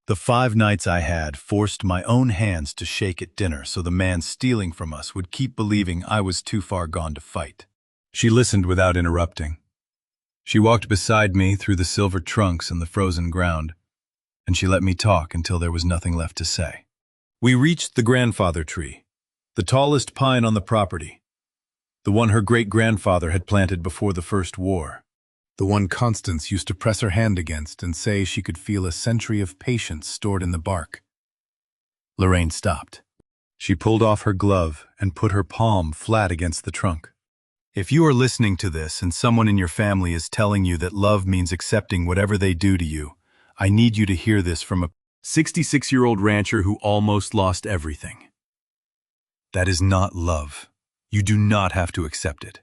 The 5 nights I had forced my own hands to shake at dinner so the man stealing from us would keep believing I was too far gone to fight. She listened without interrupting. She walked beside me through the silver trunks and the frozen ground, and she let me talk until there was nothing left to say. We reached the grandfather tree, the tallest pine on the property, the one her great-grandfather had planted before the First War, the one Constance used to press her hand against and say she could feel a century of patience stored in the bark. Lorraine stopped. She pulled off her glove and put her palm flat against the trunk. If you are listening to this and someone in your family is telling you that love means accepting whatever they do to you, I need you to hear this from a 66-year-old rancher who almost lost everything. That is not love. You do not have to accept it.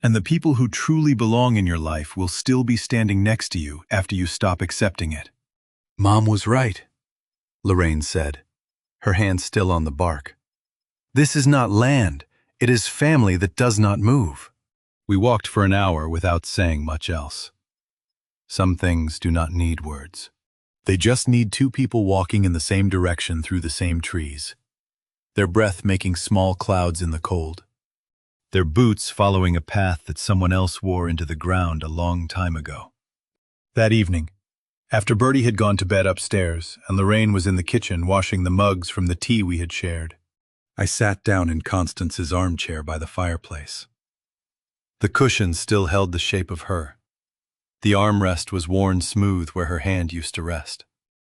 And the people who truly belong in your life will still be standing next to you after you stop accepting it. Mom was right, Lorraine said, her hand still on the bark. This is not land. It is family that does not move. We walked for an hour without saying much else. Some things do not need words. They just need 2 people walking in the same direction through the same trees, their breath making small clouds in the cold, their boots following a path that someone else wore into the ground a long time ago. That evening, after Bertie had gone to bed upstairs and Lorraine was in the kitchen washing the mugs from the tea we had shared, I sat down in Constance's armchair by the fireplace. The cushion still held the shape of her. The armrest was worn smooth where her hand used to rest.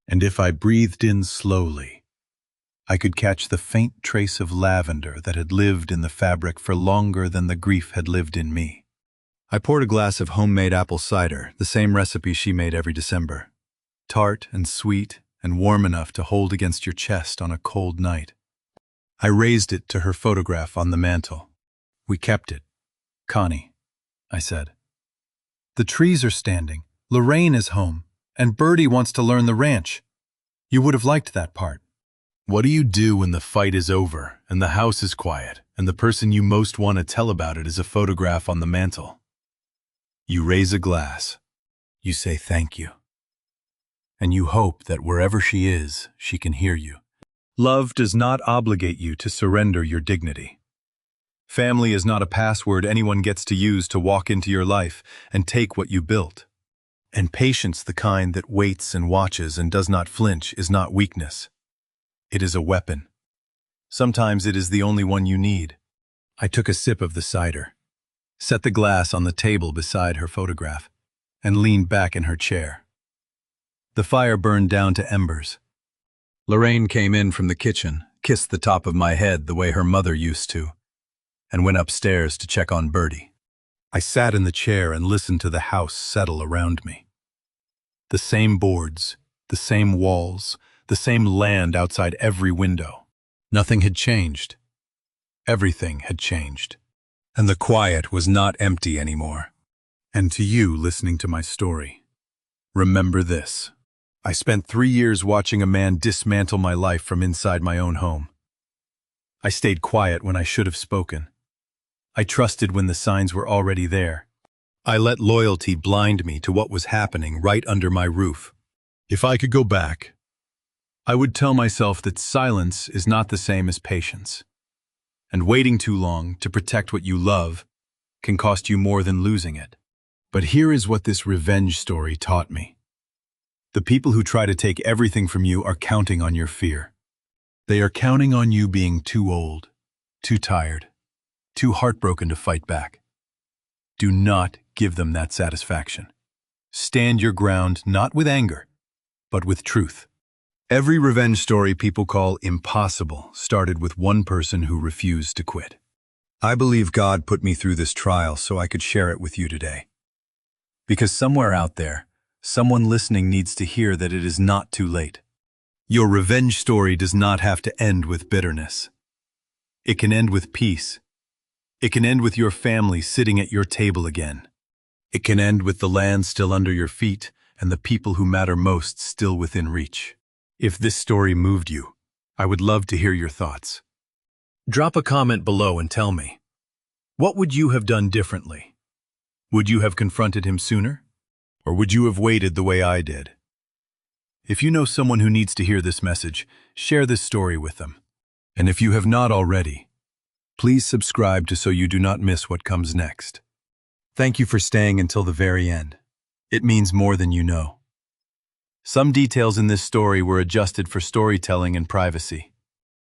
And if I breathed in slowly, I could catch the faint trace of lavender that had lived in the fabric for longer than the grief had lived in me. I poured a glass of homemade apple cider, the same recipe she made every December. Tart and sweet and warm enough to hold against your chest on a cold night. I raised it to her photograph on the mantel. We kept it. Connie, I said. The trees are standing, Lorraine is home, and Bertie wants to learn the ranch. You would have liked that part. What do you do when the fight is over and the house is quiet and the person you most want to tell about it is a photograph on the mantel? You raise a glass. You say thank you. And you hope that wherever she is, she can hear you. Love does not obligate you to surrender your dignity. Family is not a password anyone gets to use to walk into your life and take what you built. And patience, the kind that waits and watches and does not flinch, is not weakness. It is a weapon. Sometimes it is the only one you need. I took a sip of the cider, set the glass on the table beside her photograph, and leaned back in her chair. The fire burned down to embers. Lorraine came in from the kitchen, kissed the top of my head the way her mother used to, and went upstairs to check on Bertie. I sat in the chair and listened to the house settle around me. The same boards, the same walls, the same land outside every window. Nothing had changed. Everything had changed. And the quiet was not empty anymore. And to you listening to my story, remember this. I spent 3 years watching a man dismantle my life from inside my own home. I stayed quiet when I should have spoken. I trusted when the signs were already there. I let loyalty blind me to what was happening right under my roof. If I could go back, I would tell myself that silence is not the same as patience. And waiting too long to protect what you love can cost you more than losing it. But here is what this revenge story taught me. The people who try to take everything from you are counting on your fear. They are counting on you being too old, too tired, too heartbroken to fight back. Do not give them that satisfaction. Stand your ground not with anger, but with truth. Every revenge story people call impossible started with one person who refused to quit. I believe God put me through this trial so I could share it with you today. Because somewhere out there, someone listening needs to hear that it is not too late. Your revenge story does not have to end with bitterness. It can end with peace. It can end with your family sitting at your table again. It can end with the land still under your feet and the people who matter most still within reach. If this story moved you, I would love to hear your thoughts. Drop a comment below and tell me, what would you have done differently? Would you have confronted him sooner? Or would you have waited the way I did? If you know someone who needs to hear this message, share this story with them. And if you have not already, please subscribe so you do not miss what comes next. Thank you for staying until the very end. It means more than you know. Some details in this story were adjusted for storytelling and privacy.